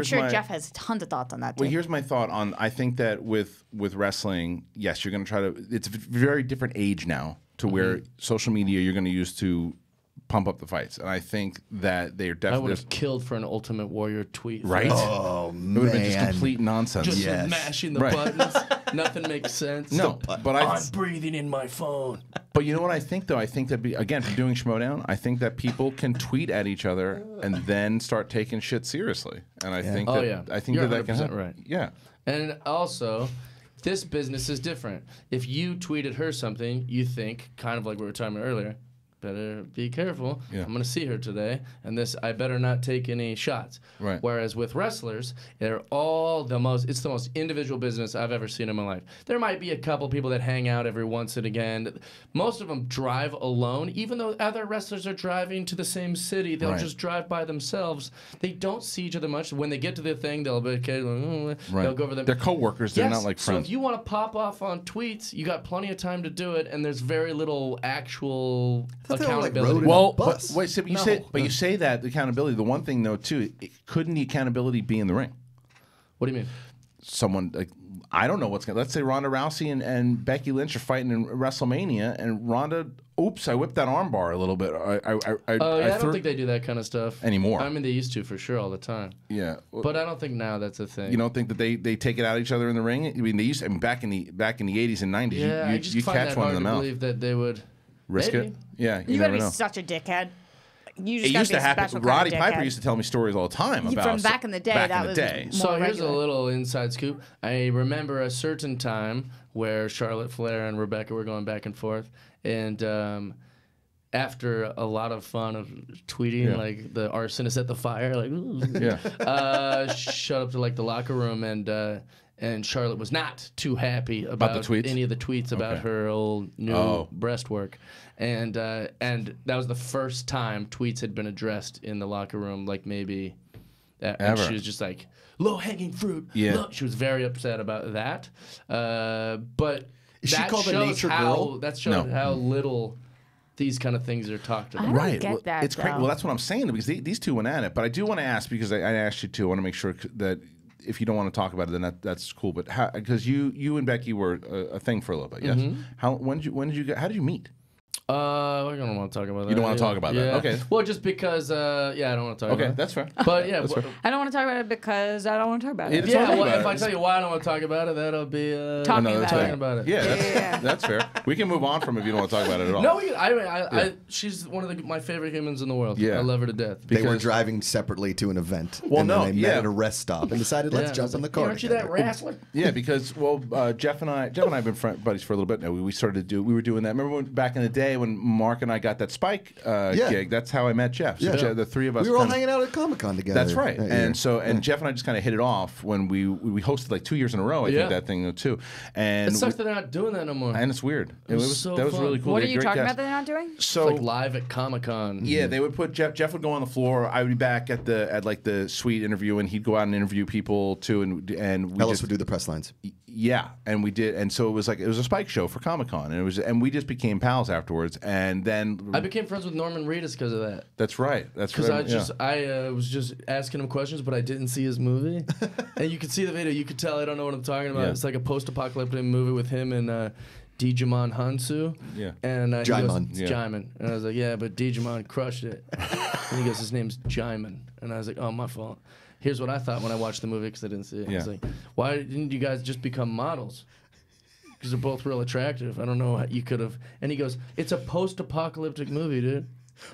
S3: sure Jeff has tons of thoughts on that too.
S1: Well, here's my thought on. I think that with wrestling, yes, you're going to try to. It's a very different age now to where social media you're going to use to pump up the fights, and I think that they're definitely.
S13: I would have killed for an Ultimate Warrior tweet.
S1: Right?
S2: Oh man,
S1: it would have been just complete nonsense.
S13: Just mashing the buttons. Nothing makes sense.
S1: No, but
S13: I'm breathing in my phone.
S1: But you know what I think though? I think that again, from doing Schmodown, I think that people can tweet at each other and then start taking shit seriously, and I think that I think
S13: You're
S1: that can happen.
S13: Right.
S1: Yeah,
S13: and also. This business is different. If you tweeted her something, you think, kind of like we were talking about earlier, better be careful.
S1: Yeah.
S13: I'm going to see her today, and I better not take any shots.
S1: Right.
S13: Whereas with wrestlers, they're all it's the most individual business I've ever seen in my life. There might be a couple people that hang out every once and again. Most of them drive alone, even though other wrestlers are driving to the same city. They'll just drive by themselves. They don't see each other much. When they get to the thing, they'll be okay. They'll go over them.
S1: They're coworkers. They're not like friends.
S13: So if you want to pop off on tweets, you got plenty of time to do it, and there's very little actual accountability.
S1: Well, but wait, so you say that the accountability. The one thing though too, couldn't the accountability be in the ring?
S13: What do you mean?
S1: Someone like I don't know what's going. Let's say Ronda Rousey and Becky Lynch are fighting in WrestleMania, and Ronda, oops, I whipped that armbar a little bit. I
S13: don't think they do that kind of stuff
S1: anymore.
S13: I mean, they used to for sure all the time.
S1: Yeah,
S13: but I don't think now that's a thing.
S1: You don't think that they take it out at each other in the ring? I mean, they used to, back in the 80s and 90s.
S13: Yeah,
S1: you catch one in the mouth.
S13: Believe that they would
S1: risk it. Yeah,
S3: you gotta
S1: never know.
S3: be such a dickhead. You
S1: It used to happen. Roddy Piper used to tell me stories all the time about
S3: from back in the day.
S13: So here's a little inside scoop. I remember a certain time where Charlotte Flair and Rebecca were going back and forth, and after a lot of fun of tweeting, like the arsonist at the fire, like showed up to like the locker room, and Charlotte was not too happy about
S1: the tweets?
S13: any of the tweets about her old new breastwork. And that was the first time tweets had been addressed in the locker room, like maybe and she was just like, low-hanging fruit. Yeah. Look. She was very upset about that. But
S2: is she called a nature girl?
S13: That shows how little these kind of things are talked about.
S3: I don't get that,
S1: it's great. Well, that's what I'm saying, because these two went at it. But I do want to ask, because I asked you to, I want to make sure that if you don't want to talk about it, then that's cool. But because you and Becky were a thing for a little bit, yes? Mm-hmm. How did you meet?
S13: I don't want to talk about that.
S1: You don't want to talk about that? Okay.
S13: Well, just because, I don't want to talk about it.
S1: Okay, that's fair.
S13: But yeah,
S3: I don't want to talk about it because I don't want to talk about it.
S13: If I tell you why I don't want to talk about it, that'll be talking about it.
S1: Yeah, that's fair. We can move on from it if you don't want to talk about it at all.
S13: No, she's one of my favorite humans in the world. Yeah. I love her to death.
S2: They were driving separately to an event. Well, then they met at a rest stop and decided, let's jump in the car.
S13: Aren't you that wrestler?
S1: Yeah, because Jeff and I have been buddies for a little bit now. We were doing that. Remember back in the day when Mark and I got that Spike gig? That's how I met Jeff. So the three of us.
S2: We were all hanging out at Comic-Con together.
S1: That's right. And Jeff and I just kind of hit it off when we hosted like 2 years in a row. I think that thing too. And
S13: it sucks that they're not doing that no more.
S1: And it's weird.
S13: That was
S1: really cool.
S3: What are you talking about that they're not doing?
S1: So
S13: it's like live at Comic-Con.
S1: Yeah, they would put Jeff would go on the floor. I would be back at the suite interview, and he'd go out and interview people too. And
S2: Ellis would do the press lines.
S1: Yeah, and we did, and so it was a Spike show for Comic-Con, and we just became pals afterwards. And then
S13: I became friends with Norman Reedus because of that.
S1: That's right. That's
S13: because I was just asking him questions, but I didn't see his movie. And you could see the video. You could tell I don't know what I'm talking about. Yeah. It's like a post-apocalyptic movie with him and Digimon Hansu.
S1: Yeah.
S13: And
S2: Jaimon.
S13: It's Jaimon. And I was like, yeah, but Digimon crushed it. And he goes, his name's Jaimon. And I was like, oh, my fault. Here's what I thought when I watched the movie because I didn't see it. I was like, why didn't you guys just become models? Because they're both real attractive. I don't know how you could have. And he goes, it's a post-apocalyptic movie, dude.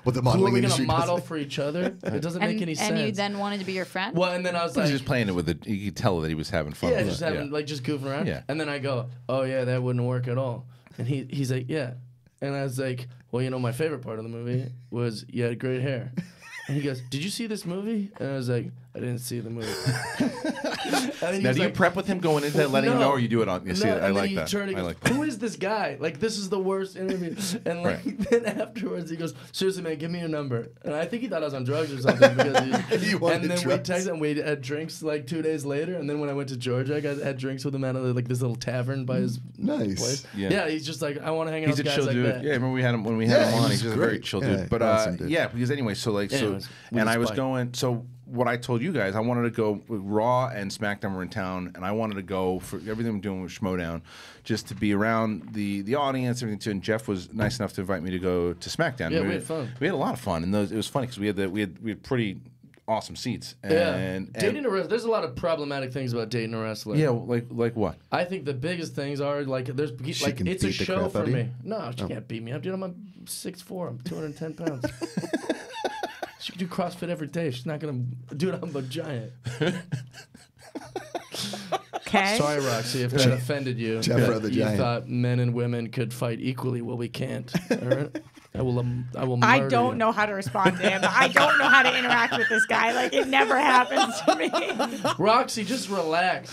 S2: What the
S13: who are
S2: modeling
S13: we going to
S2: industry
S13: model
S2: does.
S13: for each other? It doesn't make any sense.
S3: And you then wanted to be your friend?
S13: Well, and then I was
S1: He
S13: like,
S1: was just playing it with it. You could tell that he was having fun.
S13: yeah,
S1: with
S13: just
S1: it.
S13: having like just goofing around.
S1: Yeah.
S13: And then I go, oh yeah, that wouldn't work at all. And he's like, yeah. And I was like, well, you know, my favorite part of the movie was you had great hair. And he goes, did you see this movie? And I was like, I didn't see the movie.
S1: Now, do you prep with him going into that, letting him know, or you do it on? You see, I like that. I like that.
S13: Who is this guy? Like, this is the worst interview. And like, then afterwards, he goes, seriously, man, give me your number. And I think he thought I was on drugs or something because and then we texted and we had drinks like 2 days later. And then when I went to Georgia, I had drinks with him at like this little tavern by his place.
S1: Yeah.
S13: He's just like, I want to hang out
S1: He's
S13: with
S1: a
S13: guys
S1: chill
S13: like
S1: dude.
S13: that.
S1: Yeah, remember we had him when we had him on.
S2: he's
S1: He's just a
S2: great.
S1: very chill
S2: Yeah,
S1: dude. But
S2: awesome dude.
S1: yeah, because anyway, so like
S13: Anyways, we
S1: and I was
S13: spike.
S1: going. So what I told you guys, I wanted to go. Raw and SmackDown were in town, and I wanted to go for everything I'm doing with Schmodown, just to be around the audience, everything too. And Jeff was nice enough to invite me to go to SmackDown.
S13: Yeah, we had fun.
S1: We had a lot of fun, and it was funny because we had pretty awesome seats.
S13: Yeah,
S1: And
S13: dating a wrestler. There's a lot of problematic things about dating a wrestler.
S1: yeah, like what?
S13: I think the biggest things are like there's like
S2: can
S13: it's a
S2: beat the
S13: show
S2: crap
S13: for
S2: out of you?
S13: me. No, she can't beat me up, dude. I'm 6'4". I'm 210 pounds. She can do CrossFit every day. She's not gonna, dude. I'm a giant.
S3: Okay.
S13: Sorry, Roxy, if that offended you.
S2: Jeff the
S13: You
S2: Giant.
S13: thought men and women could fight equally. Well, we can't. All right. I will.
S3: I
S13: murder
S3: don't
S13: you.
S3: know how to respond to him. I don't know how to interact with this guy. Like, it never happens to me.
S13: Roxy, just relax.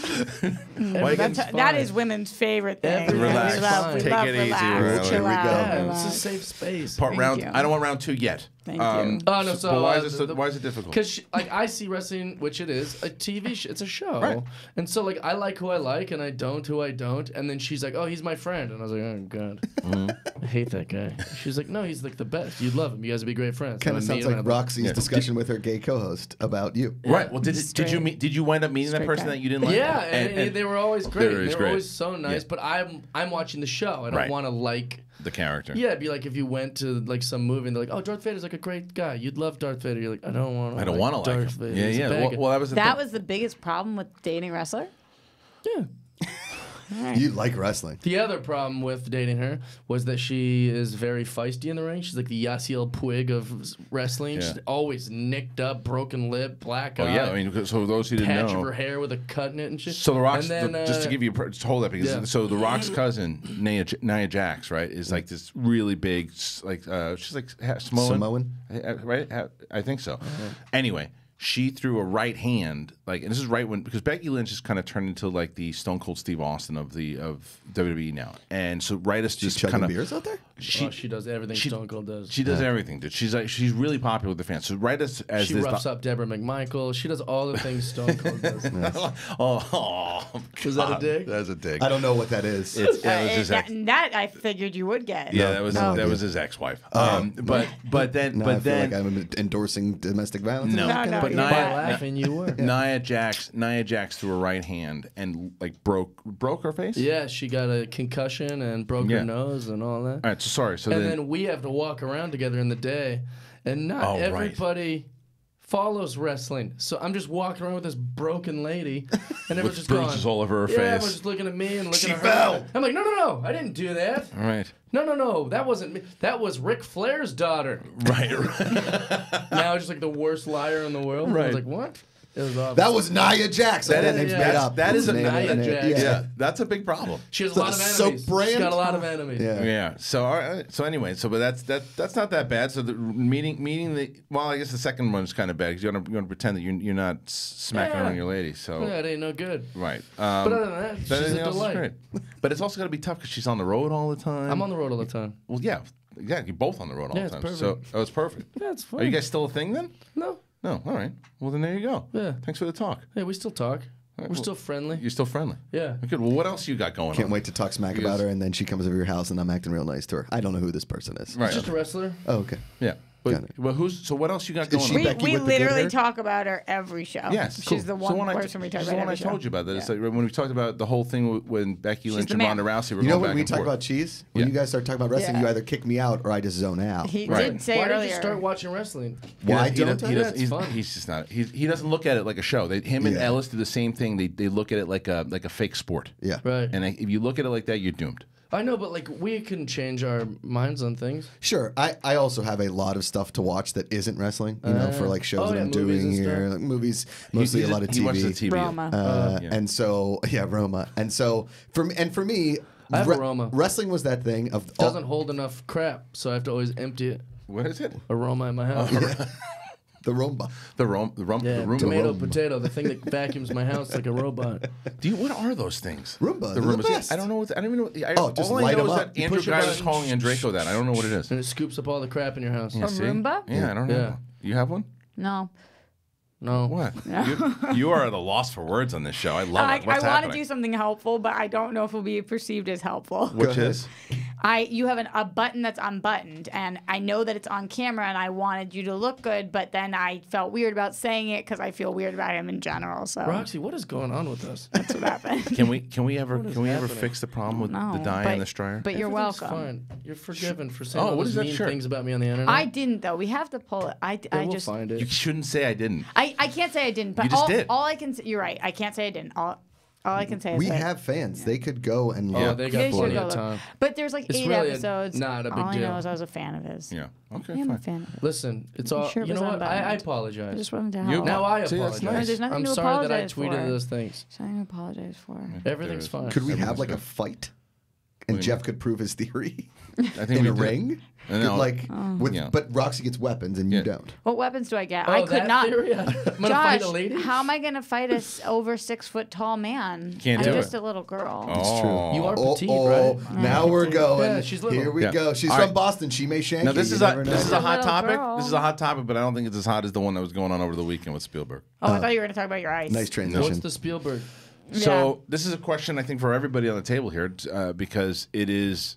S3: That is women's favorite thing.
S1: Relax.
S3: We love, we
S1: Take
S3: love
S1: it easy,
S3: relax.
S1: Riley.
S3: Chill
S2: Here we
S3: out,
S2: go.
S13: Yeah,
S3: relax.
S13: it's a safe space.
S3: Thank
S1: Round.
S3: you.
S1: I don't want round 2 yet.
S3: Thank you.
S13: Oh no! So
S1: but why is it difficult?
S13: Because like I see wrestling, which it is a TV. It's a show,
S1: Right.
S13: and so like I like who I like, and I don't who I don't. And then she's like, "Oh, he's my friend," and I was like, "Oh God, I hate that guy." She's like, "No, he's like the best. You'd love him. You guys would be great friends."
S2: Kind of
S13: So I meet
S2: sounds
S13: him
S2: like
S13: and I'm
S2: Roxy's discussion with her gay co-host about you.
S1: Right. Well, did
S3: Straight.
S1: you wind up meeting that
S3: Straight
S1: person
S3: guy.
S1: that you didn't like?
S13: Yeah, and they were always great.
S1: They were
S13: They were always so nice.
S1: Yeah.
S13: But I'm watching the show. I don't
S1: Right.
S13: want to like.
S1: The character.
S13: Yeah, it'd be like if you went to like some movie and they're like, "Oh, Darth Vader's like a great guy. You'd love Darth Vader." You're like, "I don't want to.
S1: I don't want to like
S13: Darth
S1: him.
S13: Vader.
S1: Yeah,
S13: He's a
S1: yeah.
S13: bad guy."
S1: Well, that was the
S3: That
S1: thing.
S3: was the biggest problem with dating a wrestler?
S13: Yeah.
S2: You like wrestling.
S13: The other problem with dating her was that she is very feisty in the ring. She's like the Yasiel Puig of wrestling.
S1: Yeah.
S13: She's always nicked up, broken lip, black eye.
S1: Oh yeah, I mean, so those who didn't
S13: patch
S1: know.
S13: of her hair with a cut in it and shit.
S1: So the Rock's,
S13: and then,
S1: just to give you, just hold that because
S13: yeah.
S1: so the Rock's cousin Nia Jax, right, is like this really big, like she's like Samoan, right? I think so. Anyway. She threw a right hand, like, and this is right when because Becky Lynch has kind of turned into like the Stone Cold Steve Austin of WWE now, and so right as
S2: She's
S1: just
S2: chugging
S1: kind of
S2: beers out there.
S13: She does everything Stone Cold does.
S1: She does everything, dude. She's really popular with the fans. So right as
S13: she
S1: this
S13: roughs up Deborah McMichael. She does all the things Stone Cold does.
S1: Was
S13: that a dig?
S1: That's a dig.
S2: I don't know what that is.
S3: That I figured you would get.
S1: Yeah, that was his ex-wife. But then
S2: I feel like I'm endorsing domestic violence.
S1: No, but
S13: Nia
S1: Jax threw a right hand and like broke her face.
S13: Yeah, she got a concussion and broke her nose and all that.
S1: All right, so sorry. So
S13: and then we have to walk around together in the day, and not everybody follows wrestling. So I'm just walking around with this broken lady, and everyone's just
S1: bruises
S13: going,
S1: all over her
S13: yeah,
S1: face.
S13: everyone's just looking at me and looking
S1: She
S13: at her.
S1: fell.
S13: I'm like, no, I didn't do that.
S1: All right.
S13: No, that wasn't me. That was Ric Flair's daughter.
S1: Right.
S13: Now just like the worst liar in the world.
S1: Right.
S13: I was like, what? It was awful.
S2: That was Nia Jax. That name's made up.
S1: That is a
S13: Nia Jax.
S1: Yeah, that's a big problem.
S13: She has a lot of enemies. She's got a lot of enemies.
S1: Yeah. So all right, so anyway, but that's not that bad. So the meeting the I guess the second one's kind of bad because you want to pretend that you're not smacking around your lady. So
S13: yeah, it ain't no good.
S1: Right.
S13: But other than that, she's
S1: everything
S13: a
S1: else is
S13: delight.
S1: great. But it's also got to be tough because she's on the road all the time.
S13: I'm on the road all the time.
S1: Well, yeah, you're both on the road all the time.
S13: It's
S1: So
S13: perfect.
S1: it's perfect.
S13: Yeah, it's fun.
S1: Are you guys still a thing then?
S13: No.
S1: No. All right. Well, then there you go.
S13: Yeah.
S1: Thanks for the talk.
S13: Hey, we still talk.
S1: right,
S13: We're
S1: well,
S13: still friendly.
S1: You're still friendly.
S13: Yeah.
S1: Good. Well, what else you got going on?
S2: Can't wait to talk smack about her, and then she comes over your house, and I'm acting real nice to her. I don't know who this person is.
S1: Right.
S13: Just a wrestler.
S2: Oh, okay.
S1: Yeah. But so what else you got going on?
S3: We literally talk about her every show.
S1: Yes,
S3: She's the one person we talk about
S1: the one
S3: every
S1: I
S3: show.
S1: told you about. That it's like when we talked about the whole thing when Becky Lynch
S3: the
S1: and
S3: man.
S1: Ronda Rousey were
S2: You know
S1: going
S2: when
S1: back
S2: we
S1: and
S2: talk
S1: forth.
S2: about cheese? When you guys start talking about wrestling, you either kick me out or I just zone out.
S3: He did say
S13: Why
S3: earlier.
S13: did you start watching wrestling?
S2: Why
S1: He
S2: don't I?
S1: he's fun. He's just not. He doesn't look at it like a show. Him and Ellis do the same thing. They look at it like a fake sport.
S2: Yeah.
S13: Right.
S1: And if you look at it like that, you're doomed.
S13: I know, but like we can change our minds on things.
S2: Sure. I also have a lot of stuff to watch that isn't wrestling, you know, for like shows that I'm doing here. Like movies, mostly a lot of TV.
S1: He watches the TV.
S3: Roma.
S2: And so, Roma. And so, for me,
S13: I have a Roma.
S2: Wrestling was that thing of...
S13: doesn't hold enough crap, so I have to always empty it.
S1: What is it?
S13: A Roma in my house.
S2: The Roomba.
S1: The Roomba.
S13: Yeah,
S1: the Roomba.
S13: tomato, potato, the thing that vacuums my house like a robot.
S1: What are those things?
S2: Roomba.
S1: The
S2: Roombas.
S1: The best. I don't know. I don't even know.
S2: Just
S1: all
S2: light
S1: I know
S2: them
S1: is
S2: up.
S1: that Andrew guy was calling Andrejko that. I don't know what it is.
S13: And it scoops up all the crap in your house.
S3: A Roomba?
S1: Yeah, I don't know.
S13: Yeah.
S1: You have one?
S3: No.
S13: No.
S1: What? You are at a loss for words on this show. I love it. What's
S3: I want to
S1: happening?
S3: do something helpful, but I don't know if it'll be perceived as helpful.
S1: Which is?
S3: You have a button that's unbuttoned, and I know that it's on camera, and I wanted you to look good, but then I felt weird about saying it because I feel weird about him in general. So
S13: Roxy, what is going on with us?
S3: that's what happened.
S1: Can we ever
S13: happening?
S1: fix the problem with
S3: No,
S1: the dye
S3: but-
S1: and the Striar?
S3: But you're
S13: Everything's
S3: welcome.
S13: Fine. You're forgiven for saying
S1: Oh,
S13: all
S1: what
S13: those
S1: is that
S13: mean
S1: shirt?
S13: things about me on the internet.
S3: I didn't though. We have to pull it. I
S13: we'll
S3: just
S13: find it.
S1: You shouldn't say I didn't.
S3: I can't say I didn't. But
S1: You just did.
S3: All I can say, you're right. I can't say I didn't. All I can say is
S2: We
S3: that-
S2: have fans. They could go and
S13: Oh,
S2: look.
S13: they
S3: They
S13: got
S3: should
S13: plenty
S3: go
S13: of
S3: look.
S13: time.
S3: But there's like
S13: It's
S3: 8
S13: really
S3: episodes.
S13: not a big
S3: all I know
S13: deal.
S3: is I was a fan of his.
S1: Yeah. Okay.
S3: I am a
S1: Fine.
S3: fan of his.
S13: Listen, it's all.
S3: Sure it
S13: you know
S3: was
S13: what? I
S3: unbuttoned.
S13: apologize.
S3: I just wanted to
S1: You-
S3: help.
S13: Now I
S1: See, that's
S13: apologize.
S1: nice.
S3: There's nothing
S13: I'm
S3: to
S13: sorry that I
S3: apologize
S13: tweeted
S3: for.
S13: those things.
S3: There's nothing to apologize for.
S13: Everything's fine.
S2: Could we have
S1: Everyone's
S2: like a
S1: good.
S2: fight? And Jeff could prove his theory
S1: I think
S2: in
S1: we
S2: a
S1: did.
S2: ring?
S1: I know.
S2: But Roxy gets weapons and you don't.
S3: What weapons do I get?
S13: Oh,
S3: I could
S13: that
S3: not.
S13: theory? I'm gonna
S3: Josh,
S13: fight a lady?
S3: how am I going to fight a over 6 foot tall man?
S1: Can't
S3: I'm
S1: do
S3: just
S1: it.
S3: a little girl.
S2: It's true.
S13: You are
S2: Oh,
S13: petite,
S2: oh,
S13: right?
S2: now we're going.
S13: Yeah, she's little.
S2: Here we
S1: Yeah.
S2: go. She's
S1: All
S2: from
S1: right.
S2: Boston. She may shank
S1: Now
S2: you.
S1: this is
S2: You
S1: a
S2: never know.
S1: this is a hot
S3: Little
S1: topic.
S3: girl.
S1: This is a hot topic, but I don't think it's as hot as the one that was going on over the weekend with Spielberg.
S3: Oh, I thought you were going to talk about your ice.
S2: Nice transition.
S13: What's the Spielberg?
S1: So this is a question I think for everybody on the table here because it is.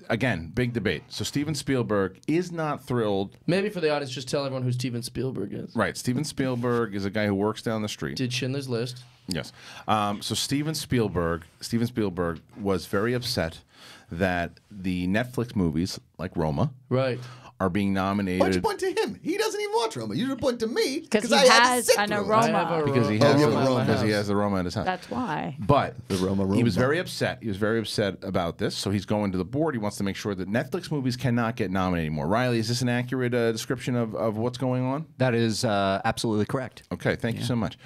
S1: Again, big debate. So Steven Spielberg is not thrilled.
S13: Maybe for the audience, just tell everyone who Steven Spielberg is.
S1: Right. Steven Spielberg is a guy who works down the street.
S13: Did Schindler's List.
S1: Yes. So Steven Spielberg was very upset that the Netflix movies like Roma
S13: Right.
S1: are being nominated.
S2: Why'd you point to him? He doesn't even watch Roma. You should point to me
S3: Because he
S2: I had to
S3: has
S2: sit
S3: an
S2: through it.
S3: aroma.
S13: I have a
S1: because he
S2: Oh,
S1: has
S2: you
S1: the
S2: have a Roma.
S1: because he has the Roma at his house.
S3: That's why.
S1: But
S2: The Roma
S1: he was
S2: Roomba.
S1: very upset. He was very upset about this. So he's going to the board. He wants to make sure that Netflix movies cannot get nominated anymore. Reilly, is this an accurate description of what's going on?
S12: That is absolutely correct.
S1: Okay, thank you so much.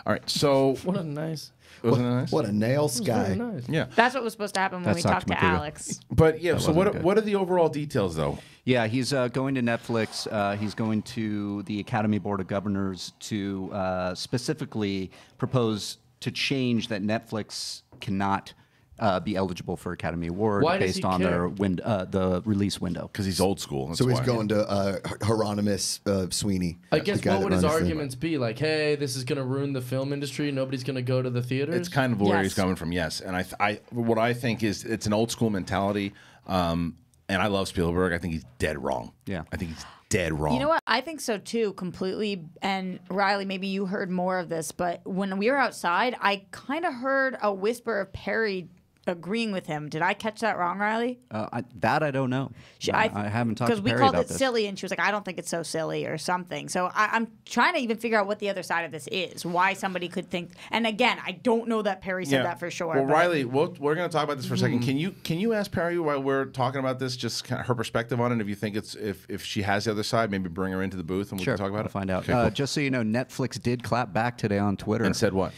S1: All right, so
S13: What a nice.
S1: wasn't it nice?
S2: What a nail sky.
S13: Very nice.
S1: Yeah,
S3: That's what was supposed to happen when
S12: That's
S3: we
S12: Dr.
S3: talked to
S12: Macuga.
S3: Alex.
S1: but yeah. So
S12: wasn't good.
S1: what are the overall details though?
S12: Yeah, he's going to Netflix. He's going to the Academy Board of Governors to specifically propose to change that Netflix cannot be eligible for Academy Award
S13: Why does
S12: based
S13: he
S12: on
S13: care?
S12: their the release window.
S1: Because he's old school. That's
S2: So he's
S1: why.
S2: going to Hieronymus Sweeney.
S13: I
S2: the
S13: guess
S2: guy
S13: what
S2: that
S13: would his
S2: runs the-
S13: arguments be? Like, hey, this is going to ruin the film industry. Nobody's going to go to the theaters.
S1: It's kind of where he's
S3: Yes.
S1: coming from. Yes, and what I think is it's an old school mentality. And I love Spielberg. I think he's dead wrong.
S12: Yeah.
S1: I think he's dead wrong.
S3: You know what? I think so too, completely. And Reilly, maybe you heard more of this, but when we were outside, I kind of heard a whisper of Perry agreeing with him. Did I catch that wrong, Reilly?
S12: I don't know. I haven't talked to
S3: because we
S12: Perry
S3: called
S12: about
S3: it
S12: this.
S3: silly, and she was like, "I don't think it's so silly" or something. So I'm trying to even figure out what the other side of this is. Why somebody could think. And again, I don't know that Perry said that for sure.
S1: Well,
S3: but-
S1: Reilly, we're going to talk about this for a second. Can you ask Perry while we're talking about this, just kind of her perspective on it? If you think it's if she has the other side, maybe bring her into the booth and we can talk about
S12: I'll
S1: it.
S12: find out.
S1: Okay, cool.
S12: Just so you know, Netflix did clap back today on Twitter
S1: And said what?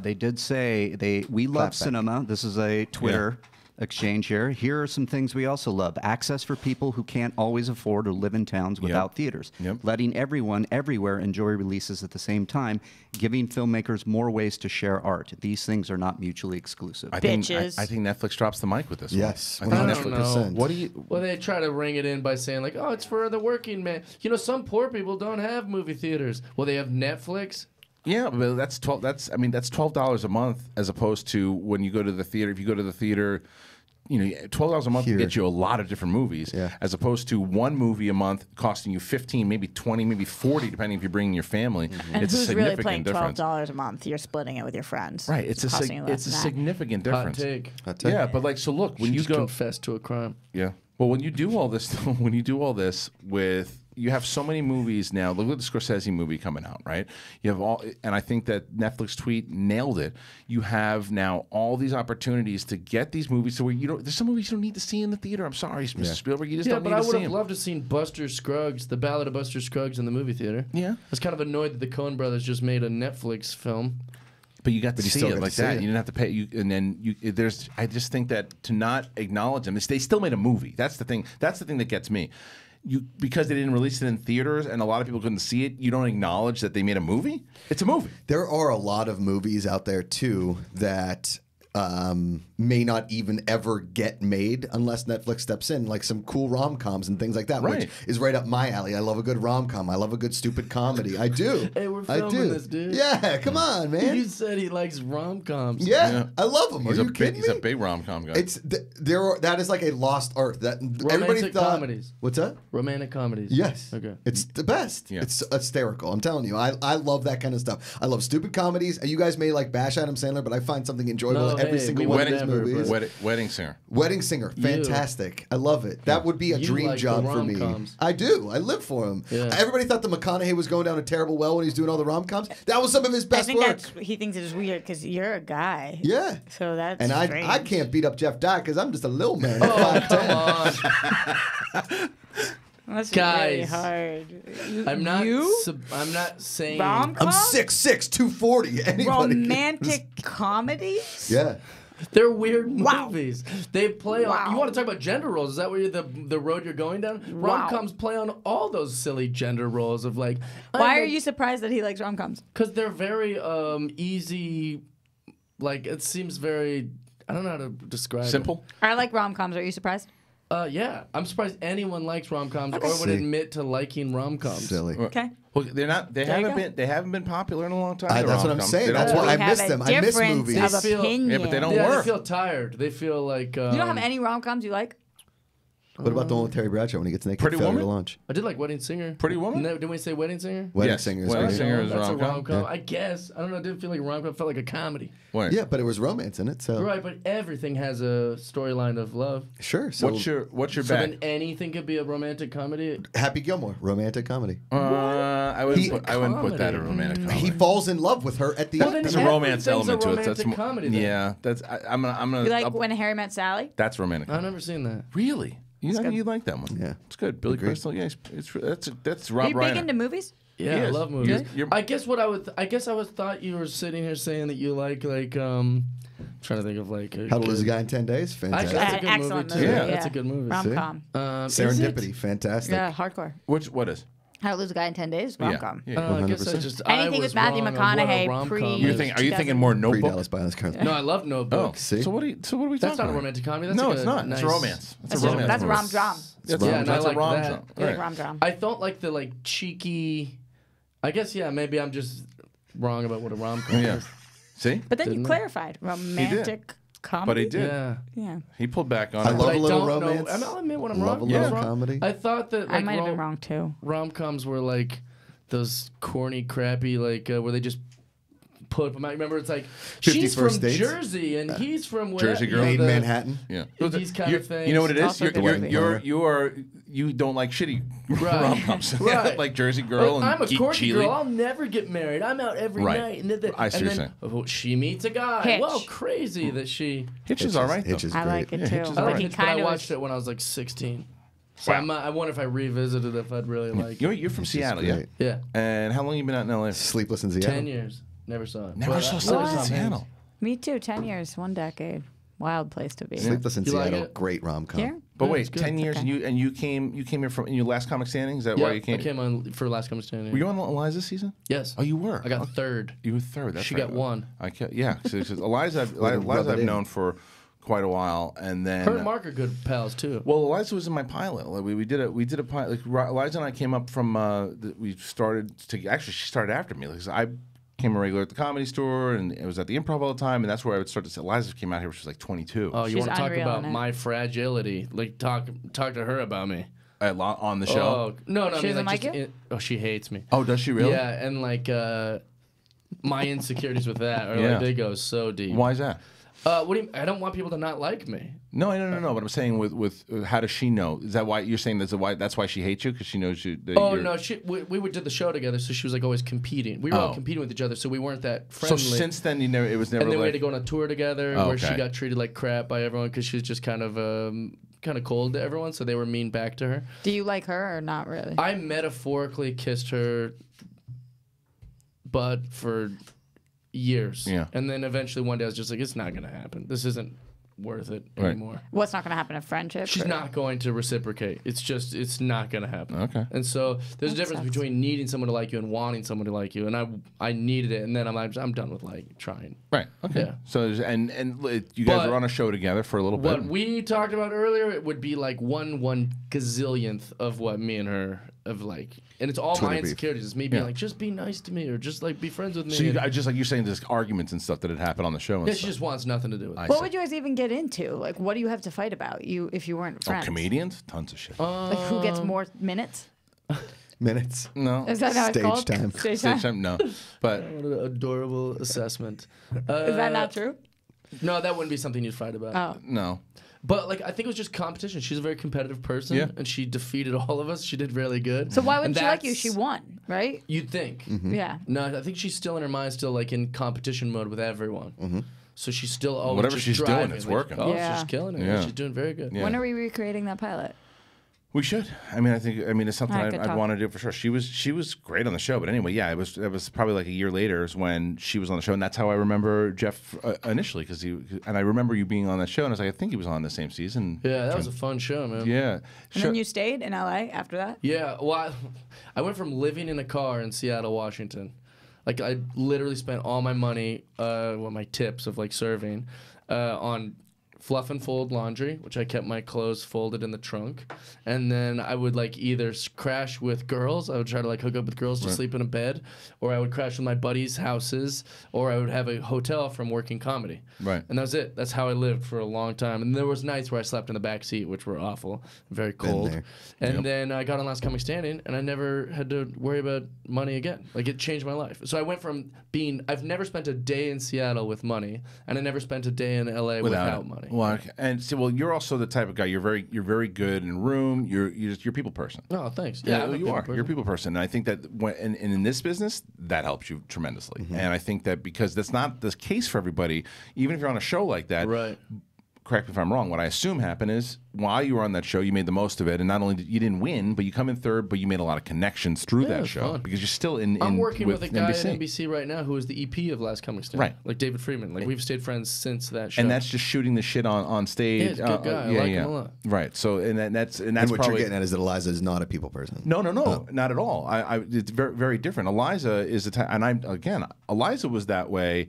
S12: They did say we love cinema. This is a Twitter exchange here. Here are some things we also love. Access for people who can't always afford or live in towns without theaters. Letting everyone everywhere enjoy releases at the same time. Giving filmmakers more ways to share art. These things are not mutually exclusive.
S1: I think Netflix drops the mic with this.
S2: Yes,
S1: one. I think
S2: 100%.
S1: What do you?
S13: Well, they try to ring it in by saying like, "Oh, it's for the working man." You know, some poor people don't have movie theaters. Well, they have Netflix.
S1: Yeah, but that's $12 a month as opposed to when you go to the theater. If you go to the theater, you know, $12 a month will get you a lot of different movies, as opposed to one movie a month costing you 15, maybe 20, maybe 40, depending if you're bringing your family.
S3: And
S1: It's a
S3: who's really
S1: significant
S3: playing
S1: difference.
S3: $12 a month? You're splitting it with your friends.
S1: Right, it's a
S3: costing you less than that.
S1: significant
S13: Hot
S1: difference.
S13: take.
S1: Yeah, but like, so look, when
S13: She
S1: you
S13: just
S1: go
S13: confessed to a crime.
S1: Yeah. Well, when you do all this, with you have so many movies now. Look at the Scorsese movie coming out, right? You have all, and I think that Netflix tweet nailed it. You have now all these opportunities to get these movies to where you don't. There's some movies you don't need to see in the theater. I'm sorry, Mr. Spielberg, you just don't need to see them.
S13: Yeah, but I would have loved to seen Buster Scruggs, The Ballad of Buster Scruggs, in the movie theater.
S1: Yeah,
S13: I was kind of annoyed that the Coen brothers just made a Netflix film.
S1: But you got to see it like that. You didn't have to pay. And then there's. I just think that to not acknowledge them, they still made a movie. That's the thing. That's the thing that gets me. Because they didn't release it in theaters and a lot of people couldn't see it, you don't acknowledge that they made a movie? It's a movie.
S2: There are a lot of movies out there, too, that may not even ever get made unless Netflix steps in, like some cool rom-coms and things like that, which is right up my alley. I love a good rom-com. I love a good stupid comedy. I do.
S13: Hey, we're filming this, dude.
S2: Yeah, come on, man.
S13: You said he likes rom-coms.
S2: Yeah, I love them. Are you kidding me?
S1: He's a big rom-com guy.
S2: That is like a lost art. That
S13: Romantic comedies.
S2: What's that?
S13: Romantic comedies.
S2: Yes.
S13: Okay.
S2: It's the best.
S1: Yeah.
S2: It's hysterical. I'm telling you. I love that kind of stuff. I love stupid comedies. And you guys may like bash Adam Sandler, but I find something enjoyable in every single one of his movies.
S1: Wedding Singer.
S2: Wedding Singer. Fantastic. I love it. That would be a dream
S13: like
S2: job
S13: the
S2: for me.
S13: rom-coms.
S2: I do. I live for him.
S13: Yeah.
S2: Everybody thought that McConaughey was going down a terrible well when he's doing all the rom-coms. That was some of his best work.
S3: He thinks it's weird because you're a guy.
S2: Yeah.
S3: So that's
S2: And
S3: strange.
S2: I can't beat up Jeff Dye because I'm just a little man.
S13: Oh, come on.
S3: That's
S13: Guys,
S3: really hard.
S13: I'm not saying
S3: Rom-com?
S2: I'm 6'6", 240. Anybody
S3: Romantic comedies?
S2: Yeah.
S13: They're weird movies. They play on. You want to talk about gender roles? Is that where the road you're going down? Rom-coms play on all those silly gender roles of like.
S3: Why are you surprised that he likes rom-coms?
S13: Because they're very easy. Like it seems very. I don't know how to describe.
S1: Simple.
S3: I like rom-coms. Are you surprised?
S13: Yeah, I'm surprised anyone likes rom-coms or would admit to liking rom-coms.
S2: Silly.
S1: Okay. Well, they're not. They haven't been popular in a long time.
S2: That's what I'm saying. That's why I miss them. I miss movies.
S3: Of opinion.
S1: Yeah, but they don't work.
S13: They feel tired. They feel like.
S3: You don't have any rom-coms you like?
S2: What about the one with Terry Bradshaw when he gets naked?
S1: Pretty
S2: Woman
S1: to
S2: lunch.
S13: I did like Wedding Singer.
S1: Pretty Woman?
S13: No, didn't we say Wedding Singer?
S2: Wedding Singer is
S1: Wedding
S2: great.
S1: Singer is
S13: That's a
S1: rom-com.
S13: rom-com.
S2: Yeah.
S13: I guess. I don't know. It didn't feel like a rom-com. It felt like a comedy.
S1: What?
S2: Yeah, but it was romance in it. So
S13: Right, but everything has a storyline of love.
S2: sure. So
S1: What's your
S13: So
S1: bet?
S13: then anything could be a romantic comedy.
S2: Happy Gilmore, romantic comedy.
S1: I wouldn't put that in a romantic comedy.
S2: He falls in love with her at the end.
S1: There's a romance element to it. That's
S13: romantic comedy, then.
S1: yeah. That's I'm gonna.
S3: You like When Harry Met Sally?
S1: That's romantic.
S13: I've never seen that.
S1: Really? You like that one?
S2: Yeah,
S1: it's good. Billy
S2: Agreed.
S1: Crystal. Yeah, that's
S3: Are
S1: Rob
S3: you
S1: Reiner.
S3: big into movies?
S13: Yeah,
S1: He
S13: I
S1: is.
S13: love movies.
S1: You're-
S13: I guess thought you were sitting here saying that you like trying to think of like
S2: How to Lose a Guy in 10 Days.
S13: Actually,
S2: Fantastic.
S13: that's a good
S3: Excellent
S13: movie too.
S3: movie,
S13: Yeah, that's
S3: yeah.
S13: a good movie.
S3: Rom-com.
S2: Serendipity. Fantastic.
S3: Yeah, hardcore.
S1: What is?
S3: How to Lose a Guy in 10 Days? Rom-com.
S1: Yeah.
S13: I guess I
S2: 100%.
S13: just
S3: Anything
S13: I
S3: with
S13: was
S3: Matthew
S13: wrong on what a
S3: McConaughey
S13: rom-com
S3: pre-
S13: is.
S1: Are you thinking more Notebook?
S2: Pre-Dallas Buyers Cars.
S13: No, I love Notebook.
S1: Oh,
S2: See?
S1: So what are we talking
S13: That's not a
S1: about?
S13: romantic comedy. That's
S1: No,
S13: like
S1: it's
S13: a
S1: not.
S13: Nice,
S1: It's a romance. It's a
S3: That's
S1: romance.
S3: That's
S1: movie.
S3: rom-dram.
S1: That's
S13: Yeah,
S1: rom-
S13: and
S1: that's
S13: I like
S1: a rom
S13: that.
S1: song.
S3: Yeah,
S1: Right.
S3: rom-dram.
S13: I don't like the like cheeky. I guess maybe I'm just wrong about what a rom-com
S1: Yeah.
S13: is.
S1: See?
S3: But then you
S13: Didn't I?
S3: clarified. Romantic comedy?
S1: But he did.
S13: Yeah.
S3: Yeah.
S1: He pulled back on
S2: I
S1: it.
S2: love
S13: But
S2: a little
S13: don't know-
S2: romance.
S13: I'll admit when I'm
S2: Love
S13: wrong.
S2: a little
S13: Yeah.
S2: comedy.
S13: I thought that
S3: I
S13: like,
S3: might have been wrong too.
S13: rom-coms were like those corny, crappy, like where they just put. I remember it's like
S2: 50
S13: she's
S2: First
S13: from
S2: Dates?
S13: Jersey and he's from where,
S1: Jersey Girl.
S2: Made in Manhattan.
S1: Yeah.
S13: These kind of things.
S1: You know what it is?
S3: Also good movie.
S1: You don't like shitty
S13: Right.
S1: rom-coms.
S13: Right.
S1: Like Jersey Girl
S13: I'm a
S1: and
S13: quirky
S1: Geely.
S13: girl. I'll never get married. I'm out every
S1: Right.
S13: night. And then,
S1: I see
S13: and
S1: what
S13: then
S1: you're
S13: oh, she meets a guy.
S3: Hitch.
S13: Well, crazy that she.
S1: Hitch is all right, though.
S2: Hitch is
S3: I
S2: great.
S3: like it
S1: Yeah,
S3: too.
S1: Hitch is
S13: I
S1: all
S13: like
S1: right.
S13: Hitch, but I
S3: kind of
S13: watched it when I was like 16. So
S1: Wow.
S13: I wonder if I revisited if I'd really like.
S1: You're from Seattle, yeah?
S2: great.
S13: Yeah.
S1: And how long you been out in L.A.?
S2: Sleepless in Seattle.
S13: 10 years. Never saw it.
S1: Never
S13: But
S1: saw
S13: I-
S1: Sleepless in
S3: What?
S1: Seattle.
S3: Me too. 10 years, 1 decade. Wild place to be.
S2: Sleepless in
S13: You like
S2: Seattle.
S13: it?
S2: Great rom-com.
S3: Here?
S1: But
S13: Yeah,
S1: wait,
S13: it's good.
S1: 10 years,
S3: Okay.
S1: and you came here from your last comic standing? Is that
S13: Yeah,
S1: why you came?
S13: I came on for Last Comic Standing.
S1: Were you on Eliza's season?
S13: Yes.
S1: Oh, you were.
S13: I got third.
S1: You were third. That's
S13: She
S1: right.
S13: got one.
S1: Yeah. So Eliza,
S2: rub
S1: Eliza
S2: it
S1: I've
S2: in.
S1: known for quite a while, and then
S13: Her and Mark are good pals too.
S1: well, Eliza was in my pilot. Like, we did a pilot. Like, Eliza and I came up from. We started to actually. She started after me. Like, I came a regular at the Comedy Store, and it was at the Improv all the time, and that's where I would start to say. Eliza came out here when she was like 22.
S13: Oh, you
S3: She's
S13: want to talk
S3: unreal
S13: about
S3: in it.
S13: my fragility? Like talk to her about me.
S1: On the show.
S13: Oh no,
S3: She
S13: I mean
S3: doesn't
S13: like
S3: like
S13: just
S3: you?
S13: she hates me.
S1: Oh, does she really?
S13: Yeah, and like my insecurities with that are
S1: Yeah.
S13: like they go so deep.
S1: Why is that?
S13: What do you? I don't want people to not like me.
S1: No. But I'm saying with how does she know? Is that why you're saying that's why she hates you? Because she knows you.
S13: Oh no, we did the show together, so she was like always competing. We were all competing with each other, so we weren't that friendly.
S1: So since then, it was never.
S13: And then
S1: like...
S13: we had to go on a tour together where she got treated like crap by everyone because she was just kind of cold to everyone, so they were mean back to her.
S3: Do you like her or not really?
S13: I metaphorically kissed her butt for years. Yeah. And then eventually one day I was just like, it's not going to happen. This isn't worth it anymore.
S3: What's not going to happen in friendship?
S13: She's not going to reciprocate. It's not going to happen.
S1: Okay.
S13: And so there's a difference between needing someone to like you and wanting someone to like you. And I needed it, and then I'm done with like trying.
S1: Right. Okay. Yeah. So and you guys were on a show together for a little bit.
S13: What we talked about earlier, it would be like one gazillionth of what me and her have like. And it's all my insecurities. It's me being like, just be nice to me, or just like be friends with me.
S1: So just like you're saying, there's arguments and stuff that had happened on the show. And
S13: she just wants nothing to do with it.
S3: What would you guys even get into? Like, what do you have to fight about? If you weren't friends?
S1: Comedians, tons of shit.
S3: Like, who gets more minutes?
S2: Minutes?
S1: No.
S3: Is that how it's called?
S2: Time.
S3: Stage
S1: time? No. But
S13: what an adorable assessment.
S3: Is that not true?
S13: No, that wouldn't be something you'd fight about.
S3: Oh.
S1: No.
S13: But like I think it was just competition. She's a very competitive person, and she defeated all of us. She did really good.
S3: So why would she like you? She won, right?
S13: You'd think.
S3: Yeah.
S13: No, I think she's still in her mind, still like in competition mode with everyone. So she's still always
S1: whatever
S13: just
S1: she's
S13: driving.
S1: doing, it's working.
S13: Oh, she's killing it.
S1: Yeah.
S13: She's doing very good.
S3: When are we recreating that pilot?
S1: We should. I mean, it's something I'd want to do for sure. She was great on the show, but anyway, yeah, it was probably like a year later is when she was on the show, and that's how I remember Jeff initially, and I remember you being on that show, and I was like, I think he was on the same season.
S13: Yeah, that was a fun show, man.
S1: Yeah.
S3: And then you stayed in LA after that?
S13: Yeah. Well, I went from living in a car in Seattle, Washington. Like I literally spent all my money, my tips of like serving, on fluff and fold laundry, which I kept my clothes folded in the trunk, and then I would like either crash with girls. I would try to like hook up with girls to sleep in a bed, or I would crash with my buddies' houses, or I would have a hotel from working comedy.
S1: Right.
S13: And that was it. That's how I lived for a long time. And there was nights where I slept in the back seat, which were awful, very cold. And then I got on Last Comic Standing, and I never had to worry about money again. Like it changed my life. So I went from I've never spent a day in Seattle with money, and I never spent a day in LA without money.
S1: Well, and so you're also the type of guy. You're very good in room. You're a people person.
S13: Oh, thanks.
S1: Yeah, you are. You're a people person, and I think that in this business that helps you tremendously. And I think that because that's not the case for everybody, even if you're on a show like that.
S13: Right.
S1: Correct me if I'm wrong. What I assume happened is while you were on that show, you made the most of it, and not only you didn't win, but you come in third, but you made a lot of connections through that show
S13: fun.
S1: because you're still in.
S13: I'm working with a guy
S1: NBC.
S13: at NBC right now who is the EP of Last Comic Standing,
S1: Right?
S13: Like David Friedman. Like we've stayed friends since that show.
S1: And that's just shooting the shit on stage.
S13: Yeah, he's a good guy. I like him a lot.
S1: Right. So that's
S2: what
S1: probably,
S2: you're getting at is that Iliza is not a people person.
S1: No, not at all. It's very, very different. Iliza is Iliza was that way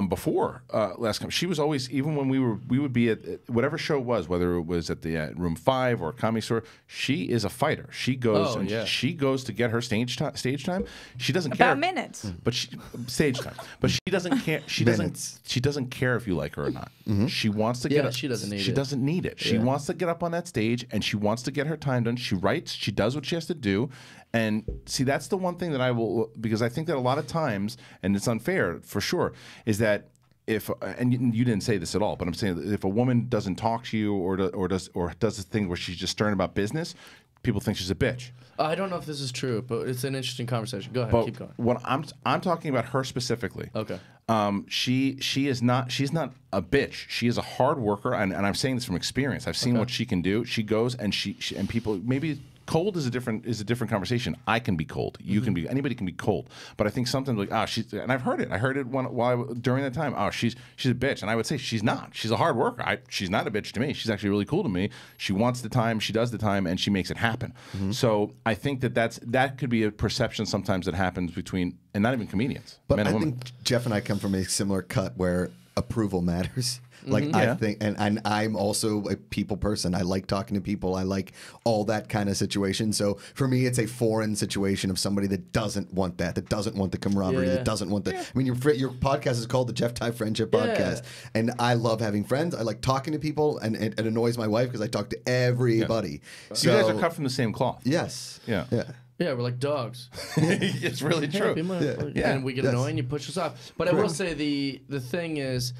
S1: before Last Comic. She was always, even when we would be at whatever show it was, whether it was at the Room 5 or Comedy Store. She is a fighter. She goes she goes to get her stage time. She doesn't care
S3: about minutes,
S1: but stage time. But she doesn't care. She doesn't care if you like her or not. She wants to get.
S13: She doesn't need it.
S1: She doesn't need it. She wants to get up on that stage and she wants to get her time done. She writes. She does what she has to do. And see, that's the one thing that I will, because I think that a lot of times, and it's unfair for sure, is that if, and you didn't say this at all, but I'm saying that if a woman doesn't talk to you or does this thing where she's just stern about business, people think she's a bitch.
S13: I don't know if this is true, but it's an interesting conversation. Go ahead, keep going.
S1: What I'm talking about her specifically.
S13: Okay.
S1: She's not a bitch. She is a hard worker, and I'm saying this from experience. I've seen what she can do. She goes and she and people maybe. Cold is a different conversation. I can be cold. You can be. Anybody can be cold. But I think sometimes like she's, and I've heard it. I heard it during that time. She's a bitch, and I would say she's not. She's a hard worker. She's not a bitch to me. She's actually really cool to me. She wants the time. She does the time, and she makes it happen. So I think that could be a perception sometimes that happens between, and not even comedians,
S2: but
S1: men and
S2: I
S1: women.
S2: think Jeff and I come from a similar cut where approval matters. Like I think, and I'm also a people person. I like talking to people. I like all that kind of situation. So for me, it's a foreign situation of somebody that doesn't want that doesn't want the camaraderie, that doesn't want the. I mean, your podcast is called the Jeff Ty Friendship Podcast, and I love having friends. I like talking to people, and it annoys my wife because I talk to everybody.
S1: Yeah. So you guys are cut from the same cloth.
S2: Yes.
S1: Yeah.
S2: Yeah.
S13: Yeah, we're like dogs.
S1: It's really true.
S13: And we get annoying, you push us off. But I will say the thing is,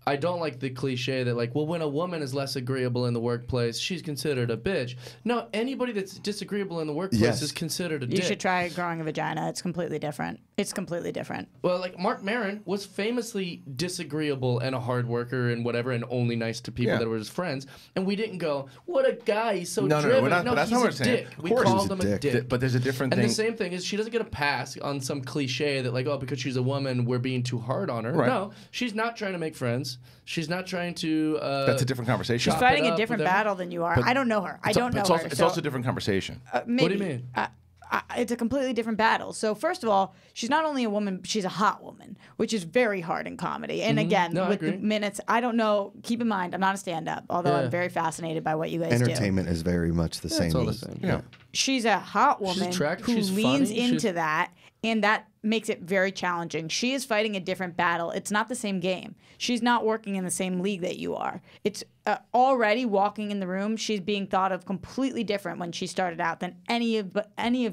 S13: I don't like the cliche that like, well, when a woman is less agreeable in the workplace, she's considered a bitch. No, anybody that's disagreeable in the workplace is considered a dick.
S3: You should try growing a vagina. It's completely different. It's completely different.
S13: Well, like Mark Maron was famously disagreeable and a hard worker and whatever, and only nice to people that were his friends. And we didn't go, what a guy, he's so driven.
S1: We're not,
S13: no,
S1: but that's
S13: he's
S1: not what
S13: a
S1: we're saying.
S13: dick. We called him a dick.
S1: But there's a different thing.
S13: And the same thing is she doesn't get a pass on some cliche that like, oh, because she's a woman, we're being too hard on her.
S1: Right.
S13: No, she's not trying to make friends. She's not trying to.
S1: That's a different conversation.
S3: She's fighting a different battle than you are.
S1: But
S3: I don't know her. I don't know her.
S1: It's also a different conversation.
S3: Maybe.
S13: What do you mean?
S3: It's a completely different battle. So first of all, she's not only a woman, she's a hot woman, which is very hard in comedy. And again, with the minutes, I don't know. Keep in mind, I'm not a stand-up, although I'm very fascinated by what you guys do.
S2: Entertainment is very much the same.
S3: It's all the
S2: same.
S3: Yeah. She's a hot woman who leans into that, and that makes it very challenging. She is fighting a different battle. It's not the same game. She's not working in the same league that you are. It's already walking in the room. She's being thought of completely different when she started out than any of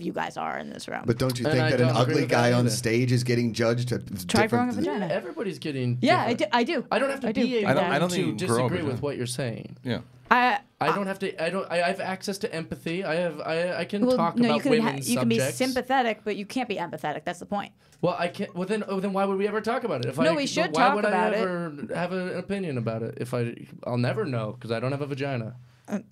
S3: you guys are in this room.
S2: But don't you think that an ugly guy on stage is getting judged?
S3: Try growing a vagina.
S13: Everybody's getting.
S3: Yeah,
S13: different.
S3: I do.
S13: I don't have to be able to disagree with what you're saying.
S1: Yeah.
S3: I
S13: don't have to. I have access to empathy. I can talk about women's
S3: you can be
S13: subjects.
S3: sympathetic, but you can't be empathetic. That's the point.
S13: Well, I can't. Well, then why would we ever talk about it?
S3: We should talk about it.
S13: Why would I ever have an opinion about it? I'll never know because I don't have a vagina.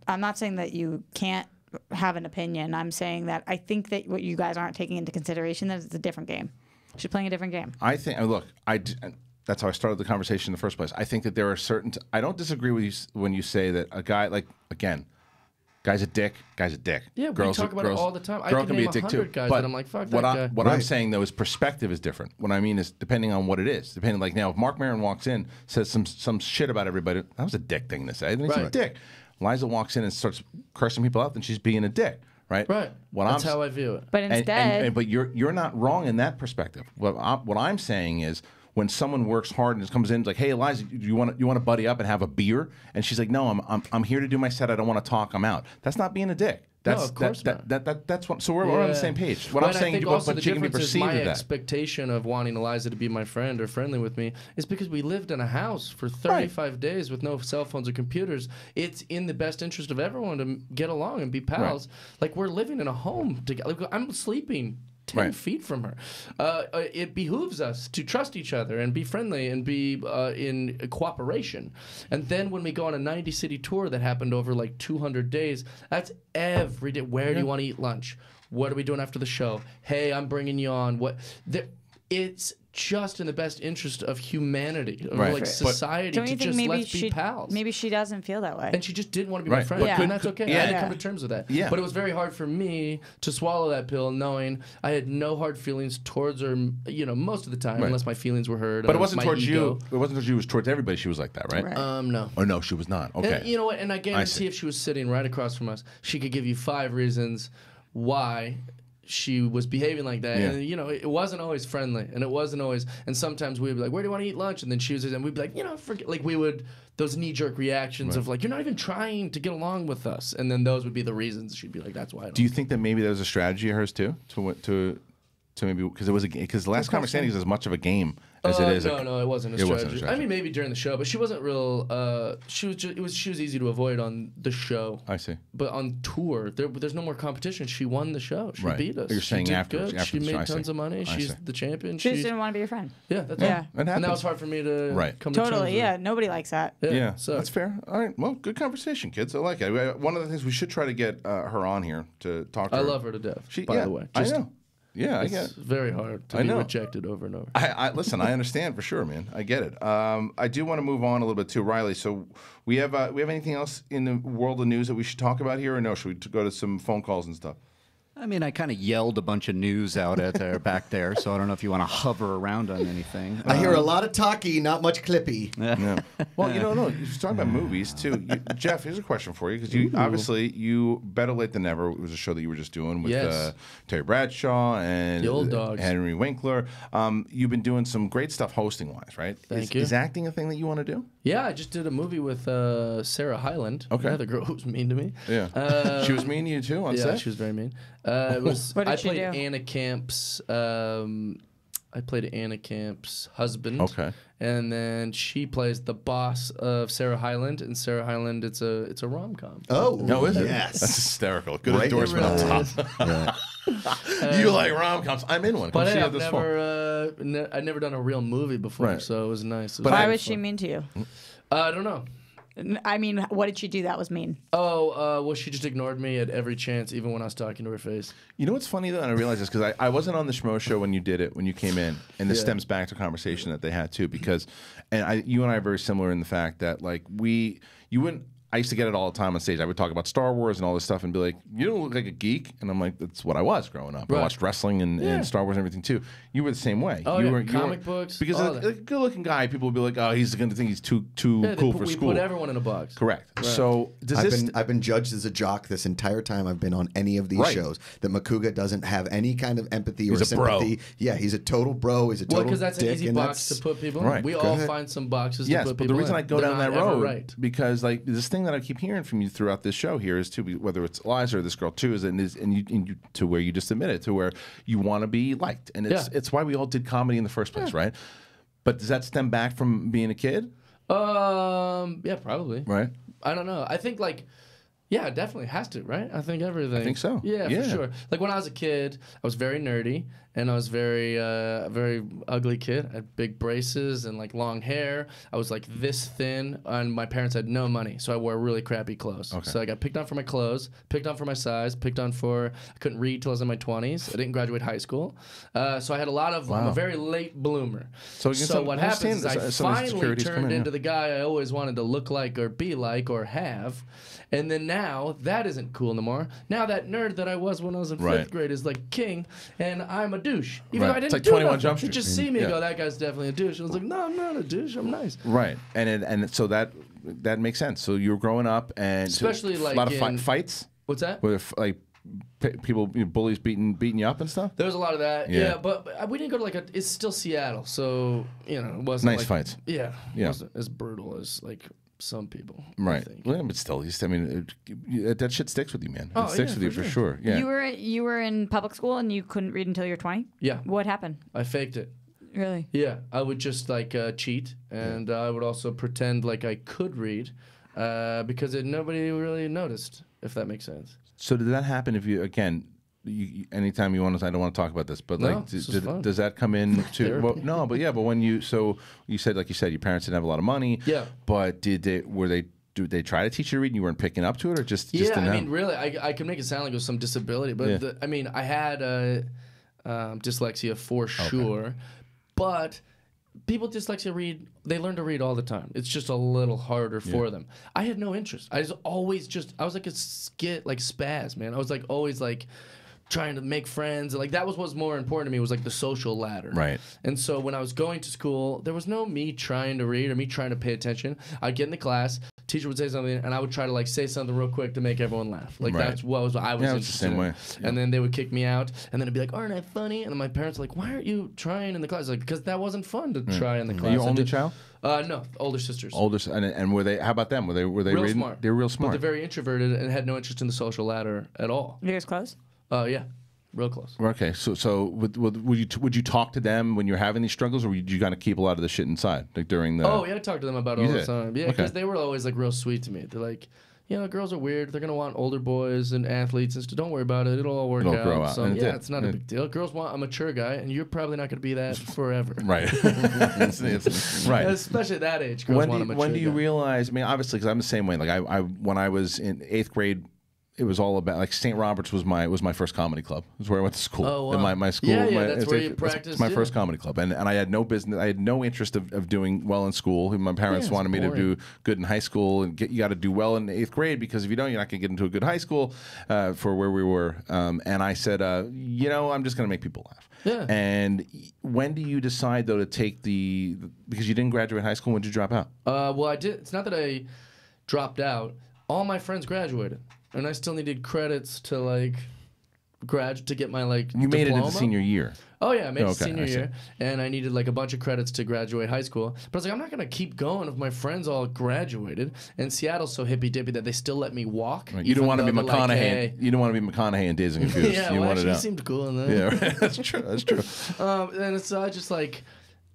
S3: I'm not saying that you can't have an opinion. I'm saying that I think that what you guys aren't taking into consideration that it's a different game. She's playing a different game.
S1: I think. Look, that's how I started the conversation in the first place. I think that there are certain. I don't disagree with you when you say that a guy, like, again, guy's a dick. Guy's a dick.
S13: Yeah, we talk about it all the time. I can name 100 guys that I'm like, fuck that guy.
S1: What I'm saying though is perspective is different. What I mean is depending on what it is. Depending, like now, if Mark Maron walks in, says some shit about everybody, that was a dick thing to say. Then he's a dick. Liza walks in and starts cursing people out, then she's being a dick. Right.
S13: That's how I view it.
S3: But instead,
S1: but you're not wrong in that perspective. What I'm saying is, when someone works hard and comes in like, "Hey, Eliza, you want to buddy up and have a beer?" and she's like, "No, I'm here to do my set. I don't want to talk. I'm out." That's not being a dick. That's,
S13: no, of course not.
S1: That's what. So we're on the same page. What I'm saying,
S13: also
S1: but
S13: the
S1: she can be
S13: difference is
S1: perceived
S13: my
S1: as that.
S13: expectation of wanting Eliza to be my friend or friendly with me is because we lived in a house for 35 days with no cell phones or computers. It's in the best interest of everyone to get along and be pals. Like we're living in a home together. Like, I'm sleeping 10 feet from her. It behooves us to trust each other and be friendly and be in cooperation. And then when we go on a 90-city tour that happened over like 200 days, that's every day. Where do you want to eat lunch? What are we doing after the show? Hey, I'm bringing you on. It's just in the best interest of humanity, of like society,
S3: don't you
S13: to
S3: think
S13: just let's be pals.
S3: Maybe she doesn't feel that way.
S13: And she just didn't want to be my friend. And that's okay. I had to come to terms with that. Yeah. But it was very hard for me to swallow that pill knowing I had no hard feelings towards her, most of the time, unless my feelings were hurt.
S1: But it wasn't towards you. It wasn't towards you. It was towards everybody. She was like that, right?
S13: No.
S1: Or no, she was not. Okay.
S13: And you know what? And I guarantee if she was sitting right across from us, she could give you 5 reasons why she was behaving like that. And it wasn't always friendly, and it wasn't always, and sometimes we'd be like, where do you want to eat lunch? And then she was, and we'd be like, forget, like we would, those knee-jerk reactions of like, you're not even trying to get along with us, and then those would be the reasons. She'd be like, that's why I don't.
S1: Do you think that maybe that was a strategy of hers too, to maybe, because the last conversation is as much of a game as it is.
S13: No, it wasn't a strategy. I mean, maybe during the show, but she wasn't real. She was easy to avoid on the show.
S1: I see.
S13: But on tour, there's no more competition. She won the show. She beat us.
S1: You're saying
S13: she
S1: after
S13: she
S1: the show,
S13: made tons of money. She's the champion.
S3: She just didn't want to be your friend.
S13: Yeah, that's right. And that was hard for me to come to terms with.
S3: Yeah, nobody likes that.
S1: Yeah, so that's fair. All right, well, good conversation, kids. I like it. One of the things we should try to get her on here to talk to her.
S13: I love her to death, by the way.
S1: I know. Yeah, I get it.
S13: It's very hard to be rejected over and over.
S1: Listen, I understand for sure, man. I get it. I do want to move on a little bit too, Reilly. So we have anything else in the world of news that we should talk about here, or no? Should we go to some phone calls and stuff?
S12: I mean, I kind of yelled a bunch of news out at her back there, so I don't know if you want to hover around on anything.
S2: I hear a lot of talky, not much clippy.
S1: Yeah. Well, you're talking about movies too. Jeff, here's a question for you, because you Better Late Than Never was a show that you were just doing with Terry Bradshaw and
S13: the old dogs.
S1: Henry Winkler. You've been doing some great stuff hosting wise, right?
S13: Thank you.
S1: Is acting a thing that you want to do?
S13: Yeah, I just did a movie with Sarah Hyland.
S1: Okay.
S13: The girl who was mean to me.
S1: Yeah. She was mean to you too on set?
S13: Yeah, she was very mean. I
S3: What did she
S13: played
S3: do?
S13: Anna Camp's I played Anna Camp's husband.
S1: Okay.
S13: And then she plays the boss of Sarah Hyland. And Sarah Hyland, it's a rom-com.
S2: Oh,
S1: no, is it?
S2: Yes.
S1: That's hysterical. Good
S2: Right.
S1: endorsement on top. You like rom-coms? I'm in one. Come
S13: But
S1: see
S13: hey,
S1: it
S13: I've
S1: this fall.
S13: I'd never done a real movie before,
S1: Right.
S13: so it was nice.
S3: Why was she mean to you?
S13: I don't know.
S3: I mean, what did she do that was mean?
S13: Oh, well, she just ignored me at every chance, even when I was talking to her face.
S1: You know what's funny though, and I realize this because I wasn't on the Schmo show when you did it, when you came in, and this
S13: Yeah.
S1: stems back to a conversation that they had too. Because, you and I are very similar in the fact that like you wouldn't. I used to get it all the time on stage. I would talk about Star Wars and all this stuff and be like, you don't look like a geek. And I'm like, that's what I was growing up.
S13: Right.
S1: I watched wrestling and Star Wars and everything too. You were the same way.
S13: Oh,
S1: you
S13: yeah.
S1: were
S13: Comic books,
S1: Because
S13: all
S1: a
S13: that.
S1: good-looking guy, people would be like, oh, he's going to think he's too
S13: Yeah,
S1: cool for
S13: we
S1: school.
S13: put everyone in a box.
S1: Correct.
S13: Right.
S1: So does
S2: I've been judged as a jock this entire time I've been on any of these
S1: Right.
S2: shows. That Macuga doesn't have any kind of empathy or
S1: He's a bro.
S2: sympathy. Yeah, he's a total bro. He's a total
S13: Well, because that's an
S2: dick,
S13: easy
S2: and
S13: box
S2: that's
S13: to put people in.
S1: Right.
S13: We
S1: Go
S13: all
S2: ahead.
S13: find some boxes
S1: Yes,
S13: to put
S1: but
S13: people
S1: the reason
S13: in.
S1: I go
S13: They're
S1: down
S13: not
S1: that
S13: ever
S1: road
S13: right.
S1: because like this thing that I keep hearing from you throughout this show here is too, whether it's Iliza or this girl too, and you to where you just admit it, to where you want to be liked, and it's why we all did comedy in the first place, right? But does that stem back from being a kid?
S13: Yeah, probably.
S1: Right.
S13: I don't know. I think yeah, it definitely has to, right? I think everything.
S1: I think so.
S13: Yeah,
S1: Yeah.
S13: for sure. Like when I was a kid, I was very nerdy and I was very ugly kid. I had big braces and like long hair. I was like this thin, and my parents had no money, so I wore really crappy clothes.
S1: Okay.
S13: So I got picked on for my clothes, picked on for my size, picked on for I couldn't read till I was in my 20s. I didn't graduate high school, so I had a lot of. I'm a very late bloomer.
S1: So you can
S13: what
S1: understand
S13: happens is I
S1: some of these
S13: finally
S1: insecurities come
S13: turned
S1: in,
S13: into the guy I always wanted to look like or be like or have. And then now that isn't cool anymore. Now that nerd that I was when I was in fifth grade is like king, and I'm a douche. Even though I didn't
S1: It's like
S13: do
S1: 21
S13: nothing.
S1: Jump
S13: You
S1: Street.
S13: just see me
S1: Yeah.
S13: and go, that guy's definitely a douche. I was like, no, I'm not a douche. I'm nice.
S1: Right, and so that makes sense. So you were growing up, and
S13: Especially
S1: a
S13: like
S1: lot of
S13: in-
S1: fights.
S13: What's that?
S1: Where people, bullies beating you up and stuff.
S13: There was a lot of that.
S1: Yeah.
S13: Yeah, but we didn't go to it's still Seattle, so it wasn't
S1: Nice
S13: like,
S1: fights.
S13: Yeah,
S1: Yeah.
S13: It wasn't as brutal as like some people. I
S1: Right.
S13: think.
S1: Well, but still, I mean, that shit sticks with you, man.
S13: Oh,
S1: It sticks
S13: yeah,
S1: with you
S13: for
S1: for
S13: sure.
S1: sure. Yeah.
S3: You were in public school and you couldn't read until you're 20?
S13: Yeah.
S3: What happened?
S13: I faked it.
S3: Really?
S13: Yeah, I would just cheat, and I would also pretend like I could read, because nobody really noticed. If that makes sense.
S1: So did that happen if you anytime you want to? I don't want to talk about this, but
S13: No,
S1: like,
S13: this is fun.
S1: does that come in to?
S13: Therapy.
S1: Well, no, but yeah, but when you said your parents didn't have a lot of money.
S13: Yeah.
S1: But did they try to teach you to read and you weren't picking up to it, or just
S13: Yeah,
S1: didn't
S13: I
S1: know?
S13: mean, really, I can make it sound like it was some disability, but
S1: Yeah.
S13: I had dyslexia for sure, but people with dyslexia they learn to read all the time. It's just a little harder for them. I had no interest. I was like a spaz, man. I was like always like trying to make friends. Like that was what's more important to me, was like the social ladder.
S1: Right.
S13: And so when I was going to school, there was no me trying to read or me trying to pay attention. I'd get in the class, teacher would say something, and I would try to like say something real quick to make everyone laugh. Like
S1: Right.
S13: that's what I was
S1: Yeah, it's
S13: interested
S1: the same
S13: in.
S1: way.
S13: And then they would kick me out, and then it'd be like, aren't I funny? And then my parents were like, why aren't you trying in the class? Like, because that wasn't fun to try in the class.
S1: Are you
S13: I
S1: only
S13: did-
S1: child?
S13: No, older sisters.
S1: And were they? How about them? Were they
S13: real
S1: reading?
S13: smart.
S1: They were real
S13: But
S1: smart.
S13: they're very introverted and had no interest in the social ladder at all.
S3: You guys close?
S13: Yeah, real close.
S1: Okay, so would you talk to them when you're having these struggles, or would you kind of keep a lot of the shit inside, like during the?
S13: Oh yeah, I talked to them about it
S1: You
S13: all the
S1: did?
S13: time. Yeah,
S1: Okay.
S13: because they were always like real sweet to me. They're like, girls are weird. They're gonna want older boys and athletes and stuff. Don't worry about it. It'll all work
S1: It'll
S13: out.
S1: grow out.
S13: So
S1: And it
S13: yeah,
S1: did.
S13: it's not a big deal. Girls want a mature guy, and you're probably not gonna be that forever.
S1: Right. It's right.
S13: Especially at that age, girls want a mature
S1: when do you
S13: guy.
S1: realize? I mean, obviously, because I'm the same way. Like I when I was in 8th grade, it was all about like St. Robert's was my first comedy club. It was where I went to school.
S13: Oh, wow.
S1: And my school.
S13: Yeah, that's where you
S1: that's
S13: practiced,
S1: my
S13: yeah.
S1: first comedy club, and I had no business. I had no interest of doing well in school. My parents
S13: it's
S1: wanted me to
S13: boring.
S1: do good in high school, and you got to do well in 8th grade, because if you don't, you're not going to get into a good high school for where we were. And I said, I'm just going to make people laugh.
S13: Yeah.
S1: And when do you decide though to take because you didn't graduate high school? When did you drop out?
S13: Well, I did. It's not that I dropped out. All my friends graduated, and I still needed credits to like to get my like.
S1: You made it
S13: diploma.
S1: into senior year.
S13: Oh yeah, I made it senior year, and I needed like a bunch of credits to graduate high school. But I was like, I'm not gonna keep going if my friends all graduated. And Seattle's so hippy dippy that they still let me walk.
S1: Right. You don't want to be McConaughey.
S13: Like, hey.
S1: You don't want to be McConaughey and Dazed and Confused.
S13: Yeah,
S1: you
S13: well,
S1: wanted
S13: actually,
S1: out.
S13: he seemed cool in that.
S1: Yeah, right. That's true. That's true.
S13: And so I was just like,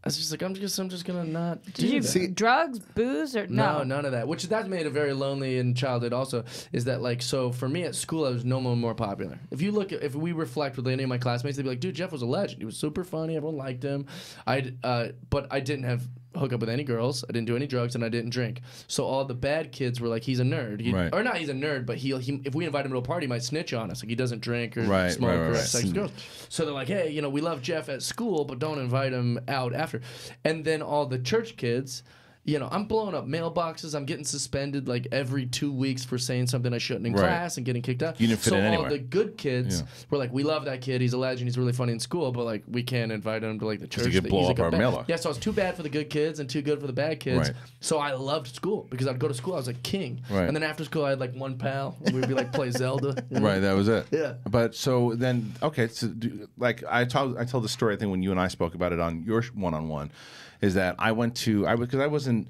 S13: I'm just gonna not do
S3: Did you
S13: that.
S3: see drugs, booze, or no?
S13: No, none of that. Which that made it very lonely in childhood. Also, is that like so for me at school, I was no more popular. If you look, if we reflect with any of my classmates, they'd be like, "Dude, Jeff was a legend. He was super funny. Everyone liked him." But I didn't hook up with any girls. I didn't do any drugs, and I didn't drink. So all the bad kids were like, "He's a nerd."
S1: Right.
S13: Or not, he's a nerd, but he if we invite him to a party, he might snitch on us. Like he doesn't drink or smoke or have sex with girls. So they're like, "Hey, we love Jeff at school, but don't invite him out after." And then all the church kids, I'm blowing up mailboxes. I'm getting suspended like every 2 weeks for saying something I shouldn't in class and getting kicked out.
S1: You didn't fit in anywhere.
S13: So all the good kids were like, we love that kid. He's a legend. He's really funny in school, but like we can't invite him to like the church.
S1: You could blow up our mailbox.
S13: Yeah, so I was too bad for the good kids and too good for the bad kids.
S1: Right.
S13: So I loved school because I'd go to school. I was like king.
S1: Right.
S13: And then after school, I had like one pal. And we'd be like play Zelda.
S1: Right, that was it.
S13: Yeah.
S1: But so then, okay, so like I told the story, I think when you and I spoke about it on your one-on-one, is that because I wasn't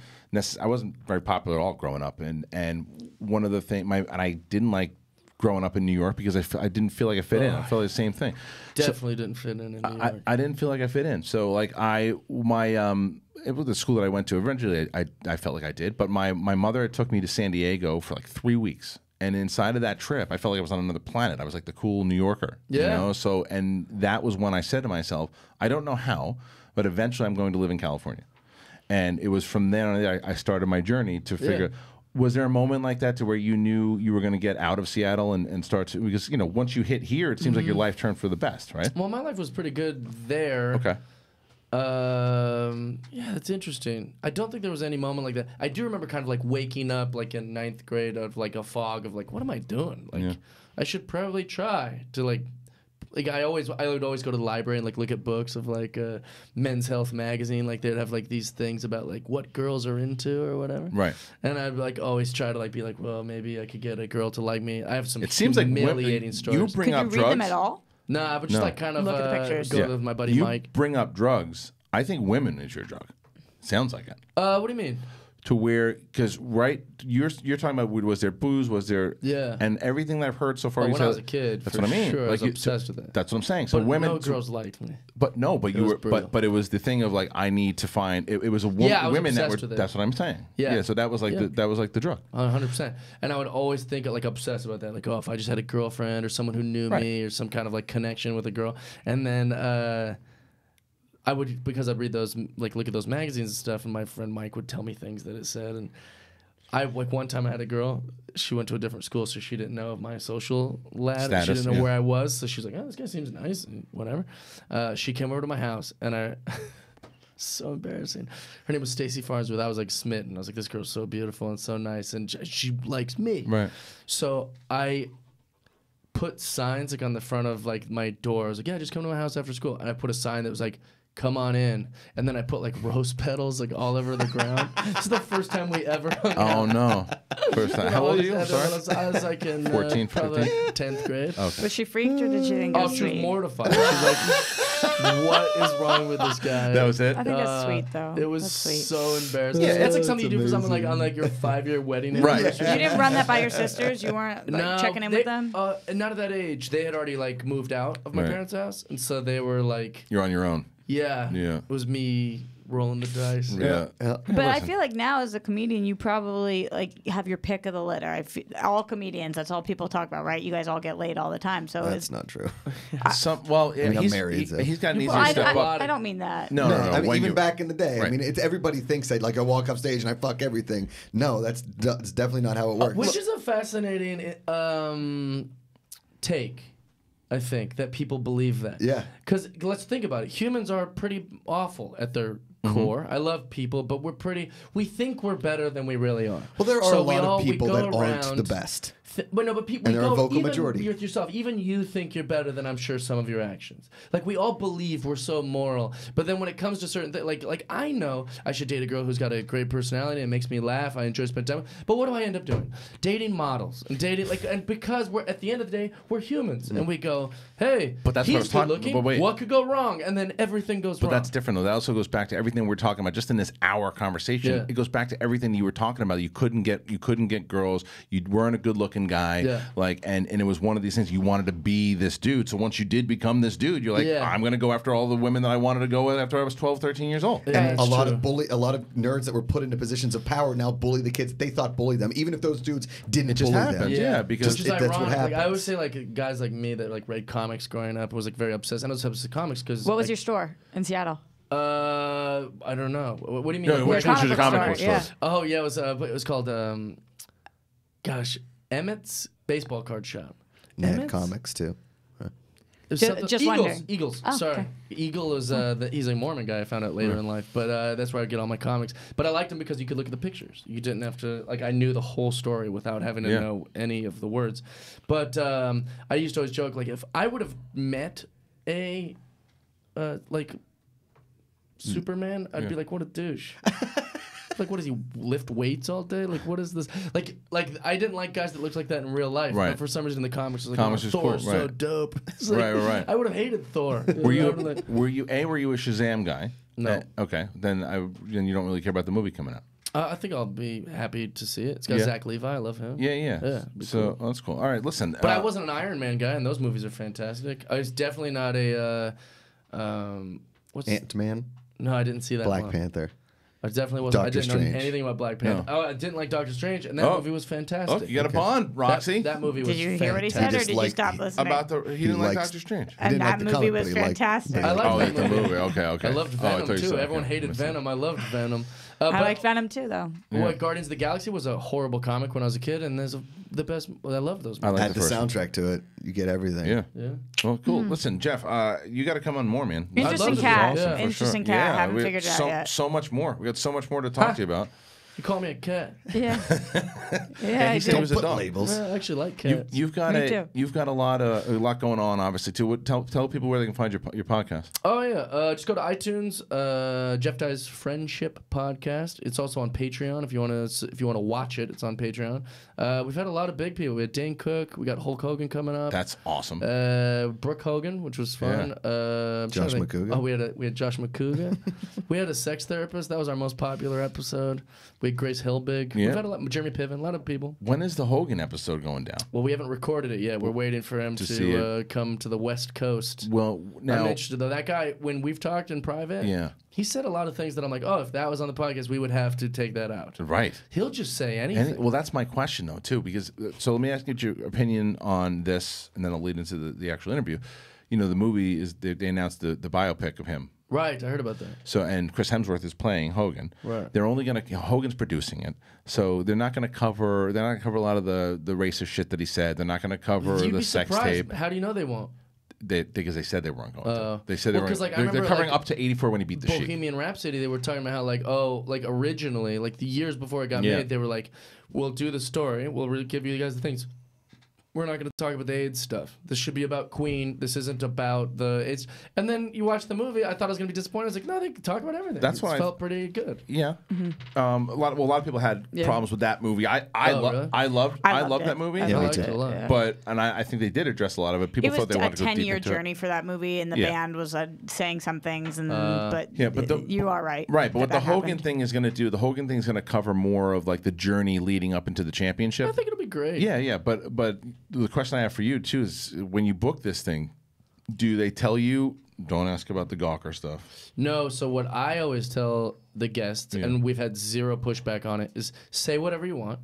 S1: very popular at all growing up, and one of the things and I didn't like growing up in New York because I didn't feel like I fit in. I felt like the same thing.
S13: Definitely didn't fit in New York.
S1: I didn't feel like I fit in. So like it was the school that I went to. Eventually, I felt like I did. But my mother took me to San Diego for like 3 weeks. And inside of that trip, I felt like I was on another planet. I was like the cool New Yorker.
S13: Yeah.
S1: So, and that was when I said to myself, I don't know how, but eventually I'm going to live in California. And it was from then on I started my journey to figure. Was there a moment like that to where you knew you were going to get out of Seattle and start to, because once you hit here, it seems like your life turned for the best, right?
S13: Well, my life was pretty good there.
S1: Okay.
S13: Yeah, that's interesting. I don't think there was any moment like that. I do remember kind of like waking up like in 9th grade of like a fog of like, what am I doing? Like, I should probably try to like I would always go to the library and like look at books of like Men's Health magazine. Like they'd have like these things about like what girls are into or whatever.
S1: Right.
S13: And I'd like always try to like be like, well, maybe I could get a girl to like me. I have some
S1: it seems like
S13: humiliating stories.
S1: You bring up
S3: Could you
S1: drugs?
S3: read them at all?
S13: No, I would just like kind of
S3: look at the pictures.
S13: go to my buddy
S1: you
S13: Mike.
S1: Bring up drugs. I think women is your drug. Sounds like it.
S13: What do you mean?
S1: To where, because you're talking about, was there booze, was there, and everything that I've heard so far.
S13: When I was a kid,
S1: that's
S13: for
S1: what I mean.
S13: Sure,
S1: like
S13: I was obsessed with it.
S1: That's what I'm saying. So
S13: but
S1: women,
S13: no girls liked me.
S1: But it was the thing of like I need to find. It was a woman.
S13: Yeah, I was
S1: women that were.
S13: obsessed with it.
S1: That's what I'm saying.
S13: Yeah.
S1: So that was like the drug.
S13: 100%. And I would always think like obsessed about that. Like, oh, if I just had a girlfriend or someone who knew me or some kind of like connection with a girl, and then. I would, because I'd read those, like look at those magazines and stuff, and my friend Mike would tell me things that it said, and I like one time I had a girl, she went to a different school, so she didn't know of my social ladder.
S1: Status,
S13: she didn't know where I was, so she was like, oh, this guy seems nice, and whatever. She came over to my house, and so embarrassing. Her name was Stacy Farnsworth. I was like smitten. I was like, this girl's so beautiful and so nice, and she likes me.
S1: Right.
S13: So I put signs like on the front of like my door. I was like, yeah, just come to my house after school, and I put a sign that was like, come on in. And then I put like rose petals like all over the ground. This is the first time we ever hung out.
S1: Oh no. First time. How old are you? I'm sorry.
S13: I was like in
S1: 14,
S13: probably
S1: 15?
S13: 10th grade.
S1: Okay.
S3: Was she freaked or did she think it was
S13: she was
S3: sweet?
S13: mortified. She was like, what is wrong with this guy?
S1: That was it?
S3: I think that's sweet though.
S13: It was
S3: That's sweet.
S13: so embarrassing.
S1: Yeah,
S13: it's like something you do for someone like on like your 5-year wedding anniversary.
S3: You didn't run that by your sisters? You weren't like, checking in with them?
S13: Not at that age. They had already like moved out of my parents' house, and so they were like,
S1: you're on your own.
S13: Yeah.
S1: Yeah.
S13: It was me rolling the dice.
S1: Yeah.
S3: But I feel like now as a comedian, you probably like have your pick of the litter. All comedians, that's all people talk about, right? You guys all get laid all the time. So
S2: that's not true.
S1: I'm
S2: married.
S1: He's got an easier
S3: I
S1: step up.
S3: I don't mean that.
S2: No. I mean, even back in the day,
S1: Right.
S2: I mean, everybody thinks that like I walk off stage and I fuck everything. No, that's definitely not how it works.
S13: Which is a fascinating take. I think that people believe that.
S2: Yeah.
S13: Because let's think about it. Humans are pretty awful at their core. I love people, but we think we're better than we really are.
S2: Well, there are a lot of people that aren't the best.
S13: But people,
S2: and they're a vocal majority.
S13: With yourself, even you think you're better than I'm sure some of your actions. Like we all believe we're so moral, but then when it comes to certain things, like I know I should date a girl who's got a great personality and makes me laugh. I enjoy spending time. But what do I end up doing? Dating models and dating and because we're at the end of the day we're humans and we go, hey,
S1: but that's
S13: he's
S1: what I was
S13: good looking.
S1: wait.
S13: What could go wrong? And then everything goes wrong.
S1: But that's different though. That also goes back to everything we're talking about just in this hour conversation.
S13: Yeah.
S1: It goes back to everything you were talking about. You couldn't get girls. You weren't a good looking guy.
S13: Yeah.
S1: Like and it was one of these things you wanted to be this dude. So once you did become this dude, you're like, I'm going to go after all the women that I wanted to go with after I was 12, 13 years old.
S2: Yeah, and a lot of nerds that were put into positions of power now bully the kids they thought bullied them, even if those dudes didn't bully them.
S1: Yeah, because
S2: that's what happens.
S13: Like, I always say like guys like me that like read comics growing up was like very obsessed. I was obsessed with comics because.
S3: What was your store in Seattle?
S13: I don't know. What do you mean?
S1: No, which one's your comic book store?
S3: Yeah.
S13: Oh yeah, it was called Emmett's baseball card shop.
S2: Ned Comics too.
S3: Just wondering.
S13: Eagles.
S3: Oh,
S13: Sorry,
S3: okay.
S13: Eagle is he's a Mormon guy. I found out later in life, but that's where I get all my comics. But I liked him because you could look at the pictures. You didn't have to I knew the whole story without having to know any of the words. But I used to always joke like if I would have met a Superman, I'd be like, what a douche. Like, what does he lift weights all day? Like, what is this? Like I didn't like guys that looked like that in real life.
S1: Right.
S13: But for some reason, in the comics, it was like,
S1: Comics is
S13: Thor's
S1: cool,
S13: so
S1: right.
S13: dope. It's like,
S1: Right.
S13: I would have hated Thor.
S1: Were you a Shazam guy?
S13: No.
S1: Okay, then you don't really care about the movie coming out.
S13: I think I'll be happy to see it. It's got Zach Levi. I love him.
S1: Yeah. So
S13: cool.
S1: that's cool. All right, listen.
S13: But I wasn't an Iron Man guy, and those movies are fantastic. I was definitely not a
S2: Ant-Man?
S13: No, I didn't see that
S2: Black
S13: one.
S2: Panther.
S13: I definitely wasn't.
S2: Doctor
S13: I didn't
S2: Strange.
S13: know anything about Black Panther.
S1: No.
S13: Oh, I didn't like Doctor Strange, and that movie was fantastic.
S1: Oh, you got a bond, Roxy.
S13: That movie was
S3: Did you hear what he said, or did you stop listening?
S1: He didn't like Doctor Strange.
S3: And that movie was fantastic.
S13: I loved
S1: the
S13: that
S1: movie. Okay.
S13: I loved Venom too. Everyone hated Venom. I loved Venom.
S3: I liked Venom too, though.
S13: Guardians of the Galaxy was a horrible comic when I was a kid, and there's the best. I love those movies.
S2: Add the soundtrack to it. You get everything.
S13: Yeah.
S1: Well, cool. Listen, Jeff, you got to come on more, man.
S3: Interesting cat.
S1: Awesome,
S3: Interesting cat. I haven't
S1: we
S3: figured it
S1: so,
S3: out yet.
S1: So much more. We got so much more to talk to you about.
S13: You call me a cat.
S3: Yeah.
S1: Yeah, he
S2: still
S1: was a
S2: put
S1: dog.
S2: labels.
S13: I actually like cats.
S1: You've got a lot going on, obviously too. Tell people where they can find your podcast.
S13: Oh yeah, just go to iTunes. Jeff Dye's Friendship Podcast. It's also on Patreon. If you want to watch it, it's on Patreon. We've had a lot of big people. We had Dane Cook. We got Hulk Hogan coming up.
S1: That's awesome.
S13: Brooke Hogan, which was fun.
S2: Josh Macuga.
S13: Oh, we had Josh Macuga. We had a sex therapist. That was our most popular episode. We had Grace Hillbig.
S1: Yeah.
S13: We've had a lot. Jeremy Piven. A lot of people.
S1: When is the Hogan episode going down?
S13: Well, we haven't recorded it yet. We're waiting for him to come to the West Coast.
S1: Well, now
S13: I'm interested though. That guy, when we've talked in private, he said a lot of things that I'm like, oh, if that was on the podcast, we would have to take that out.
S1: Right.
S13: He'll just say anything.
S1: Well, that's my question though too, because so let me ask you your opinion on this, and then I'll lead into the actual interview. You know, the movie is they announced the biopic of him.
S13: Right, I heard about that.
S1: So, and Chris Hemsworth is playing Hogan.
S13: Right.
S1: They're only gonna Hogan's producing it, so they're not gonna cover a lot of the racist shit that he said. They're not gonna cover
S13: You'd
S1: the
S13: be
S1: sex
S13: surprised.
S1: tape.
S13: How do you know they won't?
S1: Because they said they weren't going to. They said
S13: Well,
S1: they
S13: 'cause,
S1: weren't.
S13: like, I
S1: They're covering
S13: remember,
S1: up to 84 when he beat the Sheik.
S13: Bohemian Rhapsody, they were talking about how originally, the years before it got made, they were like, we'll do the story, we'll give you guys the things. We're not going to talk about the AIDS stuff. This should be about Queen. This isn't about the AIDS. And then you watch the movie. I thought I was going to be disappointed. I was like, no, they can talk about everything.
S1: That's why
S13: it felt pretty good.
S1: Yeah. A lot of people had problems with that movie. I loved that movie.
S3: I
S2: liked it
S3: a lot.
S1: But I think they did address a lot of it. People thought they wanted to go deep into it.
S3: It was a 10-year journey for that movie, and the band was saying some things, and you are right.
S1: Right, but what the Hogan
S3: happened.
S1: thing is going to do, the Hogan thing is going to cover more of the journey leading up into the championship.
S13: I think it'll be great.
S1: Yeah. But the question I have for you too is, when you book this thing, do they tell you don't ask about the Gawker stuff?
S13: No. So what I always tell the guests, and we've had zero pushback on it, is say whatever you want,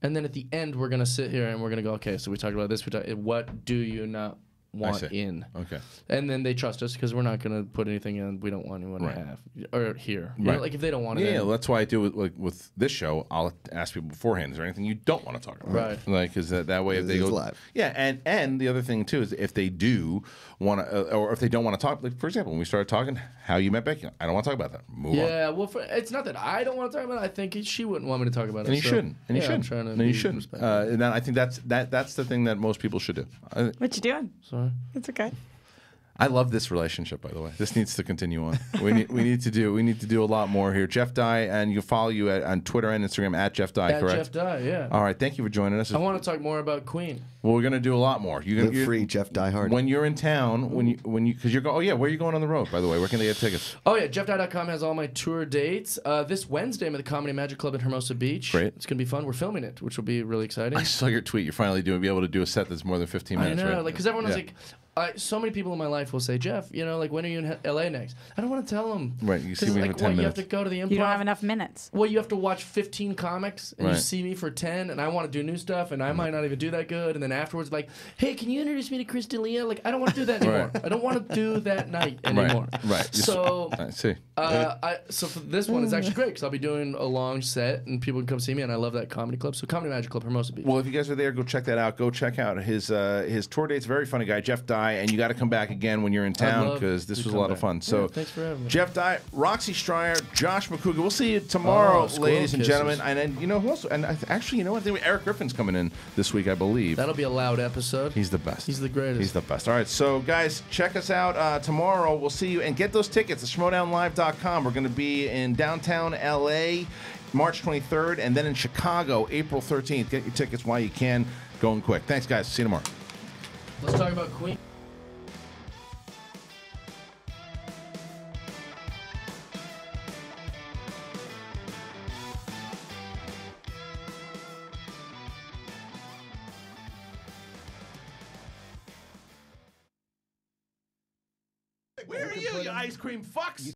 S13: and then at the end we're gonna sit here and we're gonna go, okay, so we talked about this. What do you not want in.
S1: Okay.
S13: And then they trust us because we're not going to put anything in we don't want anyone to have or here. You know, like if they don't want it.
S1: Yeah, that's why I do it. Like with this show, I'll ask people beforehand: is there anything you don't want to talk about?
S13: Right.
S1: Like, is that way if they go
S2: live?
S1: Yeah, and the other thing too is if they do want to, or if they don't want to talk. Like for example, when we started talking, how you met Becky, I don't want to talk about that. Move on.
S13: Yeah, well, it's not that I don't want to talk about it. I think she wouldn't want me to talk about it.
S1: And you shouldn't. And you
S13: I'm
S1: shouldn't.
S13: trying to
S1: And you
S13: be
S1: shouldn't.
S13: respectful.
S1: And then I think that's the thing that most people should do.
S3: What you doing?
S13: Sorry.
S3: It's okay.
S1: I love this relationship, by the way. This needs to continue on. We need to do a lot more here. Jeff Dye, and you follow you on Twitter and Instagram at Jeff Dye, correct?
S13: Jeff Dye, yeah.
S1: All right, thank you for joining us.
S13: I want to talk more about Queen.
S1: Well, we're gonna do a lot more. You're
S2: free, Jeff Dye Hard.
S1: When you're in town, because you're going. Oh yeah, where are you going on the road? By the way, where can they get tickets?
S13: Oh yeah, JeffDye.com has all my tour dates. This Wednesday I'm at the Comedy Magic Club in Hermosa Beach.
S1: Great.
S13: It's gonna be fun. We're filming it, which will be really exciting.
S1: I saw your tweet. You're finally be able to do a set that's more than 15 minutes.
S13: I know,
S1: right?
S13: like, because everyone was like. So many people in my life will say, Jeff, you know, like, when are you in LA next? I don't want to tell them.
S1: Right, you see me
S13: like,
S1: for 10 minutes.
S13: You have to go to the improv.
S3: You don't have enough minutes.
S13: Well, you have to watch 15 comics, and you
S1: Right.
S13: see me for 10, and I want to do new stuff, and I might not even do that good. And then afterwards, like, hey, can you introduce me to Kristian Harloff? Like, I don't want to do that anymore.
S1: Right.
S13: I don't want to do that night anymore.
S1: Right.
S13: So,
S1: I see.
S13: so for this one, it's actually great because I'll be doing a long set, and people can come see me, and I love that comedy club. So Comedy Magic Club, Hermosa Beach.
S1: Well, if you guys are there, go check that out. Go check out his tour dates. Very funny guy, Jeff Dye, and you got to come back again when you're in town because this was a lot of fun. So,
S13: yeah, thanks for having me.
S1: Jeff Dye, Roxy Striar, Josh Macuga. We'll see you tomorrow,
S13: squirrel
S1: ladies and
S13: kisses.
S1: gentlemen. And then you know who else? And actually, you know what? I think Eric Griffin's coming in this week, I believe.
S13: That'll be a loud episode.
S1: He's the best.
S13: He's the greatest.
S1: He's the best. All right, so guys, check us out tomorrow. We'll see you and get those tickets at schmodownlive.com. We're going to be in downtown LA March 23rd, and then in Chicago April 13th. Get your tickets while you can. Going quick. Thanks, guys. See you tomorrow.
S13: Let's talk about Queen.
S1: Where are you ice cream fucks?